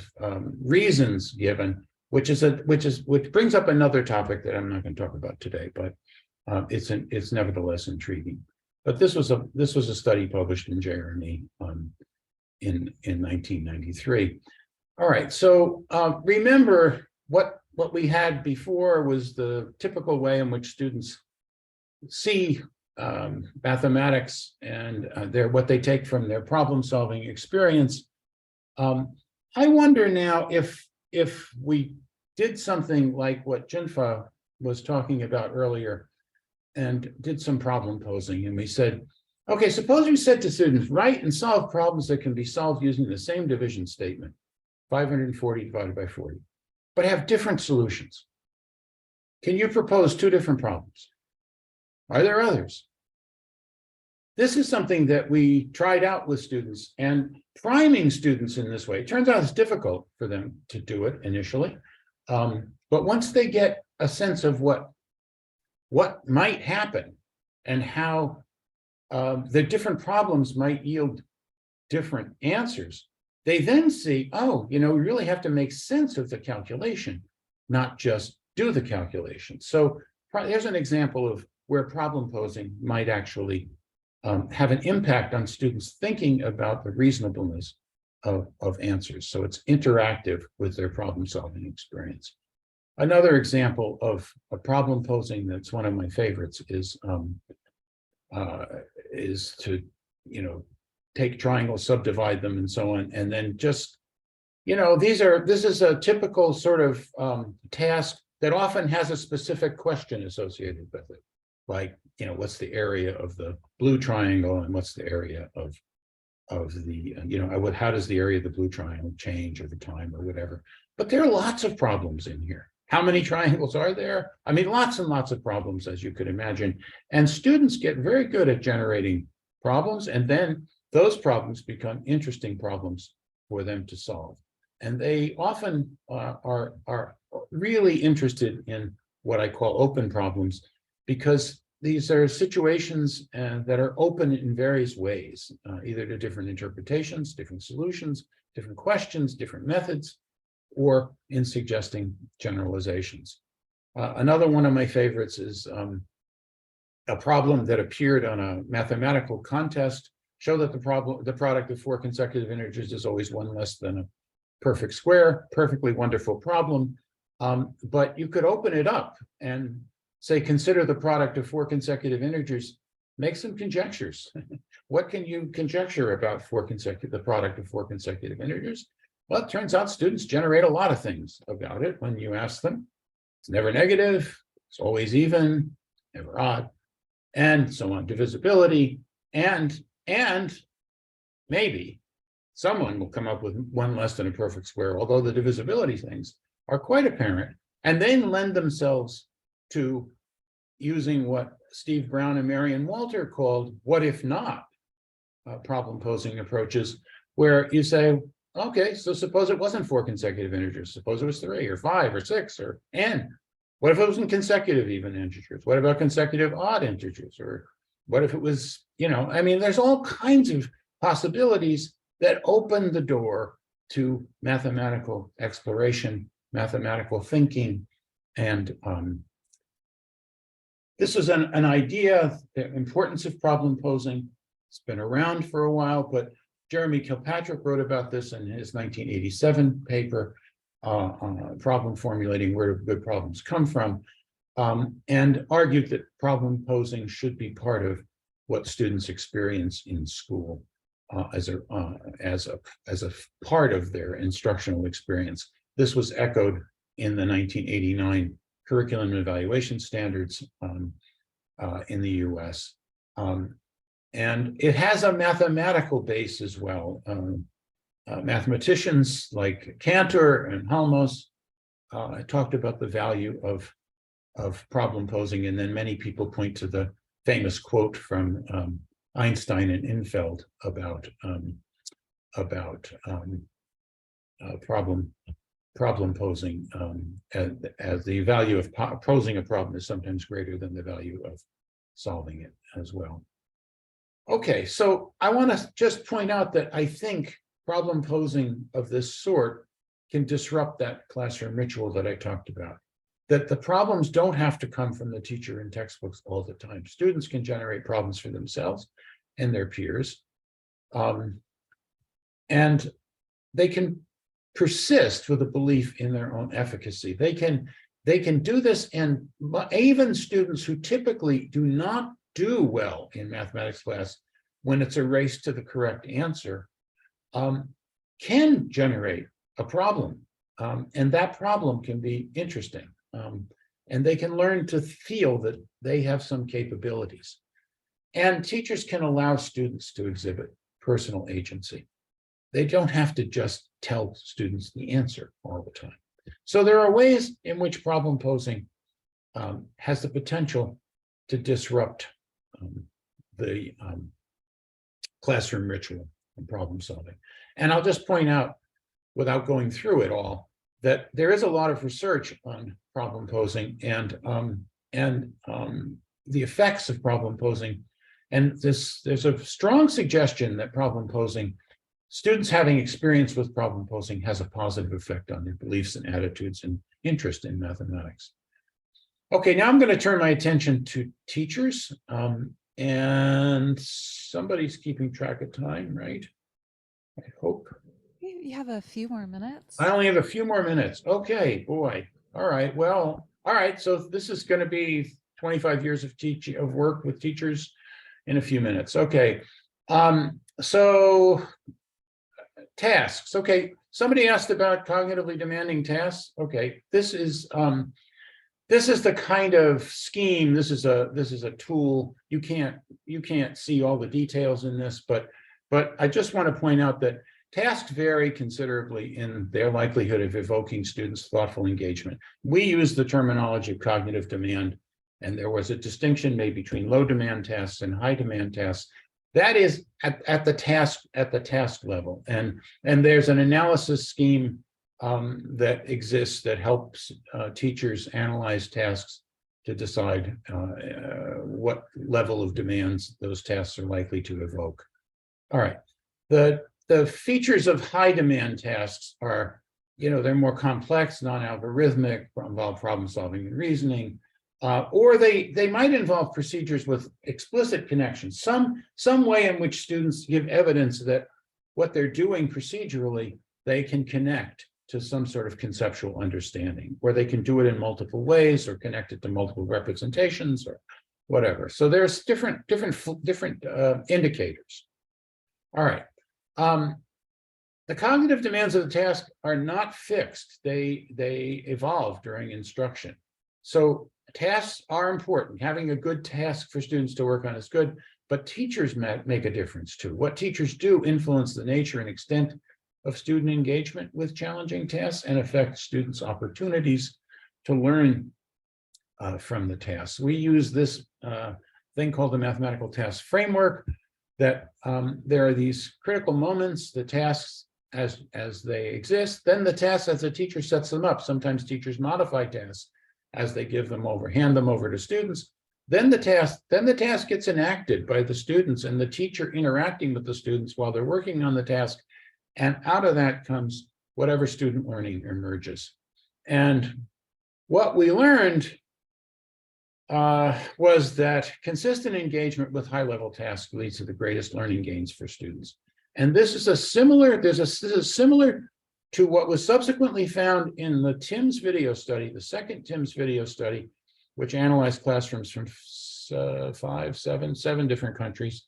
reasons given, which brings up another topic that I'm not going to talk about today, but it's nevertheless intriguing. But this was a study published in JRME in 1993. All right, so remember what we had before was the typical way in which students see mathematics and what they take from their problem-solving experience. I wonder now if we did something like what Jinfa was talking about earlier and did some problem posing, and we said, okay, suppose we said to students, write and solve problems that can be solved using the same division statement, 540 divided by 40, but have different solutions. Can you propose two different problems? Are there others? This is something that we tried out with students, and priming students in this way, it turns out it's difficult for them to do it initially. But once they get a sense of what might happen and how the different problems might yield different answers, they then see, oh, we really have to make sense of the calculation, not just do the calculation. So there's an example of where problem posing might actually have an impact on students thinking about the reasonableness of answers. So it's interactive with their problem solving experience. Another example of a problem posing that's one of my favorites is to, take triangles, subdivide them and so on, and then just, this is a typical sort of task that often has a specific question associated with it. Like, what's the area of the blue triangle and what's the area of the, how does the area of the blue triangle change over time or whatever. But there are lots of problems in here. How many triangles are there? I mean, lots and lots of problems, as you could imagine. And students get very good at generating problems, and then those problems become interesting problems for them to solve. And they often are really interested in what I call open problems, because these are situations that are open in various ways, either to different interpretations, different solutions, different questions, different methods, or in suggesting generalizations. Another one of my favorites is a problem that appeared on a mathematical contest. Show that the product of 4 consecutive integers is always 1 less than a perfect square. Perfectly wonderful problem. But you could open it up and say, consider the product of 4 consecutive integers. Make some conjectures. What can you conjecture about the product of 4 consecutive integers? Well, it turns out students generate a lot of things about it when you ask them. It's never negative, it's always even, never odd, and so on. Divisibility, and maybe someone will come up with 1 less than a perfect square, although the divisibility things are quite apparent, and then lend themselves to using what Steve Brown and Marion Walter called what if not problem posing approaches, where you say, okay, so suppose it wasn't 4 consecutive integers, suppose it was 3 or 5 or 6 or n. What if it wasn't consecutive even integers? What about consecutive odd integers? Or what if it was, I mean, there's all kinds of possibilities that open the door to mathematical exploration, mathematical thinking. And this is an idea, the importance of problem posing. It's been around for a while, but Jeremy Kilpatrick wrote about this in his 1987 paper on problem formulating, where do good problems come from, and argued that problem posing should be part of what students experience in school as a part of their instructional experience. This was echoed in the 1989 curriculum and evaluation standards in the US. And it has a mathematical base as well. Mathematicians like Cantor and Halmos talked about the value of problem posing, and then many people point to the famous quote from Einstein and Infeld about problem posing, as the value of posing a problem is sometimes greater than the value of solving it as well. Okay, so I want to just point out that I think problem posing of this sort can disrupt that classroom ritual that I talked about. That the problems don't have to come from the teacher in textbooks all the time. Students can generate problems for themselves and their peers. And they can persist with a belief in their own efficacy. They can do this, and even students who typically do not do well in mathematics class when it's a race to the correct answer can generate a problem. And that problem can be interesting. And they can learn to feel that they have some capabilities. And teachers can allow students to exhibit personal agency. They don't have to just tell students the answer all the time. So there are ways in which problem posing has the potential to disrupt the classroom ritual and problem solving. And I'll just point out, without going through it all, that there is a lot of research on problem posing and the effects of problem posing. And there's a strong suggestion that problem posing, students having experience with problem posing, has a positive effect on their beliefs and attitudes and interest in mathematics. Okay, now I'm going to turn my attention to teachers. And somebody's keeping track of time, right? I hope.
You have a few more minutes.
I only have a few more minutes. Okay, boy. All right. Well, all right. So this is going to be 25 years of teaching, of work with teachers in a few minutes. Okay. So tasks. Okay. Somebody asked about cognitively demanding tasks. Okay. This is the kind of scheme. This is a tool. You can't see all the details in this, but I just want to point out that tasks vary considerably in their likelihood of evoking students' thoughtful engagement. We use the terminology of cognitive demand, and there was a distinction made between low demand tasks and high demand tasks. That is at the task level, and there's an analysis scheme that exists that helps teachers analyze tasks to decide what level of demands those tasks are likely to evoke. All right, the features of high demand tasks are, they're more complex, non-algorithmic, involve problem solving and reasoning, or they might involve procedures with explicit connections, some way in which students give evidence that what they're doing procedurally, they can connect to some sort of conceptual understanding, or they can do it in multiple ways or connect it to multiple representations or whatever. So there's different indicators. All right. The cognitive demands of the task are not fixed. They evolve during instruction. So tasks are important. Having a good task for students to work on is good, but teachers make a difference too. What teachers do influence the nature and extent of student engagement with challenging tasks and affect students' opportunities to learn from the tasks. We use this thing called the mathematical task framework, that there are these critical moments, the tasks as they exist, then the tasks as the teacher sets them up. Sometimes teachers modify tasks as they hand them over to students. Then the task gets enacted by the students and the teacher interacting with the students while they're working on the task. And out of that comes whatever student learning emerges. And what we learned was that consistent engagement with high-level tasks leads to the greatest learning gains for students. And this is similar to what was subsequently found in the TIMSS video study, the second TIMSS video study, which analyzed classrooms from seven different countries,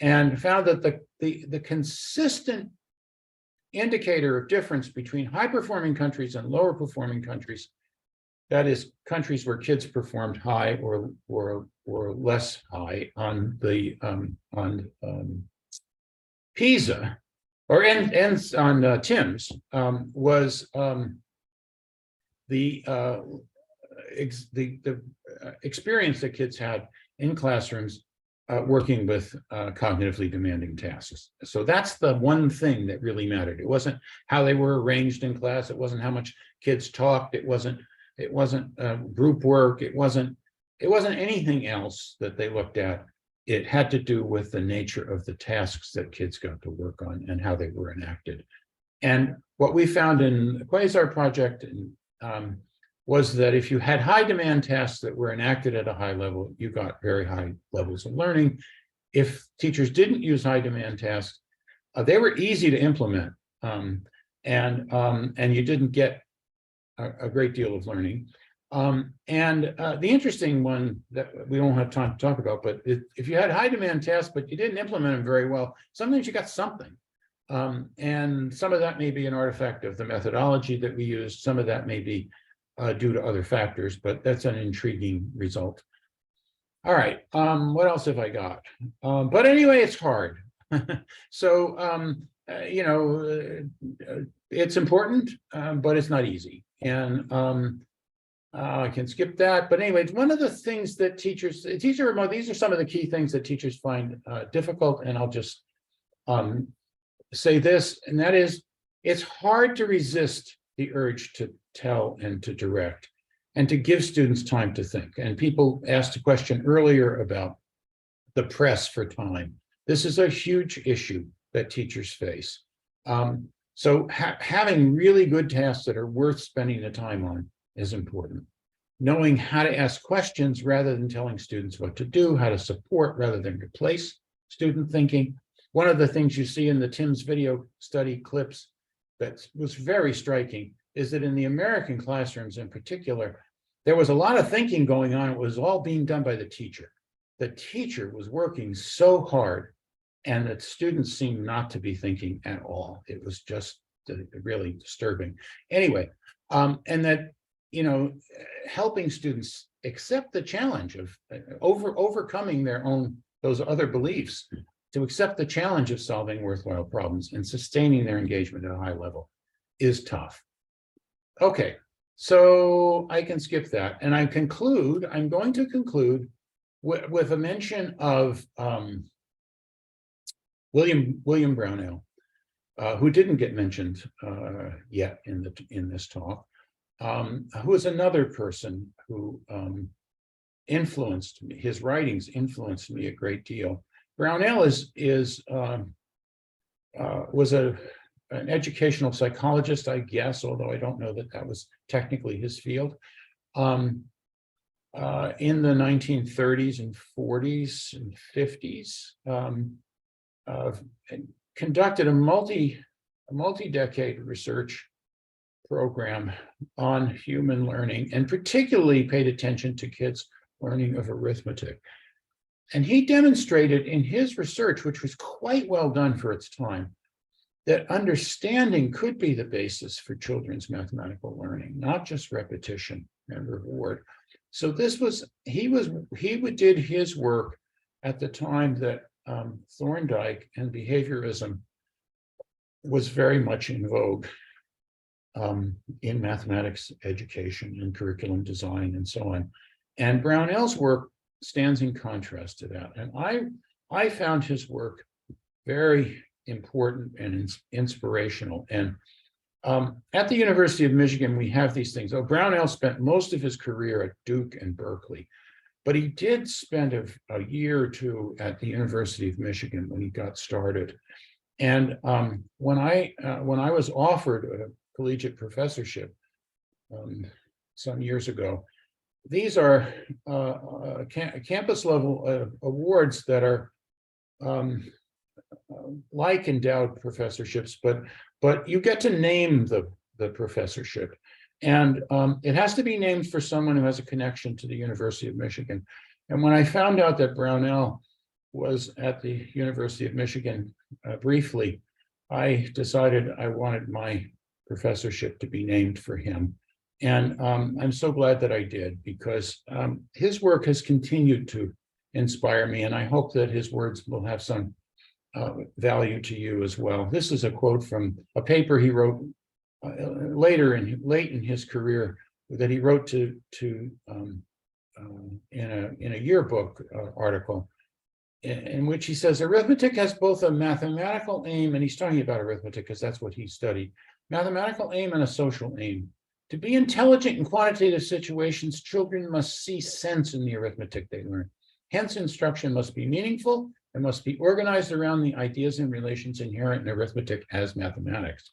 and found that the consistent indicator of difference between high-performing countries and lower-performing countries, that is, countries where kids performed high or less high on the PISA or on TIMSS, was the experience that kids had in classrooms working with cognitively demanding tasks. So that's the one thing that really mattered. It wasn't how they were arranged in class. It wasn't how much kids talked. It wasn't group work. It wasn't anything else that they looked at. It had to do with the nature of the tasks that kids got to work on and how they were enacted. And what we found in the Quasar project was that if you had high demand tasks that were enacted at a high level, you got very high levels of learning. If teachers didn't use high demand tasks, they were easy to implement, and you didn't get a great deal of learning. The interesting one that we don't have time to talk about, but if you had high demand tasks, but you didn't implement them very well, sometimes you got something. And some of that may be an artifact of the methodology that we used. Some of that may be due to other factors, but that's an intriguing result. All right, what else have I got? But anyway, it's hard. So, it's important, but it's not easy. And I can skip that. But anyway, one of the things that these are some of the key things that teachers find difficult. And I'll just say this, and that is, it's hard to resist the urge to tell and to direct and to give students time to think. And people asked a question earlier about the press for time. This is a huge issue that teachers face. So having really good tasks that are worth spending the time on is important. Knowing how to ask questions rather than telling students what to do, how to support rather than replace student thinking. One of the things you see in the TIMSS video study clips that was very striking is that in the American classrooms in particular, there was a lot of thinking going on. It was all being done by the teacher. The teacher was working so hard, and the students seemed not to be thinking at all. It was just really disturbing. Anyway, and that, you know, helping students accept the challenge of overcoming those other beliefs, to accept the challenge of solving worthwhile problems and sustaining their engagement at a high level is tough. Okay, so I can skip that. And I'm going to conclude with a mention of William Brownell, who didn't get mentioned yet in this talk, who is another person who influenced me. His writings influenced me a great deal. Brownell was an educational psychologist, I guess, although I don't know that was technically his field, in the 1930s and 40s and 50s, conducted a multi-decade research program on human learning, and particularly paid attention to kids' learning of arithmetic. And he demonstrated in his research, which was quite well done for its time, that understanding could be the basis for children's mathematical learning, not just repetition and reward. So he did his work at the time that Thorndike and behaviorism was very much in vogue in mathematics education and curriculum design and so on. And Brownell's work stands in contrast to that. And I found his work very important and inspirational. And at the University of Michigan, we have these things. Oh, Brownell spent most of his career at Duke and Berkeley, but he did spend a year or two at the University of Michigan when he got started. And when I was offered a collegiate professorship some years ago, these are campus level awards that are like endowed professorships, but you get to name the professorship. And it has to be named for someone who has a connection to the University of Michigan. And when I found out that Brownell was at the University of Michigan briefly, I decided I wanted my professorship to be named for him. And I'm so glad that I did, because his work has continued to inspire me, and I hope that his words will have some value to you as well. This is a quote from a paper he wrote late in his career, that he wrote in a yearbook article, in which he says, arithmetic has both a mathematical aim, and he's talking about arithmetic because that's what he studied, mathematical aim and a social aim. To be intelligent in quantitative situations, children must see sense in the arithmetic they learn. Hence, instruction must be meaningful and must be organized around the ideas and relations inherent in arithmetic as mathematics.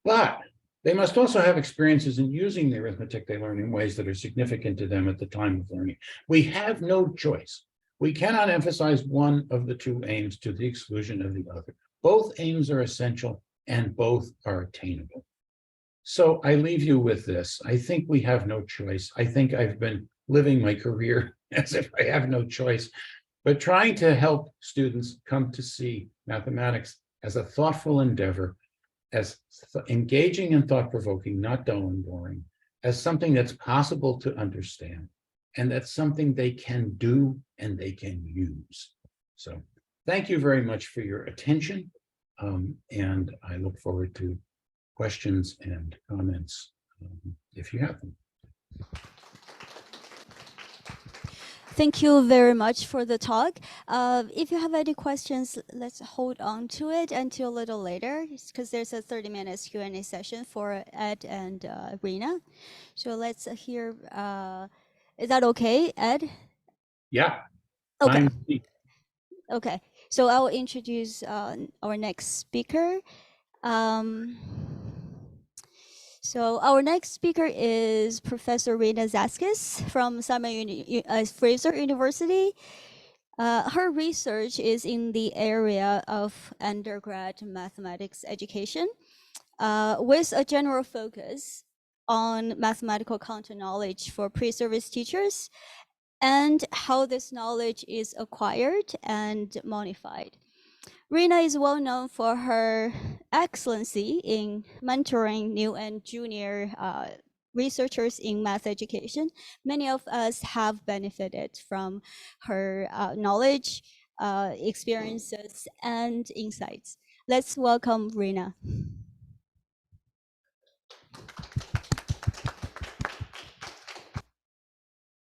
But they must also have experiences in using the arithmetic they learn in ways that are significant to them at the time of learning. We have no choice. We cannot emphasize one of the two aims to the exclusion of the other. Both aims are essential and both are attainable. So I leave you with this. I think we have no choice. I think I've been living my career as if I have no choice, but trying to help students come to see mathematics as a thoughtful endeavor, as engaging and thought-provoking, not dull and boring, as something that's possible to understand, and that's something they can do and they can use. So thank you very much for your attention, and I look forward to questions and comments if you have them.
Thank you very much for the talk. If you have any questions, let's hold on to it until a little later, because there's a 30-minute Q&A session for Ed and Rena. So let's hear, is that okay, Ed?
Yeah.
Okay. Okay, so I'll introduce our next speaker. So our next speaker is Professor Rena Zaskis from Fraser University. Her research is in the area of undergrad mathematics education, with a general focus on mathematical content knowledge for pre-service teachers and how this knowledge is acquired and modified. Rena is well known for her excellency in mentoring new and junior researchers in math education. Many of us have benefited from her knowledge, experiences, and insights. Let's welcome Rena.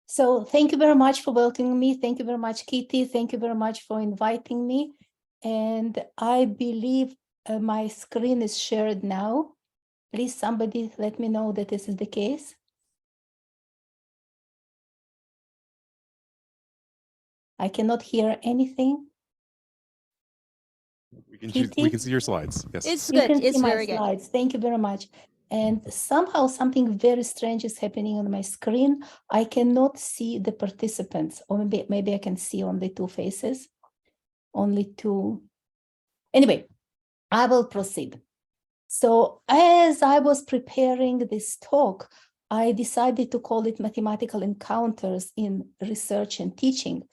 So thank you very much for welcoming me. Thank you very much, Kitty. Thank you very much for inviting me. And I believe my screen is shared now. Please, somebody let me know that this is the case. I cannot hear anything.
We can see your slides. Yes.
It's
You
good.
can
It's
see my
very good.
slides. Thank you very much. And somehow something very strange is happening on my screen. I cannot see the participants, or maybe I can see only two faces, only two. Anyway, I will proceed. So as I was preparing this talk, I decided to call it Mathematical Encounters in Research and Teaching.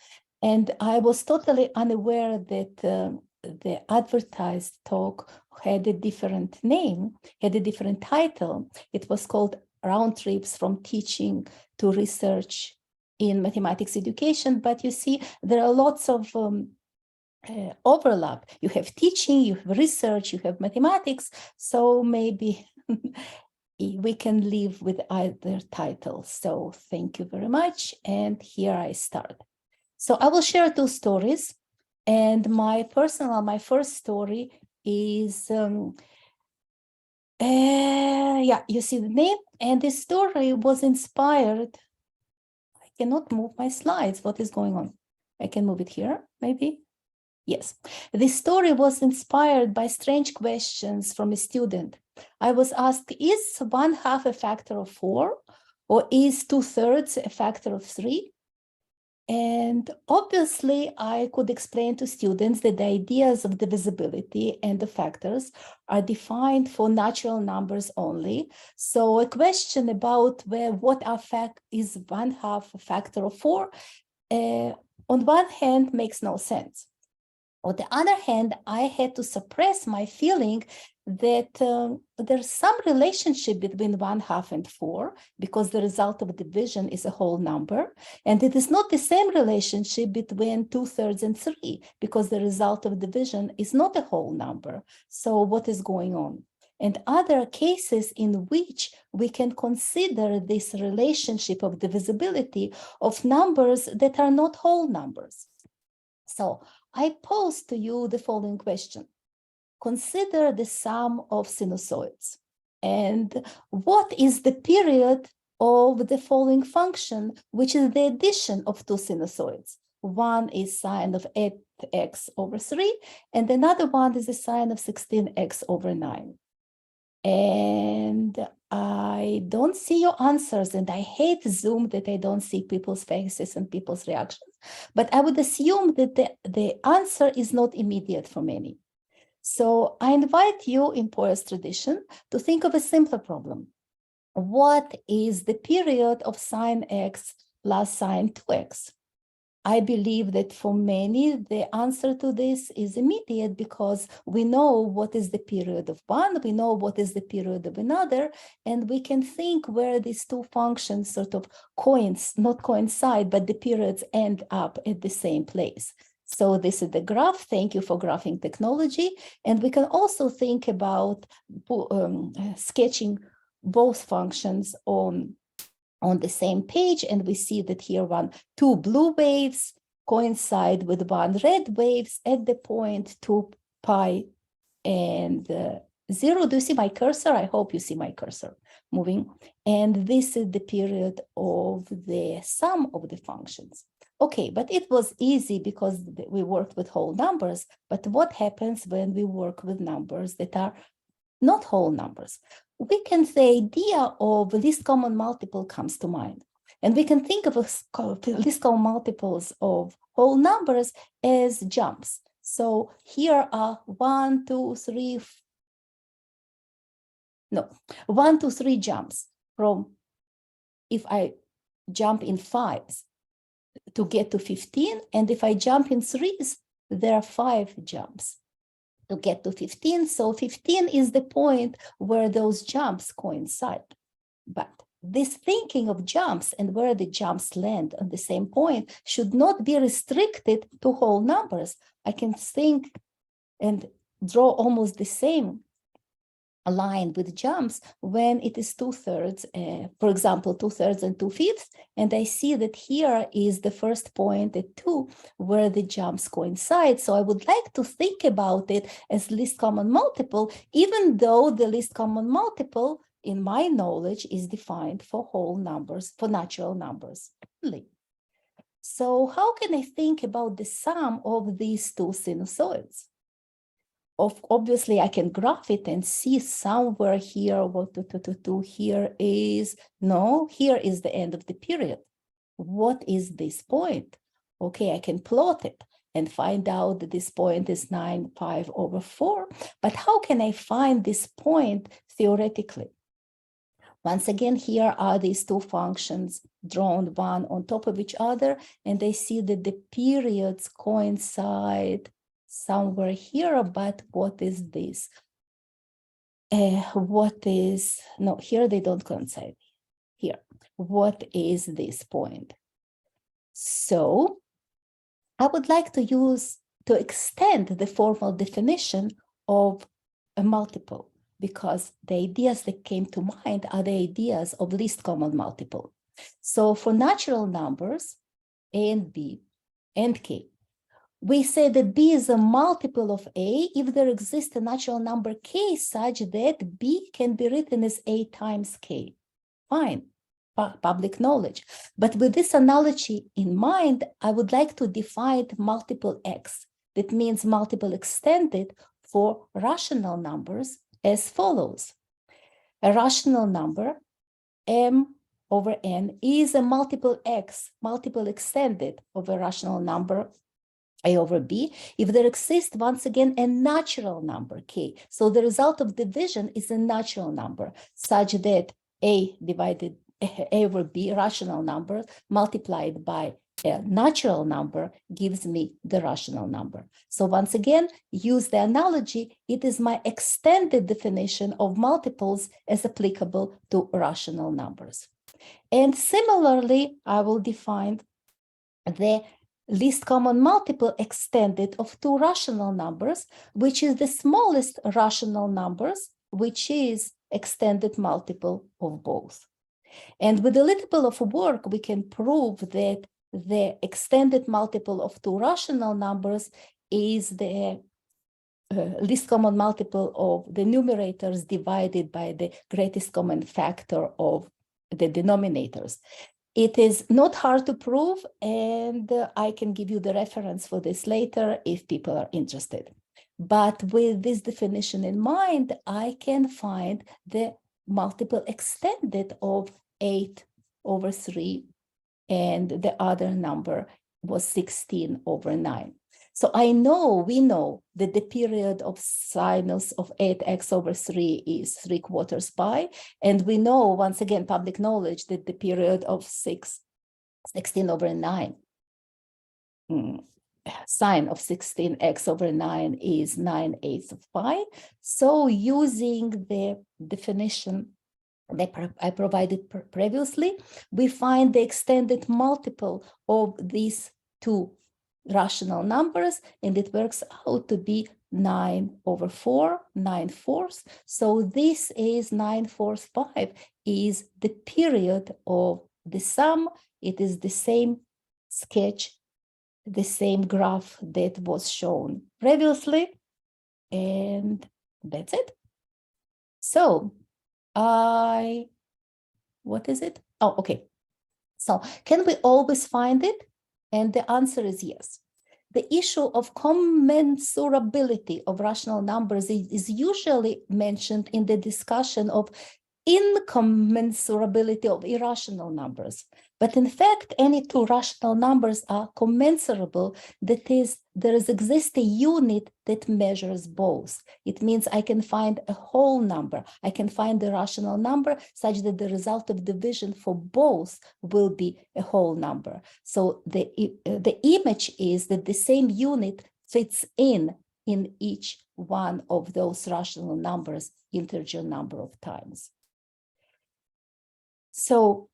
And I was totally unaware that the advertised talk had a different name, had a different title. It was called Round Trips from Teaching to Research in Mathematics Education. But you see, there are lots of overlap. You have teaching, you have research, you have mathematics. So maybe we can live with either title. So thank you very much. And here I start. So I will share two stories. And my first story is, yeah, you see the name. And this story was inspired. I cannot move my slides. What is going on? I can move it here, maybe. Yes, this story was inspired by strange questions from a student. I was asked, is 1/2 a factor of 4? Or is 2/3 a factor of 3? And obviously, I could explain to students that the ideas of divisibility and the factors are defined for natural numbers only. So a question about what is 1/2 a factor of 4, on one hand, makes no sense. On the other hand, I had to suppress my feeling that there's some relationship between 1/2 and 4, because the result of division is a whole number. And it is not the same relationship between 2/3 and 3, because the result of division is not a whole number. So what is going on? And other cases in which we can consider this relationship of divisibility of numbers that are not whole numbers. So I pose to you the following question. Consider the sum of sinusoids. And what is the period of the following function, which is the addition of two sinusoids? One is sine of 8x over 3, and another one is the sine of 16x over 9. And I don't see your answers, and I hate Zoom that I don't see people's faces and people's reactions. But I would assume that the answer is not immediate for many. So I invite you in Poyer's tradition to think of a simpler problem. What is the period of sine x plus sine 2x? I believe that for many, the answer to this is immediate, because we know what is the period of one, we know what is the period of another, and we can think where these two functions sort of not coincide, but the periods end up at the same place. So this is the graph. Thank you for graphing technology. And we can also think about sketching both functions on the same page, and we see that here two blue waves coincide with one red waves at the point 2 pi and 0. Do you see my cursor? I hope you see my cursor moving. And this is the period of the sum of the functions. Okay, but it was easy because we worked with whole numbers. But what happens when we work with numbers that are not whole numbers? We can, the idea of least common multiple comes to mind. And we can think of least common multiples of whole numbers as jumps. So here are 1, 2, 3, 3 jumps from, if I jump in 5s to get to 15, and if I jump in 3s, there are 5 jumps to get to 15. So 15 is the point where those jumps coincide. But this thinking of jumps and where the jumps land on the same point should not be restricted to whole numbers. I can think and draw almost the same line with jumps when it is 2/3, for example, 2/3 and 2/5, and I see that here is the first point at 2 where the jumps coincide. So I would like to think about it as least common multiple, even though the least common multiple in my knowledge is defined for whole numbers, for natural numbers only. So how can I think about the sum of these two sinusoids? Obviously, I can graph it and see somewhere here what here is, no, here is the end of the period. What is this point? Okay, I can plot it and find out that this point is 9/5/4. But how can I find this point theoretically? Once again, here are these two functions drawn one on top of each other, and I see that the periods coincide somewhere here, but what is this? No, here they don't coincide. Here, what is this point? So I would like to extend the formal definition of a multiple, because the ideas that came to mind are the ideas of least common multiple. So for natural numbers, A and B and K, we say that B is a multiple of A if there exists a natural number K such that B can be written as A times K. Fine, public knowledge. But with this analogy in mind, I would like to define multiple X. That means multiple extended for rational numbers as follows. A rational number, M/n, is a multiple X, multiple extended of a rational number, A/B, if there exists, once again, a natural number, K. So the result of division is a natural number, such that A/B, rational number, multiplied by a natural number gives me the rational number. So once again, use the analogy, it is my extended definition of multiples as applicable to rational numbers. And similarly, I will define the least common multiple extended of two rational numbers, which is the smallest rational numbers, which is extended multiple of both. And with a little bit of work, we can prove that the extended multiple of two rational numbers is the least common multiple of the numerators divided by the greatest common factor of the denominators. It is not hard to prove, and I can give you the reference for this later if people are interested. But with this definition in mind, I can find the multiple extended of 8/3, and the other number was 16/9. So we know that the period of sinus of 8x/3 is 3/4 pi. And we know, once again, public knowledge, that the period of 16/9, sine of 16x/9 is 9/8 of pi. So using the definition that I provided previously, we find the extended multiple of these two rational numbers, and it works out to be 9/4, 9/4. So this is 9/4 is the period of the sum. It is the same sketch, the same graph that was shown previously, and that's it. So what is it? Oh, okay. So can we always find it? And the answer is yes. The issue of commensurability of rational numbers is usually mentioned in the discussion of incommensurability of irrational numbers. But in fact, any two rational numbers are commensurable. That is, there exists a unit that measures both. It means I can find a whole number. I can find the rational number such that the result of division for both will be a whole number. So the image is that the same unit fits in each one of those rational numbers integer number of times. So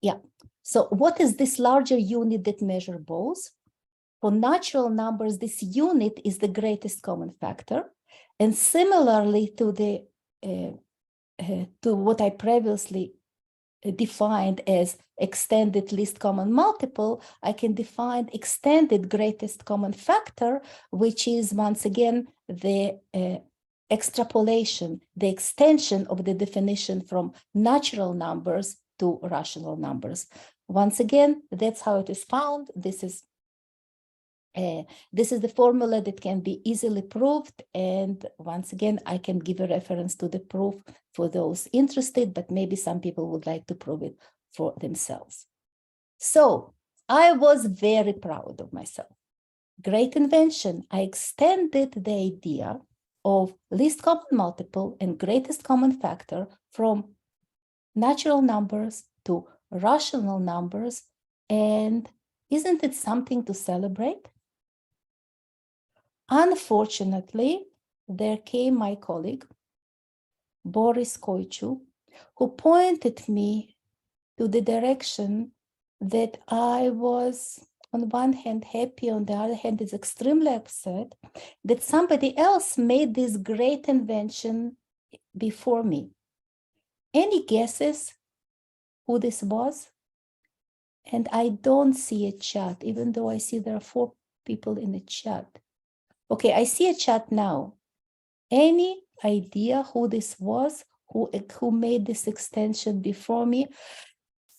yeah, so what is this larger unit that measure both? For natural numbers, this unit is the greatest common factor. And similarly to the to what I previously defined as extended least common multiple, I can define extended greatest common factor, which is once again the extrapolation, the extension of the definition from natural numbers to rational numbers. Once again, that's how it is found. This is the formula that can be easily proved. And once again, I can give a reference to the proof for those interested, but maybe some people would like to prove it for themselves. So I was very proud of myself. Great invention. I extended the idea of least common multiple and greatest common factor from natural numbers to rational numbers. And isn't it something to celebrate? Unfortunately, there came my colleague, Boris Koichu, who pointed me to the direction that I was, on one hand, happy, on the other hand, is extremely upset that somebody else made this great invention before me. Any guesses who this was? And I don't see a chat, even though I see there are 4 people in the chat. Okay, I see a chat now. Any idea who this was, who made this extension before me?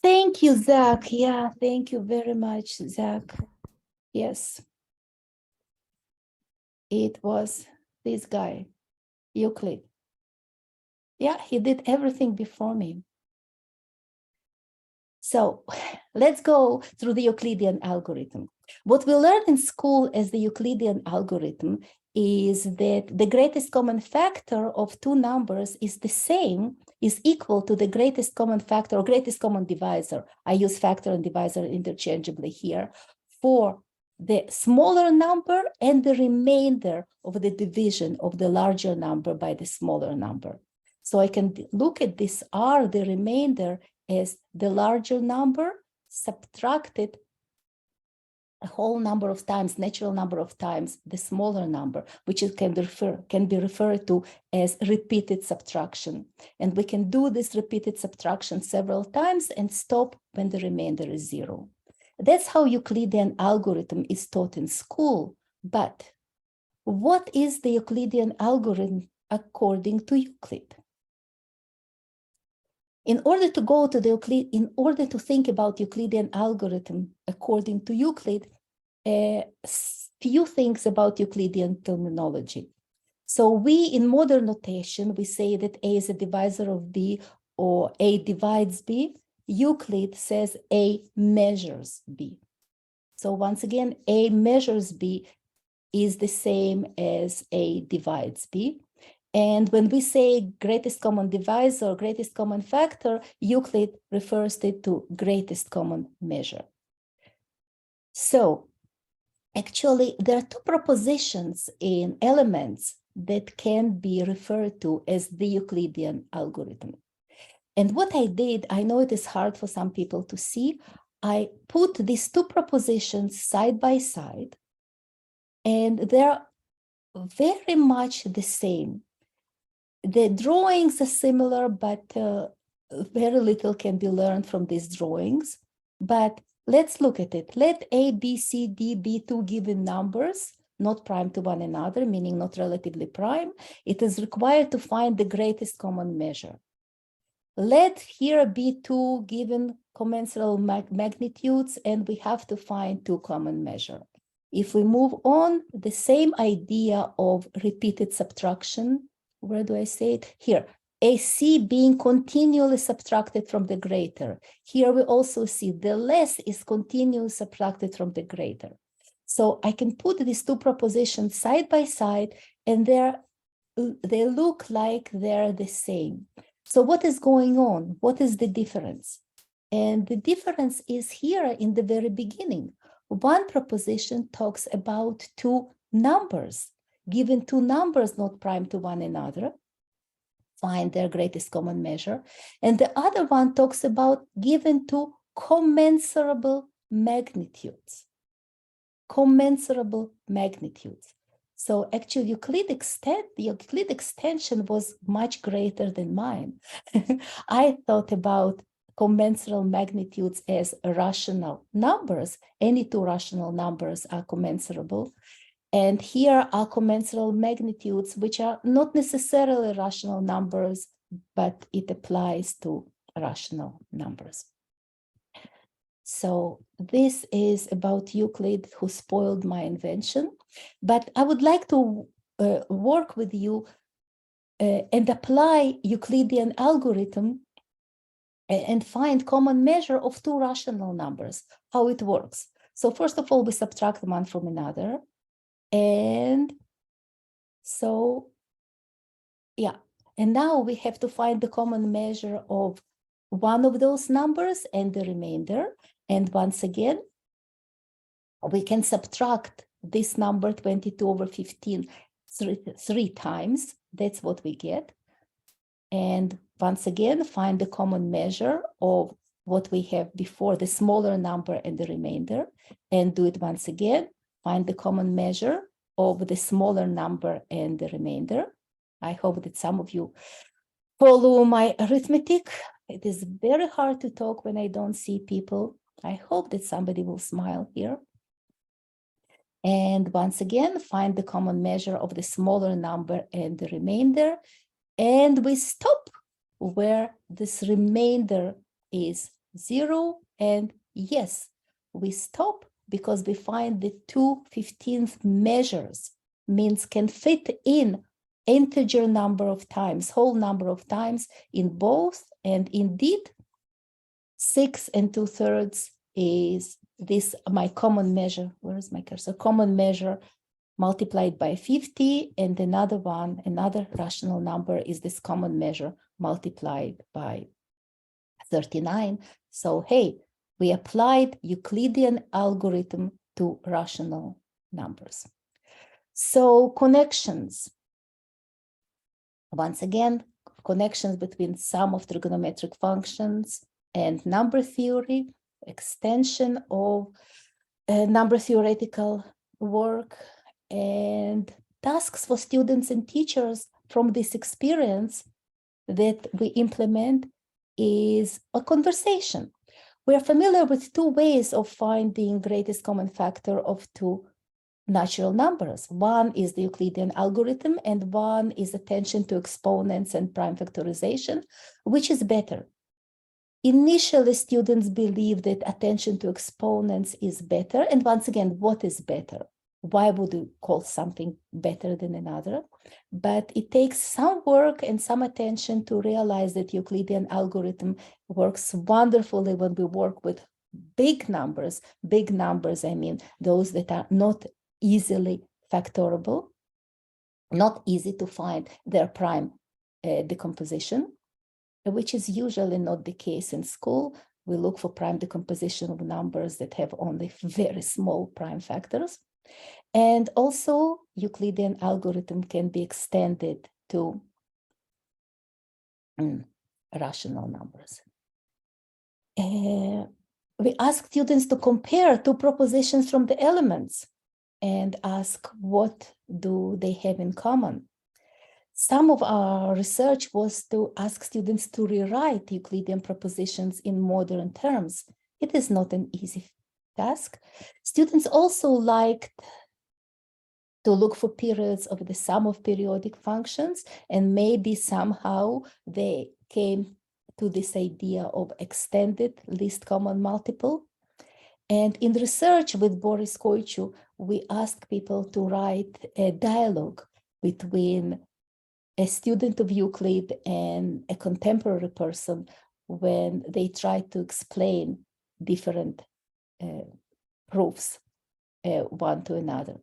Thank you, Zach. Yeah, thank you very much, Zach. Yes. It was this guy, Euclid. Yeah, he did everything before me. So let's go through the Euclidean algorithm. What we learned in school as the Euclidean algorithm is that the greatest common factor of 2 numbers is equal to the greatest common factor or greatest common divisor. I use factor and divisor interchangeably here for the smaller number and the remainder of the division of the larger number by the smaller number. So I can look at this R, the remainder, as the larger number subtracted a whole number of times, natural number of times, the smaller number, which it can be referred to as repeated subtraction. And we can do this repeated subtraction several times and stop when the remainder is 0. That's how Euclidean algorithm is taught in school. But what is the Euclidean algorithm according to Euclid? In order to go to the Euclid, in order to think about Euclidean algorithm according to Euclid, few things about Euclidean terminology. So we, in modern notation, we say that A is a divisor of B or A divides B. Euclid says A measures B. So once again, A measures B is the same as A divides B. And when we say greatest common divisor, greatest common factor, Euclid refers it to greatest common measure. So actually, there are 2 propositions in elements that can be referred to as the Euclidean algorithm. And what I did, I know it is hard for some people to see, I put these 2 propositions side by side, and they're very much the same. The drawings are similar, but very little can be learned from these drawings. But let's look at it. Let A, B, C, D be 2 given numbers, not prime to one another, meaning not relatively prime. It is required to find the greatest common measure. Let here be 2 given commensurable magnitudes, and we have to find 2 common measure. If we move on, the same idea of repeated subtraction, where do I say it? Here. a C being continually subtracted from the greater. Here we also see the less is continually subtracted from the greater. So I can put these two propositions side by side, and they look like they're the same. So what is going on? What is the difference? And the difference is here in the very beginning. One proposition talks about two numbers, given two numbers not prime to one another, find their greatest common measure. And the other one talks about given two commensurable magnitudes. Commensurable magnitudes. So actually the Euclid extension was much greater than mine. I thought about commensurable magnitudes as rational numbers. Any two rational numbers are commensurable. And here are commensurable magnitudes, which are not necessarily rational numbers, but it applies to rational numbers. So this is about Euclid, who spoiled my invention. But I would like to work with you and apply Euclidean algorithm and find common measure of two rational numbers, how it works. So first of all, we subtract one from another. And so, yeah, and now we have to find the common measure of one of those numbers and the remainder. And once again, we can subtract this number 22 over 15 three times. That's what we get. And once again, find the common measure of what we have before, the smaller number and the remainder, and do it once again. Find the common measure of the smaller number and the remainder. I hope that some of you follow my arithmetic. It is very hard to talk when I don't see people. I hope that somebody will smile here. And once again, find the common measure of the smaller number and the remainder. And we stop where this remainder is 0. And yes, we stop because we find the 2/15 measures, means can fit in integer number of times, whole number of times in both. And indeed, 6 2/3 is this, my common measure. Where is my cursor? Common measure multiplied by 50. And another one, another rational number is this common measure multiplied by 39. So, hey, we applied Euclidean algorithm to rational numbers. So connections. Once again, connections between sum of trigonometric functions and number theory, extension of number theoretical work, and tasks for students and teachers from this experience that we implement is a conversation. We are familiar with two ways of finding greatest common factor of two natural numbers. One is the Euclidean algorithm, and one is attention to exponents and prime factorization. Which is better? Initially, students believe that attention to exponents is better. And once again, what is better? Why would you call something better than another? But it takes some work and some attention to realize that Euclidean algorithm works wonderfully when we work with big numbers. Big numbers, I mean, those that are not easily factorable, not easy to find their prime decomposition, which is usually not the case in school. We look for prime decomposition of numbers that have only very small prime factors. And also, Euclidean algorithm can be extended to rational numbers. We ask students to compare two propositions from the elements and ask what do they have in common. Some of our research was to ask students to rewrite Euclidean propositions in modern terms. It is not an easy task. Students also liked to look for periods of the sum of periodic functions, and maybe somehow they came to this idea of extended least common multiple. And in research with Boris Koichu, we asked people to write a dialogue between a student of Euclid and a contemporary person when they try to explain different proofs one to another.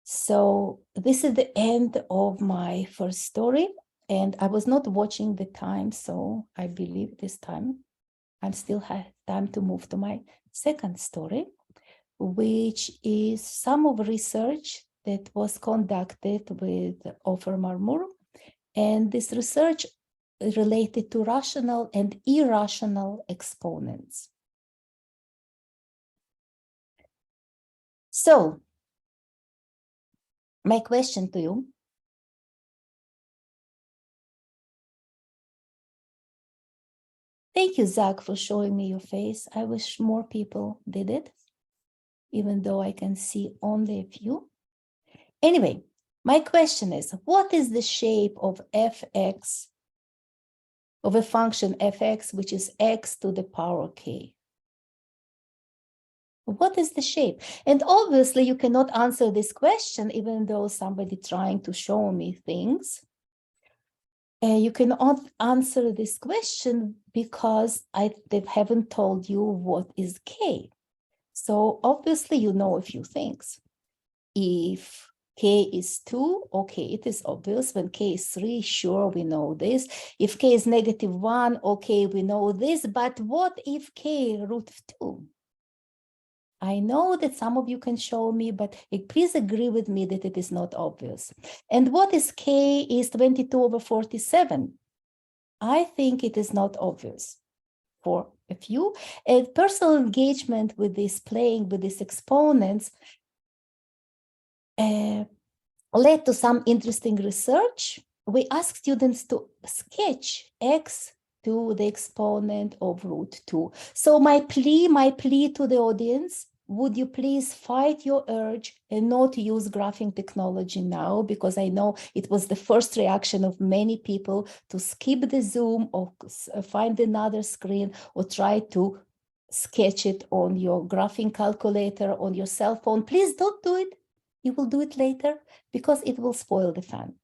So this is the end of my first story, and I was not watching the time, so I believe this time I still have time to move to my second story, which is some of research that was conducted with Ofer Marmur, and this research related to rational and irrational exponents. So, my question to you, thank you, Zach, for showing me your face. I wish more people did it, even though I can see only a few. Anyway, my question is, what is the shape of fx, of a function fx, which is x to the power k? What is the shape? And obviously you cannot answer this question, even though somebody trying to show me things. You cannot answer this question because they haven't told you what is k. So obviously you know a few things. If k is 2, okay, it is obvious. When k is 3, sure, we know this. If k is -1, okay, we know this. But what if k root of 2? I know that some of you can show me, but please agree with me that it is not obvious. And what is k is 22/47? I think it is not obvious for a few. And personal engagement with this, playing with these exponents, led to some interesting research. We asked students to sketch x to the exponent of root 2. So my plea to the audience, would you please fight your urge and not use graphing technology now, because I know it was the first reaction of many people to skip the Zoom or find another screen or try to sketch it on your graphing calculator, on your cell phone. Please don't do it. You will do it later because it will spoil the fun.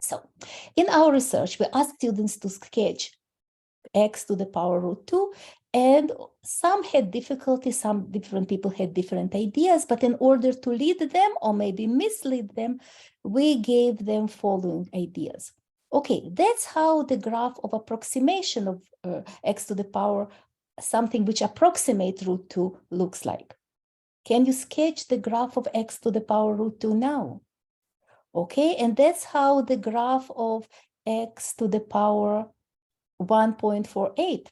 So in our research, we asked students to sketch x to the power root 2, and some had difficulty, some different people had different ideas, but in order to lead them or maybe mislead them, we gave them following ideas. Okay, that's how the graph of approximation of x to the power, something which approximates root 2, looks like. Can you sketch the graph of x to the power root 2 now? Okay, and that's how the graph of x to the power 1.48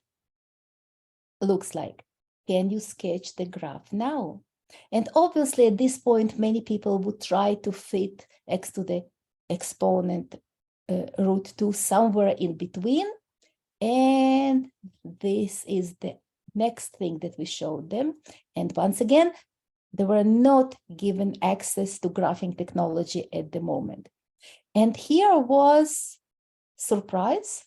looks like. Can you sketch the graph now? And obviously at this point, many people would try to fit x to the exponent root 2 somewhere in between. And this is the next thing that we showed them. And once again, they were not given access to graphing technology at the moment. And here was surprise,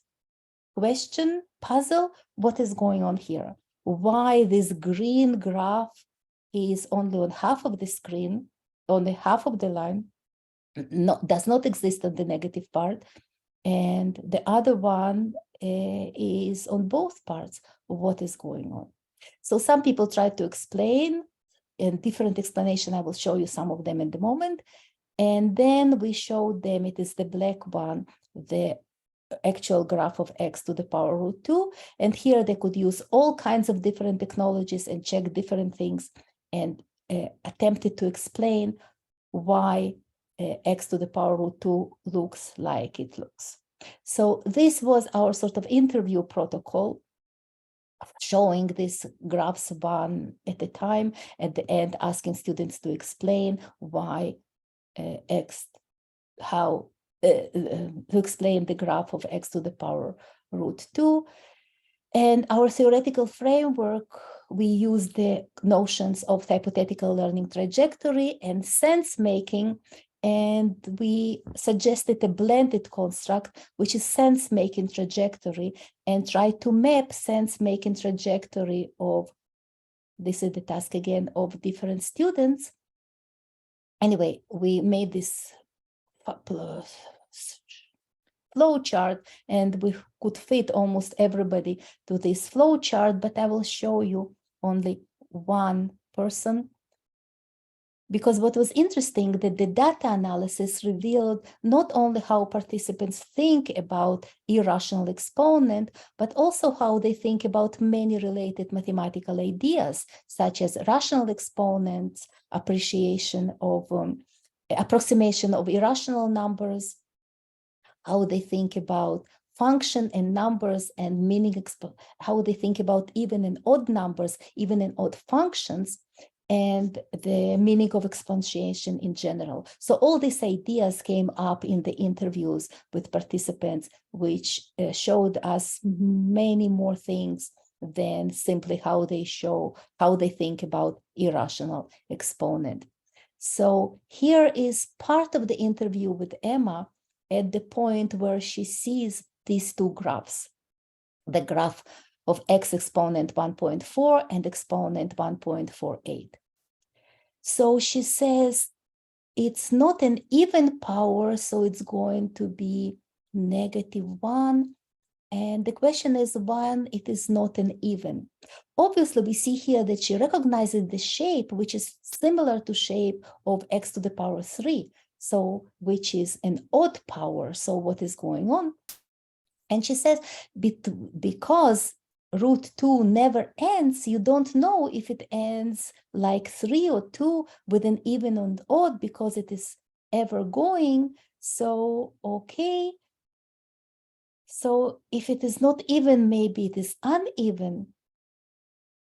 question, puzzle, what is going on here? Why this green graph is only on half of the screen, only half of the line, does not exist on the negative part, and the other one is on both parts. What is going on? So some people try to explain, and different explanation. I will show you some of them in the moment. And then we showed them, it is the black one, the actual graph of x to the power root 2. And here they could use all kinds of different technologies and check different things and attempted to explain why x to the power root 2 looks like it looks. So this was our sort of interview protocol, showing these graphs one at a time, at the end asking students to explain why to explain the graph of x to the power root 2. And our theoretical framework, we use the notions of hypothetical learning trajectory and sense making, and we suggested a blended construct, which is sense-making trajectory, and try to map sense-making trajectory of, this is the task again, of different students. Anyway, we made this flow chart, and we could fit almost everybody to this flow chart, but I will show you only one person, because what was interesting that the data analysis revealed not only how participants think about irrational exponent, but also how they think about many related mathematical ideas, such as rational exponents, appreciation of approximation of irrational numbers, how they think about function and numbers and meaning, how they think about even and odd numbers, even and odd functions, and the meaning of exponentiation in general. So all these ideas came up in the interviews with participants, which showed us many more things than simply how they think about irrational exponent. So here is part of the interview with Emma at the point where she sees these two graphs, the graph of x exponent 1.4 and exponent 1.48. So she says it's not an even power, so it's going to be -1. And the question is why it is not an even. Obviously, we see here that she recognizes the shape, which is similar to shape of x to the power 3, so which is an odd power. So what is going on? And she says, because root 2 never ends, you don't know if it ends like 3 or 2 with an even and odd, because it is ever going. So, okay. So if it is not even, maybe it is uneven.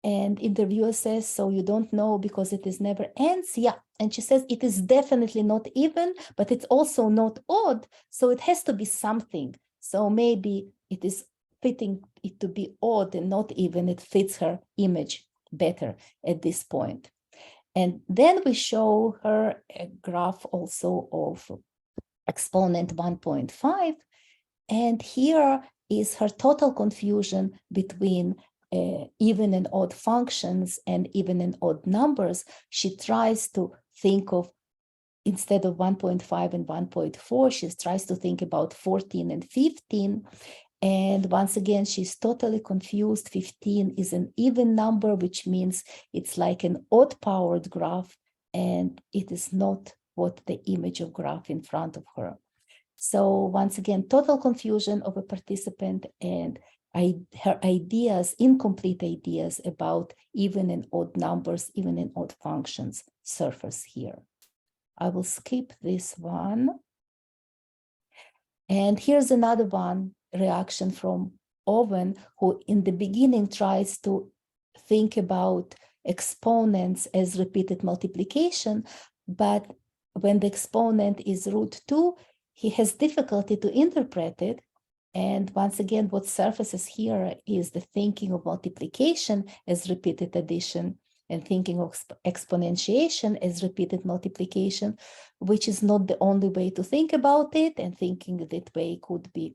And interviewer says, so you don't know because it is never ends? Yeah. And she says, it is definitely not even, but it's also not odd. So it has to be something. So maybe it is fitting it to be odd and not even. It fits her image better at this point. And then we show her a graph also of exponent 1.5. And here is her total confusion between even and odd functions and even and odd numbers. She tries to think of, instead of 1.5 and 1.4, she tries to think about 14 and 15. And once again, she's totally confused. 15 is an even number, which means it's like an odd-powered graph, and it is not what the image of graph in front of her. So once again, total confusion of a participant, and her ideas, incomplete ideas about even and odd numbers, even and odd functions surface here. I will skip this one. And here's another one, reaction from Owen, who in the beginning tries to think about exponents as repeated multiplication, but when the exponent is root 2, he has difficulty to interpret it. And once again, what surfaces here is the thinking of multiplication as repeated addition and thinking of exponentiation as repeated multiplication, which is not the only way to think about it, and thinking that way could be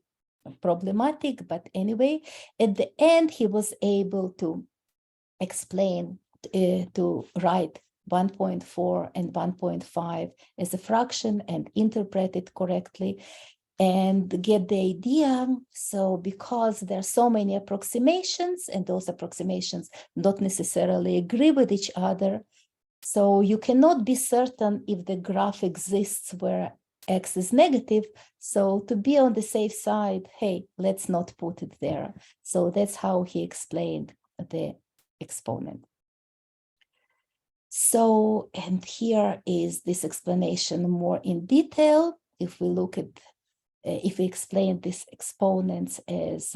problematic. But anyway, at the end, he was able to explain, to write 1.4 and 1.5 as a fraction and interpret it correctly and get the idea. So because there are so many approximations, and those approximations don't necessarily agree with each other, so you cannot be certain if the graph exists where x is negative. So to be on the safe side, hey, let's not put it there. So that's how he explained the exponent. So, and here is this explanation more in detail. If we look at, if we explain these exponents as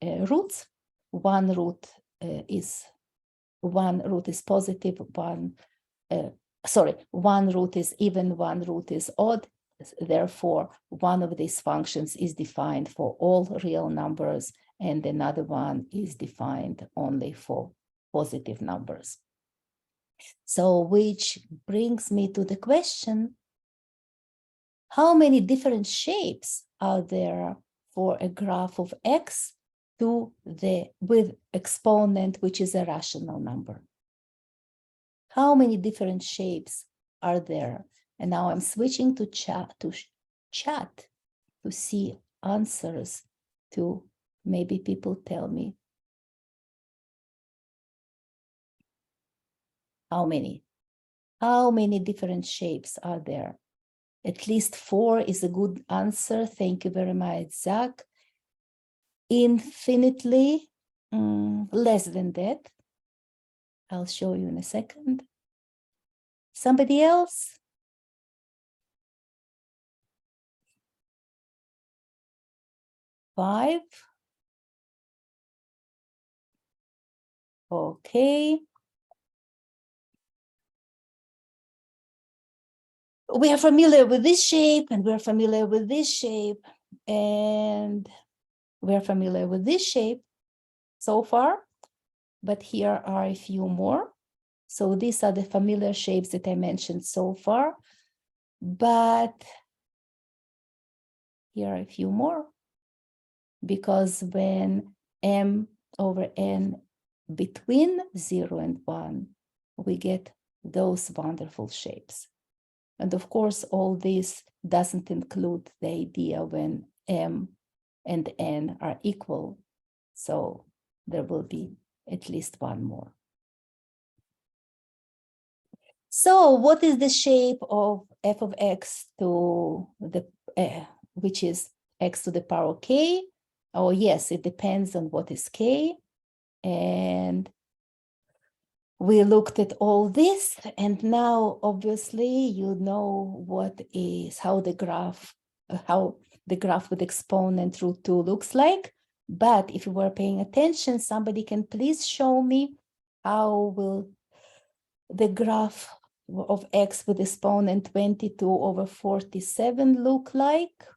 roots, one root is positive, one root is even, one root is odd. Therefore, one of these functions is defined for all real numbers, and another one is defined only for positive numbers. So, which brings me to the question, how many different shapes are there for a graph of x with exponent, which is a rational number? How many different shapes are there? And now I'm switching to chat to see answers to maybe people tell me how many different shapes are there. At least 4 is a good answer. Thank you very much, Zach. Infinitely less than that. I'll show you in a second. Somebody else? Five. Okay. We are familiar with this shape, and we're familiar with this shape, and we're familiar with this shape so far, but here are a few more. So these are the familiar shapes that I mentioned so far, but here are a few more, because when m over n between 0 and 1, we get those wonderful shapes. And of course, all this doesn't include the idea when m and n are equal. So there will be at least one more. So what is the shape of f of x to the, which is x to the power k? Oh yes, it depends on what is k. And we looked at all this, and now obviously you know how the graph with exponent root 2 looks like. But if you were paying attention, somebody can please show me how will the graph of x with exponent 22 over 47 look like?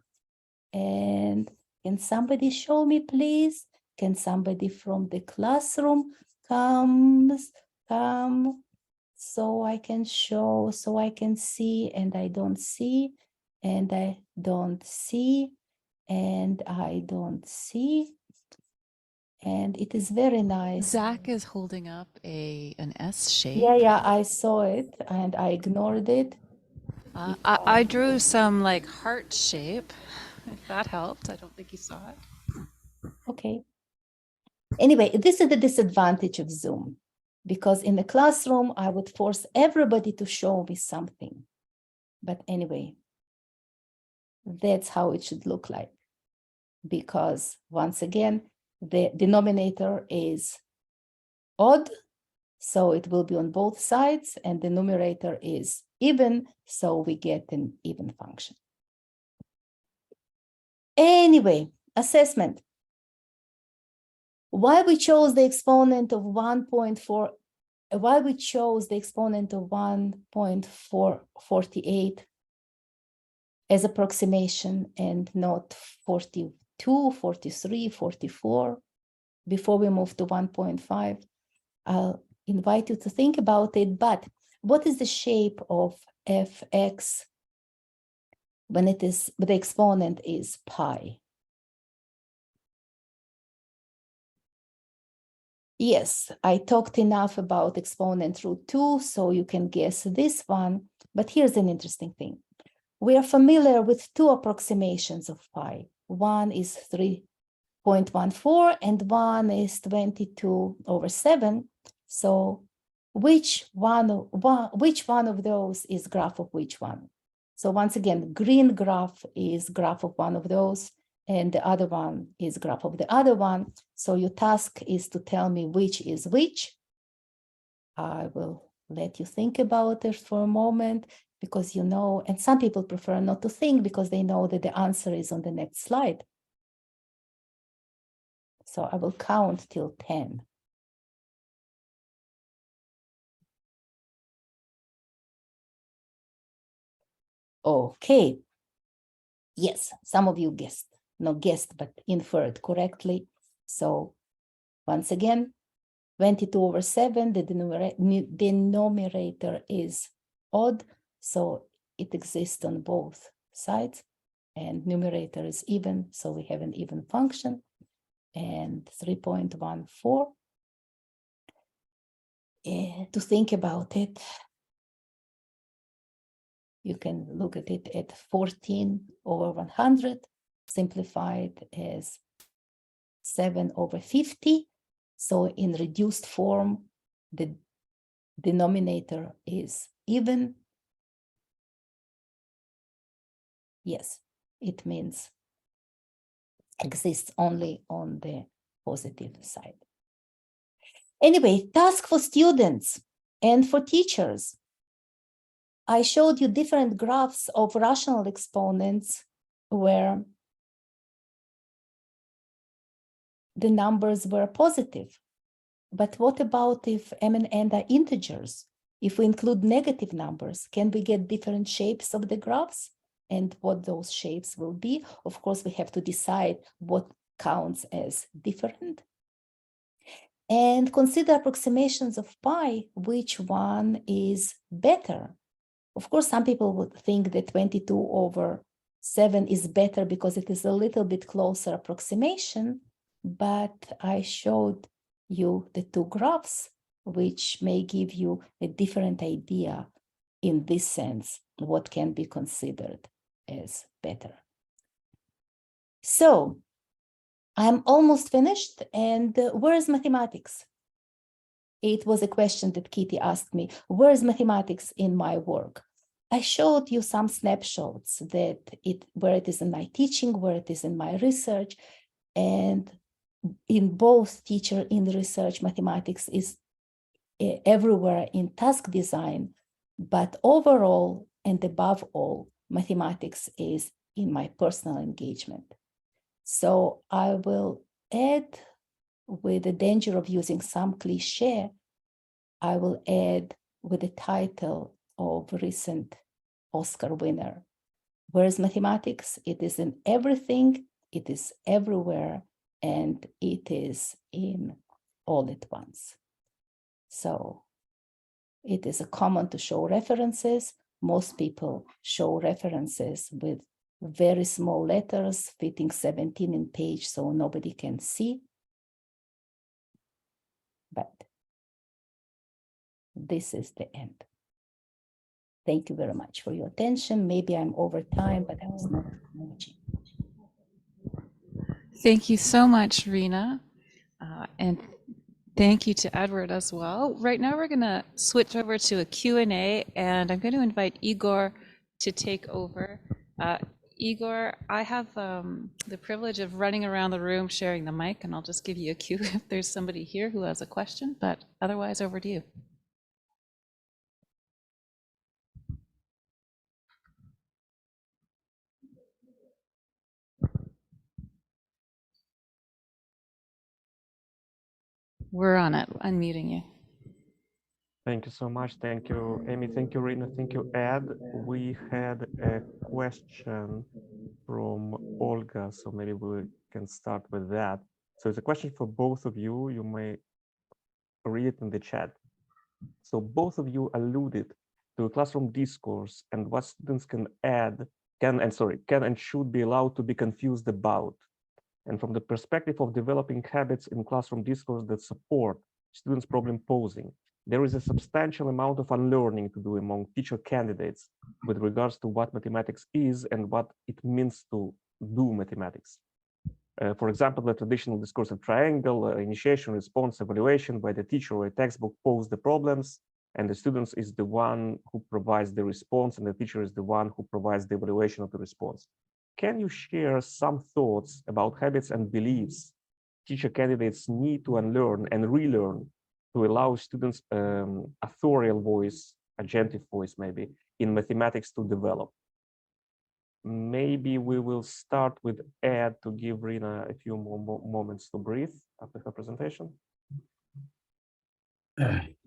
And can somebody show me, please? Can somebody from the classroom come so I can show, so I can see, and I don't see, and I don't see, and I don't see. And it is very nice.
Zach is holding up an S shape.
Yeah, I saw it and I ignored it.
I drew some like heart shape, if that helped. I don't think you saw it.
Okay. Anyway, this is the disadvantage of Zoom, because in the classroom, I would force everybody to show me something. But anyway, that's how it should look like. Because once again, the denominator is odd, so it will be on both sides, and the numerator is even, so we get an even function. Anyway, assessment. Why we chose the exponent of 1.4, why we chose the exponent of 1.448 as approximation and not 42, 43, 44, before we move to 1.5, I'll invite you to think about it. But what is the shape of fx when it is, the exponent is pi? Yes, I talked enough about exponent root 2, so you can guess this one. But here's an interesting thing. We are familiar with two approximations of pi. One is 3.14 and one is 22 over 7. So which one of those is graph of which one? So once again, green graph is graph of one of those, and the other one is graph of the other one. So your task is to tell me which is which. I will let you think about it for a moment, because you know, and some people prefer not to think because they know that the answer is on the next slide. So I will count till 10. Okay. Yes, some of you guessed, not guessed, but inferred correctly. So once again, 22 over 7, the denominator is odd, so it exists on both sides, and numerator is even, so we have an even function, and 3.14. To think about it, You can look at it at 14 over 100, simplified as 7 over 50. So in reduced form, the denominator is even. Yes, it means exists only on the positive side. Anyway, task for students and for teachers. I showed you different graphs of rational exponents where the numbers were positive. But what about if m and n are integers? If we include negative numbers, can we get different shapes of the graphs? And what those shapes will be? Of course, we have to decide what counts as different. And consider approximations of pi, which one is better. Of course, some people would think that 22 over 7 is better because it is a little bit closer approximation, but I showed you the two graphs, which may give you a different idea in this sense, what can be considered as better. So I'm almost finished, and where is mathematics? It was a question that Kitty asked me, where is mathematics in my work? I showed you some snapshots that where it is in my teaching, where it is in my research, and in both teacher and research, mathematics is everywhere in task design, but overall and above all, mathematics is in my personal engagement. So I will add, with the danger of using some cliche, I will add with the title of recent Oscar winner. Whereas mathematics, it is in everything, it is everywhere, and it is in all at once. So it is common to show references. Most people show references with very small letters fitting 17 in page so nobody can see. But this is the end. Thank you very much for your attention. Maybe I'm over time, but I was not managing.
Thank you so much, Rena. And thank you to Edward as well. Right now, we're going to switch over to a Q&A, and I'm going to invite Igor to take over. Igor, I have the privilege of running around the room sharing the mic, and I'll just give you a cue if there's somebody here who has a question, but otherwise, over to you. We're on it. Unmuting you.
Thank you so much. Thank you, Amy. Thank you, Rena. Thank you, Ed. We had a question from Olga, so maybe we can start with that. So it's a question for both of you. You may read it in the chat. So both of you alluded to a classroom discourse and what students can and should be allowed to be confused about. And from the perspective of developing habits in classroom discourse that support students' problem posing, there is a substantial amount of unlearning to do among teacher candidates with regards to what mathematics is and what it means to do mathematics. For example, the traditional discursive triangle, initiation, response, evaluation by the teacher or a textbook pose the problems, and the students is the one who provides the response, and the teacher is the one who provides the evaluation of the response. Can you share some thoughts about habits and beliefs teacher candidates need to unlearn and relearn to allow students authorial voice, agentive voice maybe, in mathematics to develop? Maybe we will start with Ed to give Rena a few more moments to breathe after her presentation.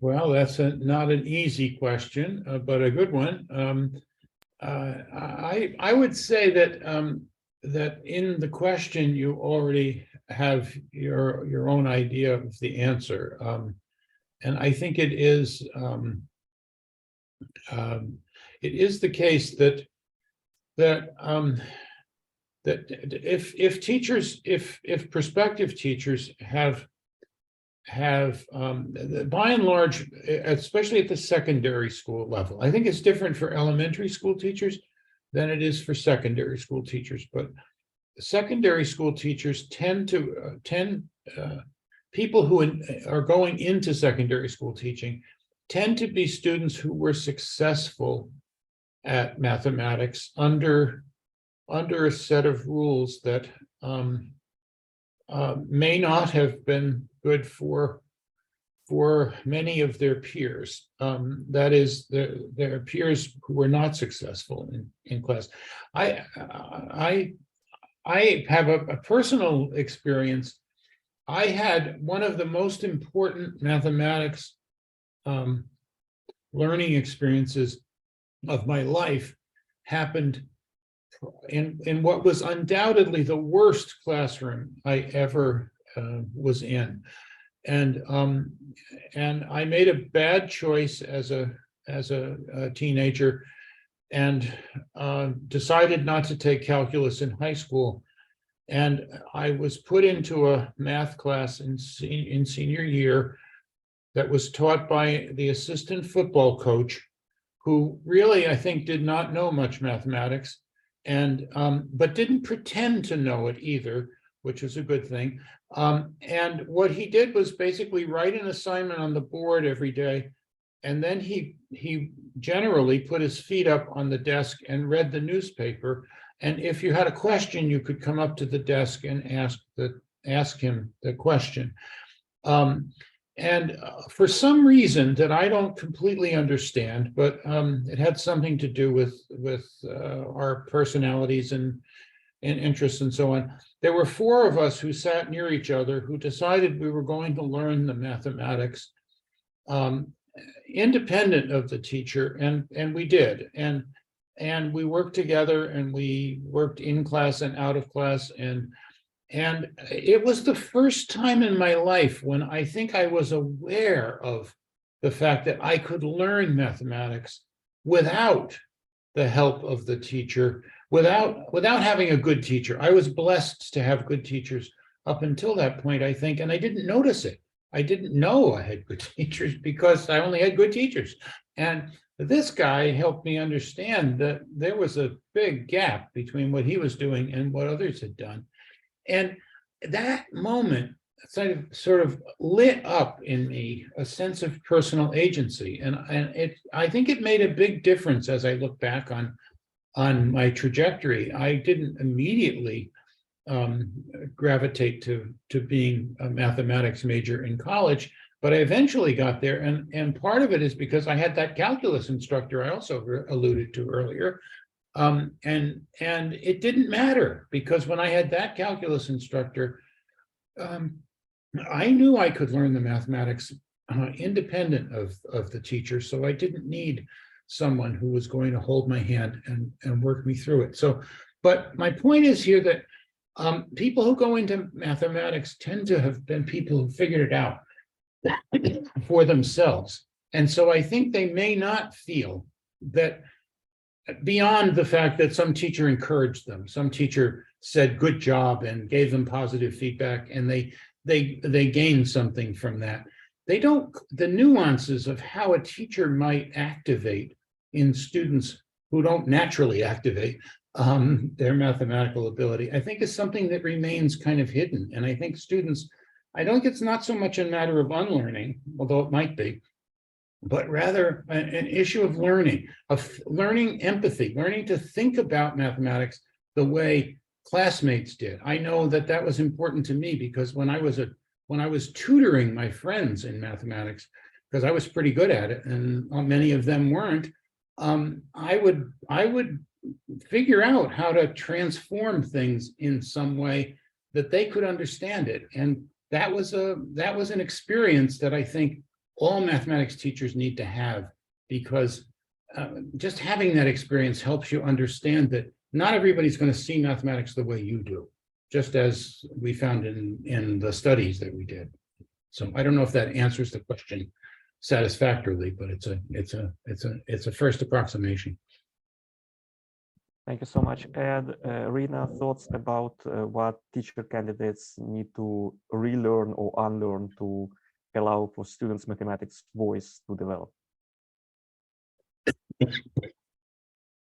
Well, that's not an easy question, but a good one. I would say that that in the question you already have your own idea of the answer, and I think it is the case that if prospective teachers have have, by and large, especially at the secondary school level, I think it's different for elementary school teachers than it is for secondary school teachers, but secondary school teachers people who are going into secondary school teaching tend to be students who were successful at mathematics under a set of rules that may not have been good for many of their peers. That is, their peers who were not successful in class. I have a personal experience. I had one of the most important mathematics learning experiences of my life happened in what was undoubtedly the worst classroom I ever was in. And I made a bad choice as a teenager and decided not to take calculus in high school. And I was put into a math class in senior year that was taught by the assistant football coach, who really, I think, did not know much mathematics, and but didn't pretend to know it either, which is a good thing. And what he did was basically write an assignment on the board every day, and then he generally put his feet up on the desk and read the newspaper. And if you had a question, you could come up to the desk and ask him the question. And for some reason that I don't completely understand, but it had something to do with our personalities and interests and so on. There were 4 of us who sat near each other who decided we were going to learn the mathematics independent of the teacher, and we did. And we worked together, and we worked in class and out of class, and it was the first time in my life when I think I was aware of the fact that I could learn mathematics without the help of the teacher, without having a good teacher. I was blessed to have good teachers up until that point, I think, and I didn't notice it. I didn't know I had good teachers because I only had good teachers. And this guy helped me understand that there was a big gap between what he was doing and what others had done. And that moment sort of lit up in me a sense of personal agency. And I think it made a big difference as I look back on my trajectory. I didn't immediately gravitate to being a mathematics major in college, but I eventually got there. And part of it is because I had that calculus instructor I also alluded to earlier. And it didn't matter, because when I had that calculus instructor, I knew I could learn the mathematics independent of the teacher. So I didn't need someone who was going to hold my hand and work me through it. So, but my point is here that people who go into mathematics tend to have been people who figured it out for themselves. And so I think they may not feel that, beyond the fact that some teacher encouraged them, some teacher said good job and gave them positive feedback, and they gained something from that. They don't, the nuances of how a teacher might activate in students who don't naturally activate their mathematical ability, I think is something that remains kind of hidden. And I think students, I don't think it's not so much a matter of unlearning, although it might be, but rather an issue of learning empathy, learning to think about mathematics the way classmates did. I know that that was important to me, because when I was tutoring my friends in mathematics, because I was pretty good at it and many of them weren't, I would figure out how to transform things in some way that they could understand it. And that was an experience that I think all mathematics teachers need to have, because just having that experience helps you understand that not everybody's going to see mathematics the way you do, just as we found in the studies that we did. So I don't know if that answers the question satisfactorily, but it's a first approximation.
Thank you so much, Ed. Rina, thoughts about what teacher candidates need to relearn or unlearn to allow for students' mathematics voice to develop?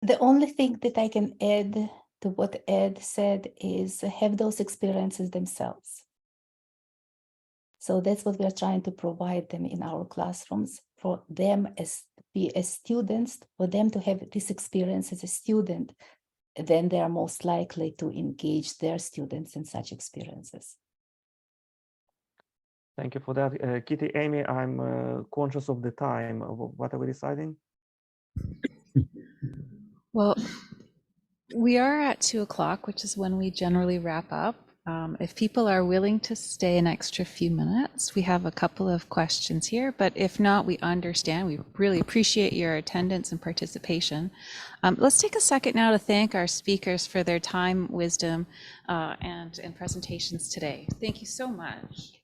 The only thing that I can add to what Ed said is have those experiences themselves. So that's what we are trying to provide them in our classrooms, for them as students, for them to have this experience as a student, then they are most likely to engage their students in such experiences.
Thank you for that. Kitty, Amy, I'm conscious of the time. What are we deciding?
Well, we are at 2 o'clock, which is when we generally wrap up. If people are willing to stay an extra few minutes, we have a couple of questions here, but if not, we understand. We really appreciate your attendance and participation. Let's take a second now to thank our speakers for their time, wisdom, and presentations today. Thank you so much.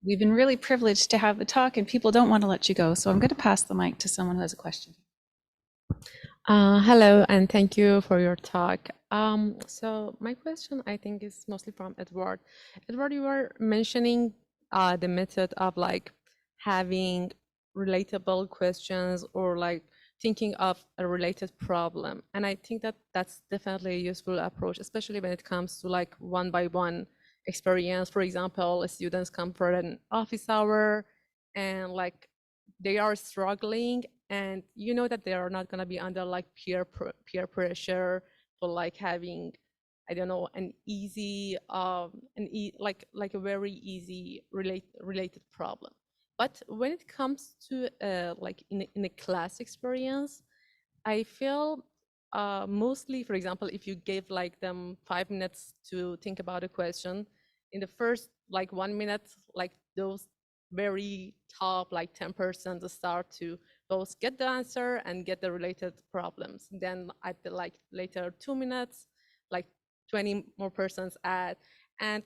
We've been really privileged to have the talk, and people don't want to let you go, so I'm going to pass the mic to someone who has a question.
Hello, and thank you for your talk. So my question, I think, is mostly from Edward. Edward, you were mentioning the method of like having relatable questions or like thinking of a related problem. And I think that that's definitely a useful approach, especially when it comes to like one-by-one experience. For example, students come for an office hour and like they are struggling, and you know that they are not going to be under like peer pressure for like having, I don't know, an easy like a very easy related problem. But when it comes to like in a class experience, I feel mostly, for example, if you give like them 5 minutes to think about a question, in the first like 1 minute, like those very top like 10% start to both get the answer and get the related problems. Then at the like later 2 minutes, like 20 more persons add, and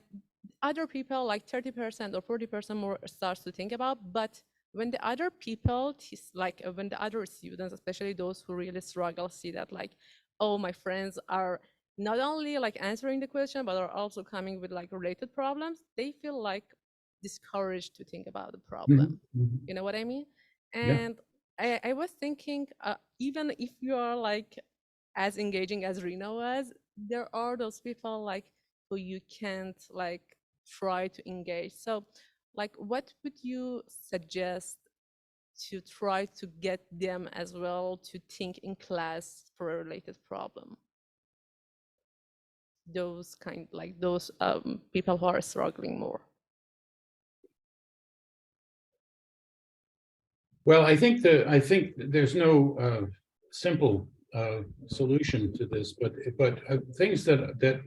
other people like 30% or 40% more starts to think about. But when the other people, like when the other students, especially those who really struggle, see that like, oh, my friends are not only like answering the question, but are also coming with like related problems, they feel like discouraged to think about the problem. You know what I mean? And I was thinking, even if you are like as engaging as Reno was, there are those people like who you can't like try to engage. So like, what would you suggest to try to get them as well to think in class for a related problem? Those people who are struggling more.
Well, I think there's no simple solution to this, but things that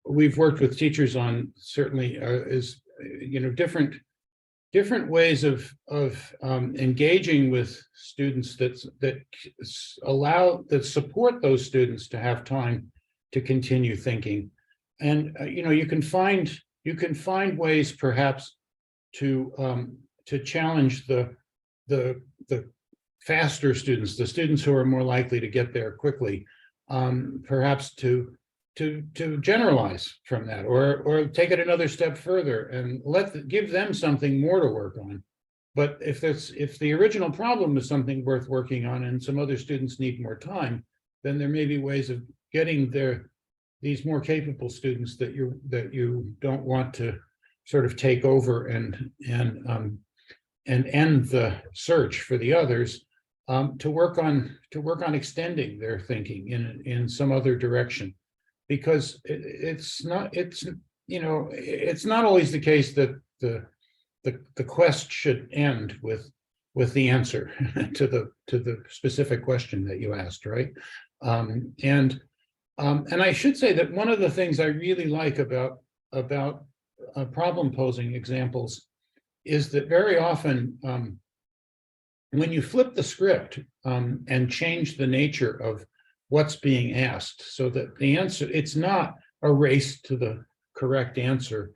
we've worked with teachers on certainly is different ways of engaging with students that support those students to have time to continue thinking. And you can find ways perhaps to challenge the faster students, the students who are more likely to get there quickly, perhaps to generalize from that, or take it another step further and give them something more to work on. But if the original problem is something worth working on and some other students need more time, then there may be ways of getting these more capable students that you don't want to sort of take over and end the search for the others, to work on extending their thinking in some other direction, because it's not always the case that the quest should end with the answer to the specific question that you asked, right? And I should say that one of the things I really like about problem posing examples is that very often when you flip the script and change the nature of what's being asked, so that the answer, it's not a race to the correct answer,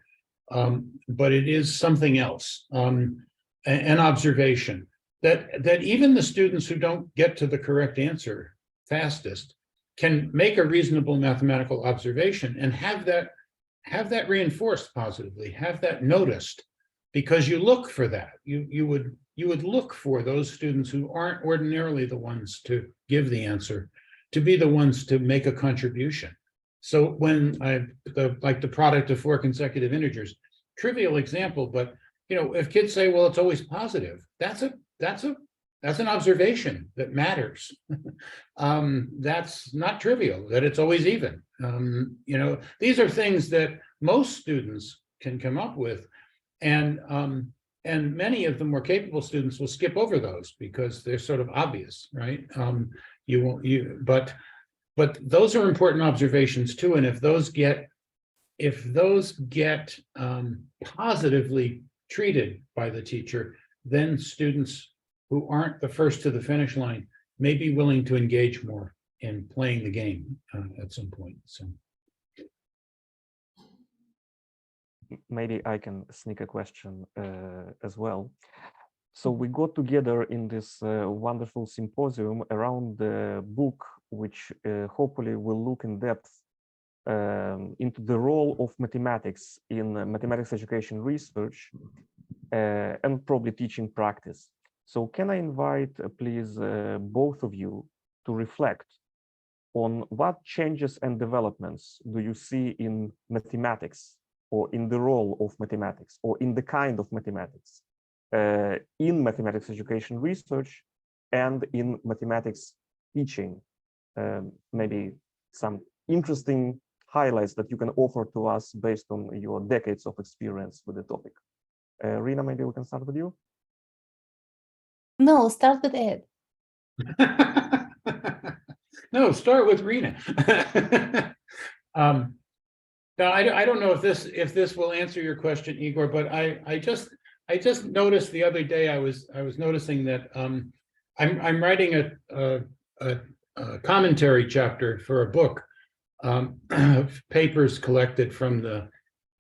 but it is something else, an observation that even the students who don't get to the correct answer fastest can make a reasonable mathematical observation and have that have that reinforced positively, have that noticed, because you look for that. You would look for those students who aren't ordinarily the ones to give the answer, to be the ones to make a contribution. So when like the product of 4 consecutive integers, trivial example, but if kids say, well, it's always positive, that's an observation that matters. That's not trivial, that it's always even. These are things that most students can come up with, and many of the more capable students will skip over those because they're sort of obvious, right? But those are important observations too, and if those get positively treated by the teacher, then students who aren't the first to the finish line may be willing to engage more in playing the game at some point. So
maybe I can sneak a question as well. So we got together in this wonderful symposium around the book, which hopefully will look in depth into the role of mathematics in mathematics education research and probably teaching practice. So can I invite, please, both of you to reflect on what changes and developments do you see in mathematics, or in the role of mathematics, or in the kind of mathematics in mathematics education research and in mathematics teaching? Maybe some interesting highlights that you can offer to us based on your decades of experience with the topic. Rina, maybe we can start with you.
No, start with Ed.
No, start with Rina. Now, I don't know if this will answer your question, Igor, but I just noticed the other day, I was noticing that I'm writing a commentary chapter for a book of papers collected from the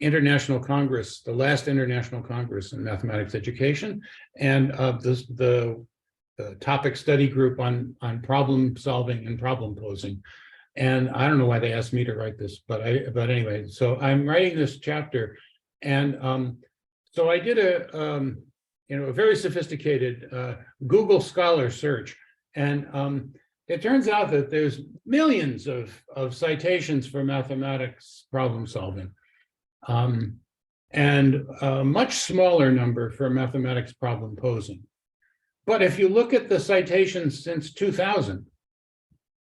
International Congress, the last International Congress in Mathematics Education, and the topic study group on problem solving and problem posing. And I don't know why they asked me to write this, but anyway, so I'm writing this chapter, and so I did a very sophisticated Google Scholar search, and it turns out that there's millions of citations for mathematics problem solving, and a much smaller number for mathematics problem posing. But if you look at the citations since 2000,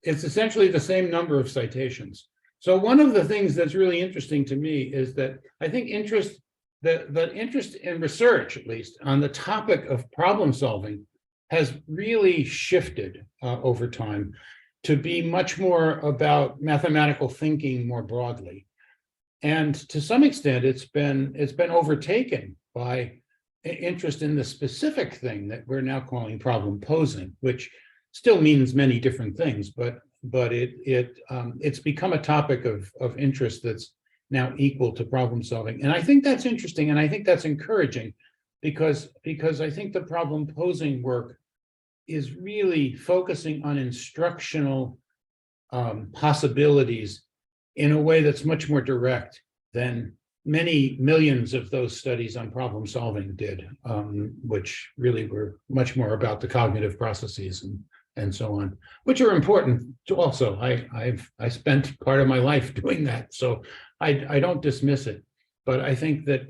it's essentially the same number of citations. So one of the things that's really interesting to me is that I think the interest in research, at least on the topic of problem solving, has really shifted over time to be much more about mathematical thinking more broadly. And to some extent, it's been overtaken by interest in the specific thing that we're now calling problem posing, which still means many different things, but it's become a topic of interest that's now equal to problem solving. And I think that's interesting, and I think that's encouraging, because I think the problem posing work is really focusing on instructional possibilities in a way that's much more direct than many millions of those studies on problem solving did, which really were much more about the cognitive processes and so on, which are important to also. I spent part of my life doing that, so I don't dismiss it. But I think that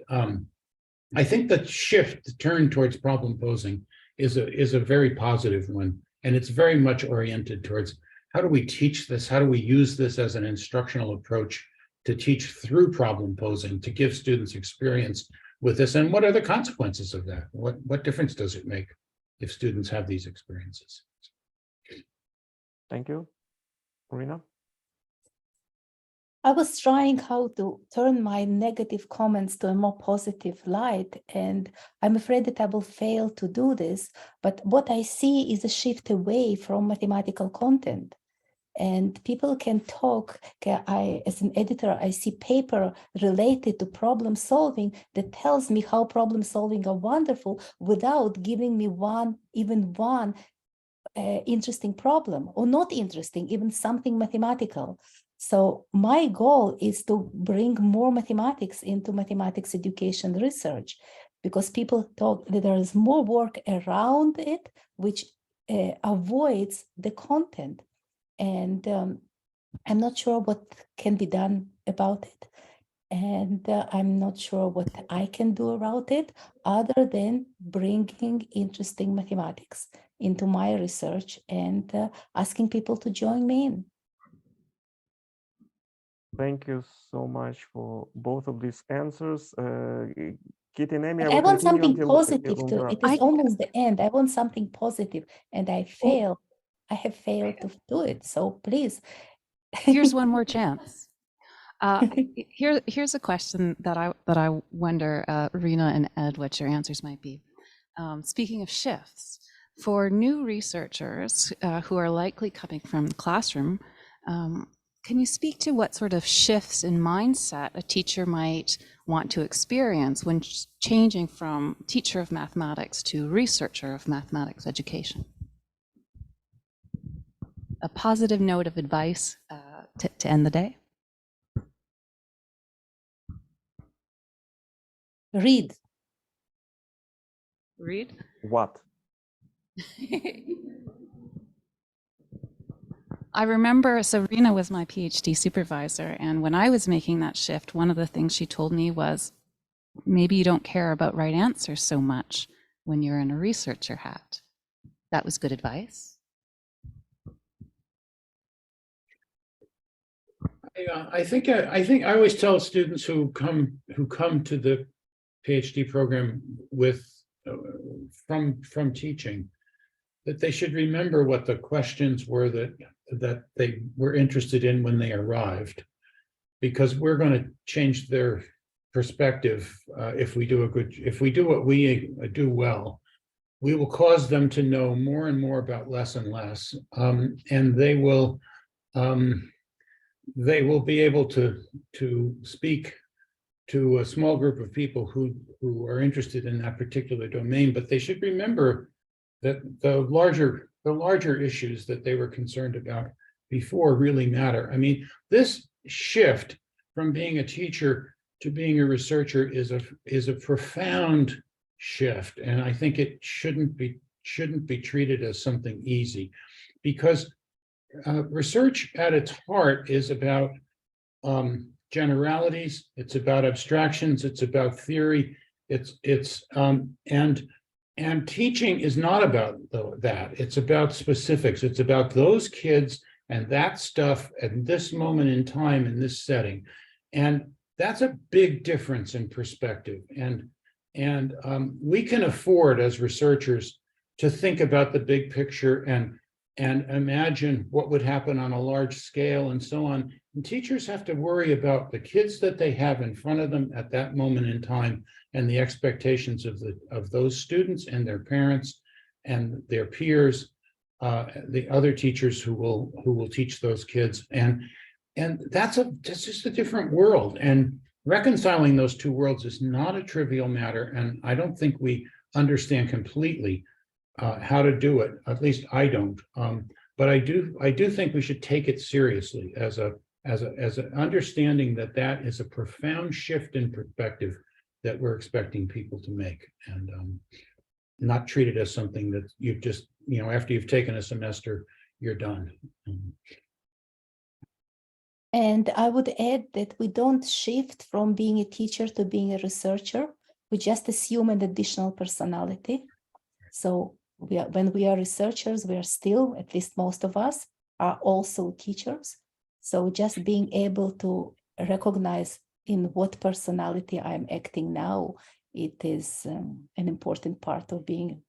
the shift, the turn towards problem posing is a very positive one, and it's very much oriented towards how do we teach this? How do we use this as an instructional approach to teach through problem posing, to give students experience with this? And what are the consequences of that? What difference does it make if students have these experiences?
Thank you. Rina?
I was trying how to turn my negative comments to a more positive light, and I'm afraid that I will fail to do this. But what I see is a shift away from mathematical content. And people can talk. As an editor, I see paper related to problem solving that tells me how problem solving are wonderful without giving me even one interesting problem, or not interesting, even something mathematical. So my goal is to bring more mathematics into mathematics education research, because people talk that there is more work around it, which avoids the content. And I'm not sure what can be done about it. And I'm not sure what I can do about it other than bringing interesting mathematics into my research and asking people to join me in.
Thank you so much for both of these answers. Kitty and Amy, I
But
will
I want
continue
something
until
positive
when
too.
there are.
It is almost the end. I want something positive, and I failed. I have failed to do it. So please.
Here's one more chance. Here's a question that I wonder, Rena and Ed, what your answers might be. Speaking of shifts, for new researchers who are likely coming from the classroom, can you speak to what sort of shifts in mindset a teacher might want to experience when changing from teacher of mathematics to researcher of mathematics education? A positive note of advice to end the day.
Read.
Read?
What?
I remember Sabrina was my PhD supervisor, and when I was making that shift, one of the things she told me was, maybe you don't care about right answers so much when you're in a researcher hat. That was good advice.
I think I always tell students who come to the PhD program with from teaching that they should remember what the questions were that they were interested in when they arrived, because we're going to change their perspective if we do what we do well. We will cause them to know more and more about less and less, and they will be able to speak to a small group of people who are interested in that particular domain. But they should remember that the larger issues that they were concerned about before really matter. I mean, this shift from being a teacher to being a researcher is a profound shift, and I think it shouldn't be treated as something easy, because research at its heart is about generalities, it's about abstractions, it's about theory, and teaching is not about that. It's about specifics. It's about those kids and that stuff at this moment in time in this setting, and that's a big difference in perspective. And we can afford as researchers to think about the big picture and imagine what would happen on a large scale and so on. And teachers have to worry about the kids that they have in front of them at that moment in time, and the expectations of those students and their parents and their peers, the other teachers who will teach those kids. And that's just a different world. And reconciling those two worlds is not a trivial matter. And I don't think we understand completely how to do it. At least I don't. But I do think we should take it seriously as an understanding that is a profound shift in perspective that we're expecting people to make, and not treat it as something that you've just, after you've taken a semester, you're done.
And I would add that we don't shift from being a teacher to being a researcher. We just assume an additional personality. So when we are researchers, we are still, at least most of us, are also teachers. So just being able to recognize in what personality I'm acting now, it is an important part of being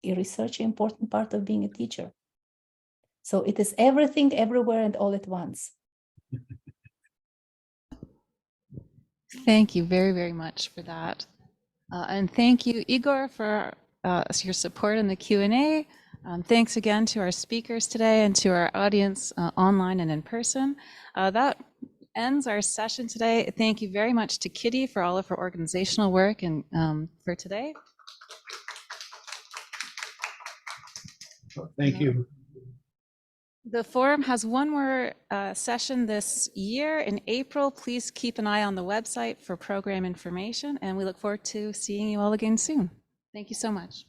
a researcher, important part of being a teacher. So it is everything, everywhere, and all at once.
Thank you very, very much for that. And thank you, Igor, for your support in the Q&A. Thanks again to our speakers today and to our audience online and in person. That ends our session today. Thank you very much to Kitty for all of her organizational work and for today.
Thank you.
The forum has one more session this year in April. Please keep an eye on the website for program information, and we look forward to seeing you all again soon. Thank you so much.